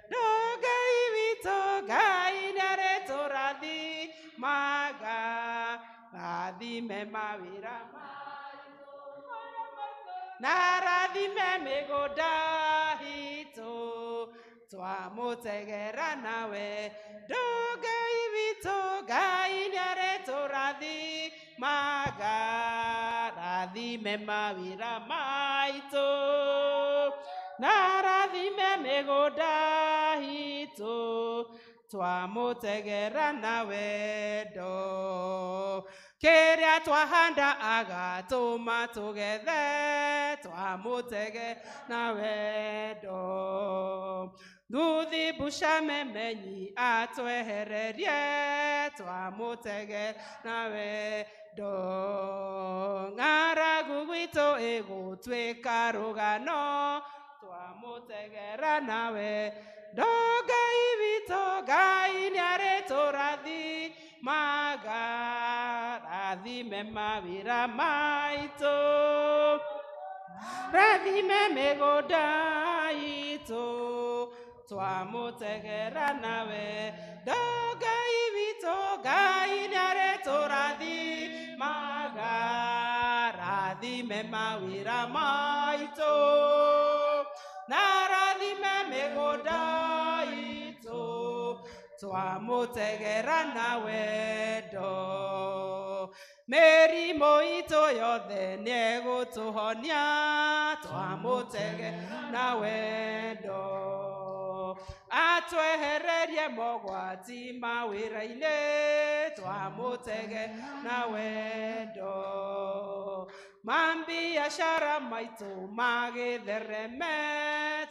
ndo Ngai witũ Ngai nĩarĩtũrathimaga rathime mawĩra na rathime mĩgũnda itũ twamutegera nawe ndo Ngai witũ Ngai nĩarĩtũrathimaga rathime mawĩra maitũ na rathime mĩgũnda itũ twamutegera nawe ndo kĩrĩa twahanda agatũma tũgethe twamutegera nawe ndo Nduthi Busha Memenyi atwehererie twamutegera nawe ndo ng'aragu gwitũ ĩgũtuĩka rũgano twamutegera nawe ndo Ngai witũ Ngai nĩarĩtũrathimaga rathime mawĩra maitũ rathime mĩgũnda itũ twamutegera nawe ndo Ngai witũ Ngai nĩarĩtũrathimaga rathime mawĩra maitũ na rathime mĩgũnda itũ twamutegera nawe ndo mĩrimũ itũ yothe nĩegũtũhonia twamutegera nawe ndo atwehererie mogwati mawĩra-inĩ twamutegera nawe ndo mambiacara maitũ magĩthereme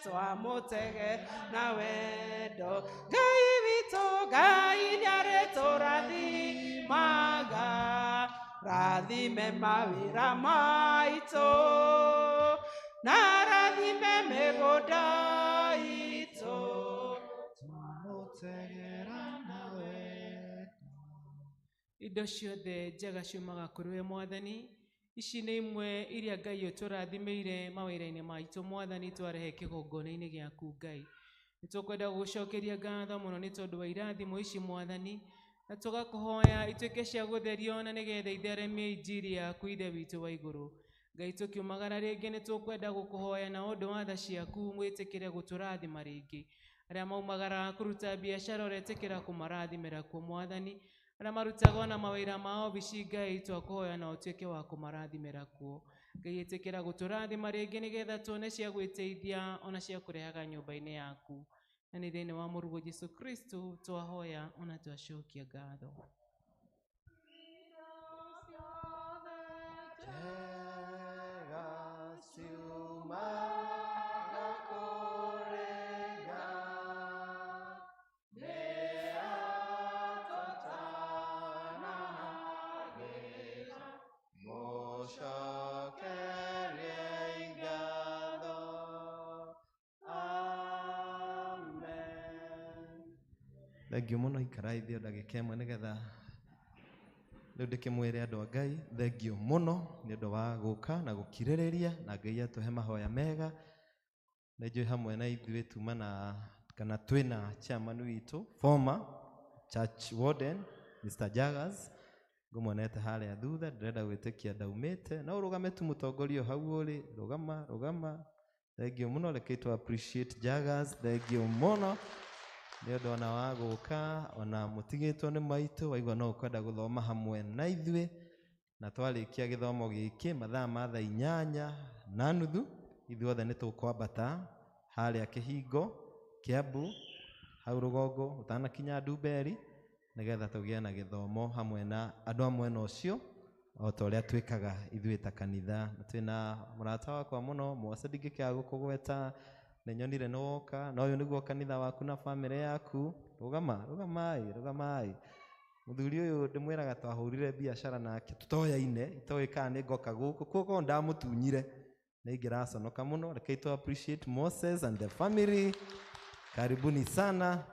twamutegera nawe ndo Ngai witũ Ngai nĩarĩtũrathimaga rathime mawĩra maitũ na rathime mĩgũnda itũ twamutegera nawe indo ciothe njega ciumaga kũrĩ we Mwathani. Ici nĩ imwe iria Ngai ũtũrathimĩire mawĩra-inĩ maitũ Mwathani twarehe kĩgongona-inĩ gĩaku Ngai. Nĩtũkwenda gũgũcokeria ngatho mũno nĩ tondũ wa irathimo ici Mwathani, na tũgakũhoya ituĩke cia gũtherio na nĩgetha itheremie injiri yaku Ithe witũ wa igũrũ. Ngai tũkiumagara rĩngĩ nĩtũkwenda gũkũhoya na ũndũ wa tha ciaku mwĩtĩkĩre gũtũrathima rĩngĩ. Arĩa maumagara kũruta biacara ũretĩkĩra kũmarathimĩra kuo Mwathani. Arĩa marutaga ona mawĩra ma obici Ngai twakũhoya na ũtuĩke wa kũmarathimĩra kuo. Ngai ĩtĩkĩra gũtũrathima rĩngĩ nĩgetha tuone cia gwĩteithia ona cia kũrehaga nyũmba-inĩ yaku. Na nĩ thĩinĩ wa mũrugo Jesũ Kristo twahoya ona twacokia ngatho. Thengiũ mũno ikarai thĩ ndagĩka ĩmwe nĩgetha rĩu ndĩkĩmwĩre andũ a Ngai thengiũ mũno nĩ ũndũ wa gũka na gũkirĩrĩria na Ngai atũhe mahoya mega. Nĩ njũĩ hamwe na ithuĩ tuma na kana twĩna chairman witũ former church warden Mr. Jagas ngũmonete harĩa thutha ndĩrenda gwĩtĩkia ndaumĩte na ũrũgame tu mũtongoria hau ũrĩ rũgama. Thengiũ mũno rekei tu appreciate Jagas thengiũ mũno nĩ ũndũ ona wa gũka ona mũtigĩtwo nĩ maitũ waigua no ũkwenda gũthoma hamwe na ithuĩ na twarĩkia gĩthomo gĩkĩ mathaa ma thaa 8:30 ithuothe nĩ tũkwambata harĩa kĩhingo Kiambu hau rũgongo ũtanakinya Ndumberi nĩgetha tũgĩe na gĩthomo hamwe na andũ a mwena ũcio o ta ũrĩa twĩkaga ithuĩ ta kanitha. Twĩna mũrata wakwa mũno Mose ndingĩkĩaga gũkũgweta Nĩnyonire nĩ woka, na ũyũ nĩguo kanitha waku na family yaku. Rugamai. Mũthuri ũyũ ndĩmwĩraga twahũrire biacara nake tũtoyaine, itoĩ kana nĩ ngoka gũkũ, koguo ndamũtunyire. Nĩngĩraconoka mũno. Rekei tu appreciate Moses and the family. Karibuni sana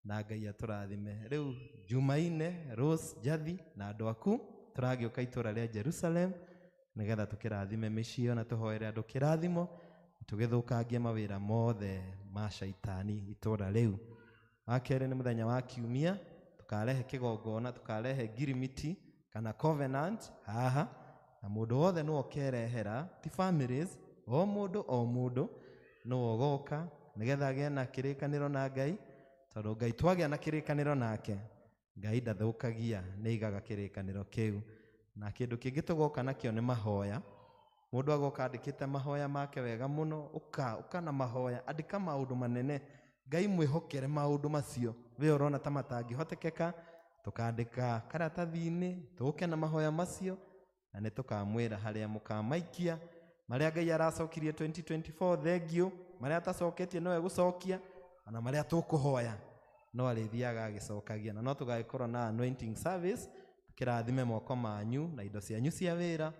na Ngai atũrathime. Rĩu Jumaine, Rose, Jathi na andũ aku tũragĩũka itũra rĩa Jerusalem nĩgetha tũkĩrathime mĩciĩ na tũhoere andũ kĩrathimo, tũgĩthũkangie mawĩra mothe ma shaitani itũra rĩu. Wakerĩ nĩ mũthenya wa kiumia, tukarehe kĩgongona, tukarehe ngirimiti kana covenant haha, na mũndũ wothe no okerehera, ti families, o mũndũ no ogoka nĩgetha agĩe na kĩrĩkanĩro na Ngai, tondũ Ngai twagĩa na kĩrĩkanĩro nake, Ngai ndathũkagia, nĩigaga kĩrĩkanĩro kĩu. Na kĩndũ kĩngĩ tũgoka nakĩo nĩ mahoya. Mũndũ agoka andĩkĩte mahoya make wega mũno, ũka na mahoya, andĩka maũndũ manene, Ngai mwĩhokere maũndũ macio we ũrona ta matangĩhotekeka, tũkandĩka karatathi-inĩ, tũke na mahoya macio, na nĩ tũkamwĩra harĩa mũkamaikia, marĩa Ngai aracokirie 2024 thengio, marĩa atacoketie nowe gũcokia, na marĩa tũkũhoya no arĩthiaga agĩcokagia. Na no tũgagĩkorwo na anointing service, kĩrathime moko manyu na indo cianyu cia wĩra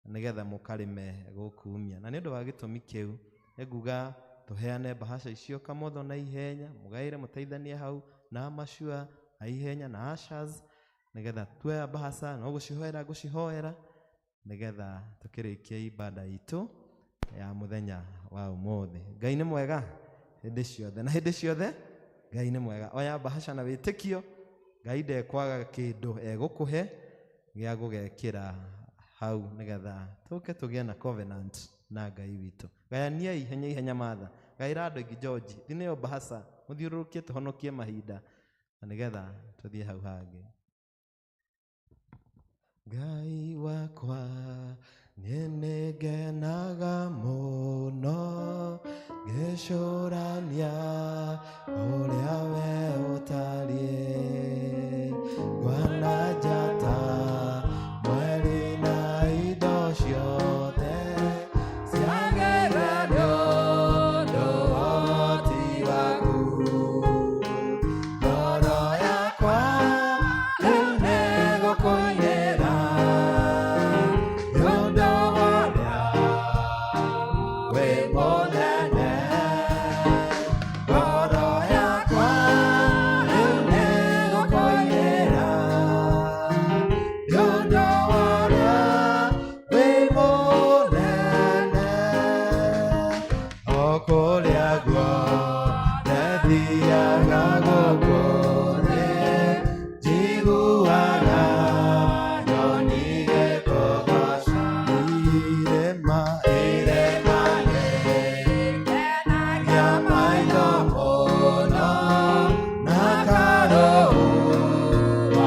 nĩgetha mũkarĩme gũkumia. Na nĩ ũndũ wa gĩtũmi kĩu, nĩnguga tũheane bahasha icio kamotho na ihenya, mũgaĩre mũteithanie hau na mashua na ihenya na ashers, nĩgetha tuoya bahasha no gũcihoera nĩgetha tũkĩrĩkie ibada itũ ya mũthenya wa ũmũthĩ. Ngai nĩ mwega hĩndĩ ciothe, na hĩndĩ ciothe Ngai nĩ mwega. Oya bahasha na wĩtĩkio, Ngai ndekwaga kĩndũ egũkũhe gĩa gũgekĩra hau nĩgetha tũke tũgĩe na covenant na Ngai witũ. Gayania ihenya matha, gaĩra andũ aingĩ George, thĩnĩyo bahasha, mũthiũrũrũkie tũhonokie mahinda na nĩgetha tũthiĩ hau hangĩ. Ngai wakwa nĩ ngenaga mũno ngĩcũrania ũrĩa we ũtariĩ, ngwana njata mweri na indo ciothe ciagĩra ndũndũ ũhoti waku. Ngoro yakwa rĩu nĩgũkũinĩra nĩũndũ ũrĩa wĩ mũnene. Ngoro yakwa rĩu nĩgũkũinĩra nĩũndũ ũrĩa wĩ mũnene. O kũrĩa guothe thiaga gũkũ thĩ, njiguaga nyoni igĩkũgoca. Irĩma nĩikenagia maitho mũno, na karũũ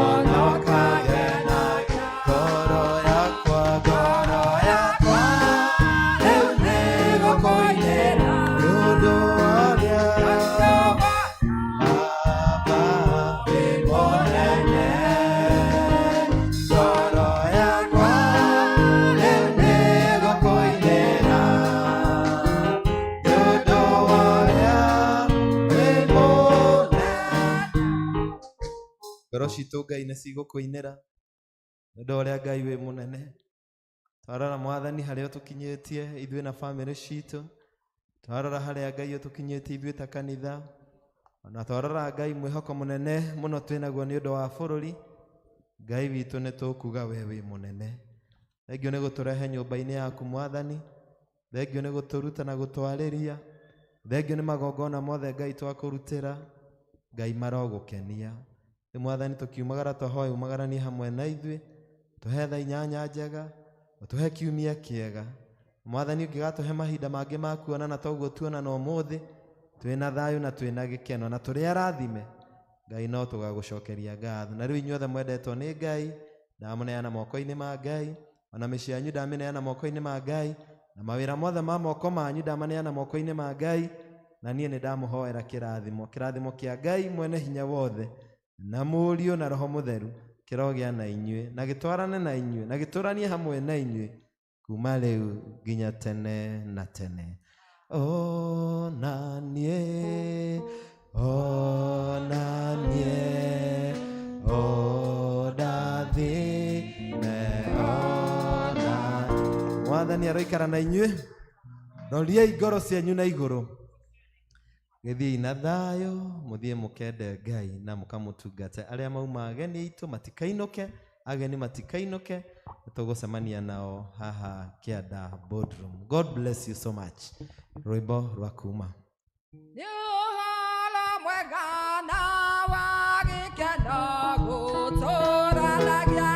ona ũkagenagia. Ngoro yakwa rĩu nĩgũkũinĩra nĩũndũ ũrĩa Baba wĩ mũnene. Ngoro yakwa rĩu nĩgũkũinĩra nĩũndũ ũrĩa wĩ mũnene. Ngoro citũ Ngai nĩcigũkũinĩra nĩũndũ ũrĩa Ngai wĩ mũnene. Twarora Mwathani harĩa ũtũkinyĩtie ithuĩ na family citũ, twarora harĩa Ngai ũtũkinyĩtie ithuĩ ta kanitha, ona twarora Ngai mwĩhoko mũnene mũno twĩnaguo nĩ ũndũ wa bũrũri. Ngai witũ nĩtũkuga we wĩ mũnene. Thengio nĩ gũtũrehe nyũmba-inĩ yaku Mwathani, thengio nĩ gũtũruta na gũtwarĩria, thengio nĩ magongona mothe Ngai twakũrutĩra, Ngai marogũkenia. Nĩ Mwathani tũkiumagara twahoya umagaranie hamwe na ithuĩ, tũhe thaa inyanya njega, ũtũhe kiumia kĩega. Mwathani ũngĩgatũhe mahinda mangĩ ma kuonana ta ũguo tuonana ũmũthĩ, twĩna thayũ na twĩna gĩkeno na tũrĩ arathime, Ngai no tũgagũcokeria ngatho. Na rĩu inyuothe mwendetwo nĩ Ngai, ndamũneana moko-inĩ ma Ngai, ona mĩciĩ yanyu ndamĩneana moko-inĩ ma Ngai, na mawĩra mothe ma moko manyu ndamaneana moko-inĩ ma Ngai, na niĩ nĩ ndamũhoera kĩrathimo kĩa Ngai mwene hinya wothe na Mũriũ na Roho Mũtheru kĩrogĩa na inyuĩ na gĩtwarane na inyuĩ na gĩtũranie hamwe na inyuĩ kuma rĩu nginya tene na tene. Ona gũikara na inyuĩ, roriai ngoro cianyu na igũrũ, gĩthiĩ na thayũ, mũthiĩ mũkende Ngai na mũkamũtungate. Arĩa mauma ageni aitũ matikainũke, ageni matikainũke, tũgũcemania nao haha Kianda Boardroom. God bless you so much. Rwĩmbo rwa kuma. Nĩ ũhoro mwega na wa gĩkeno gũtũũranagia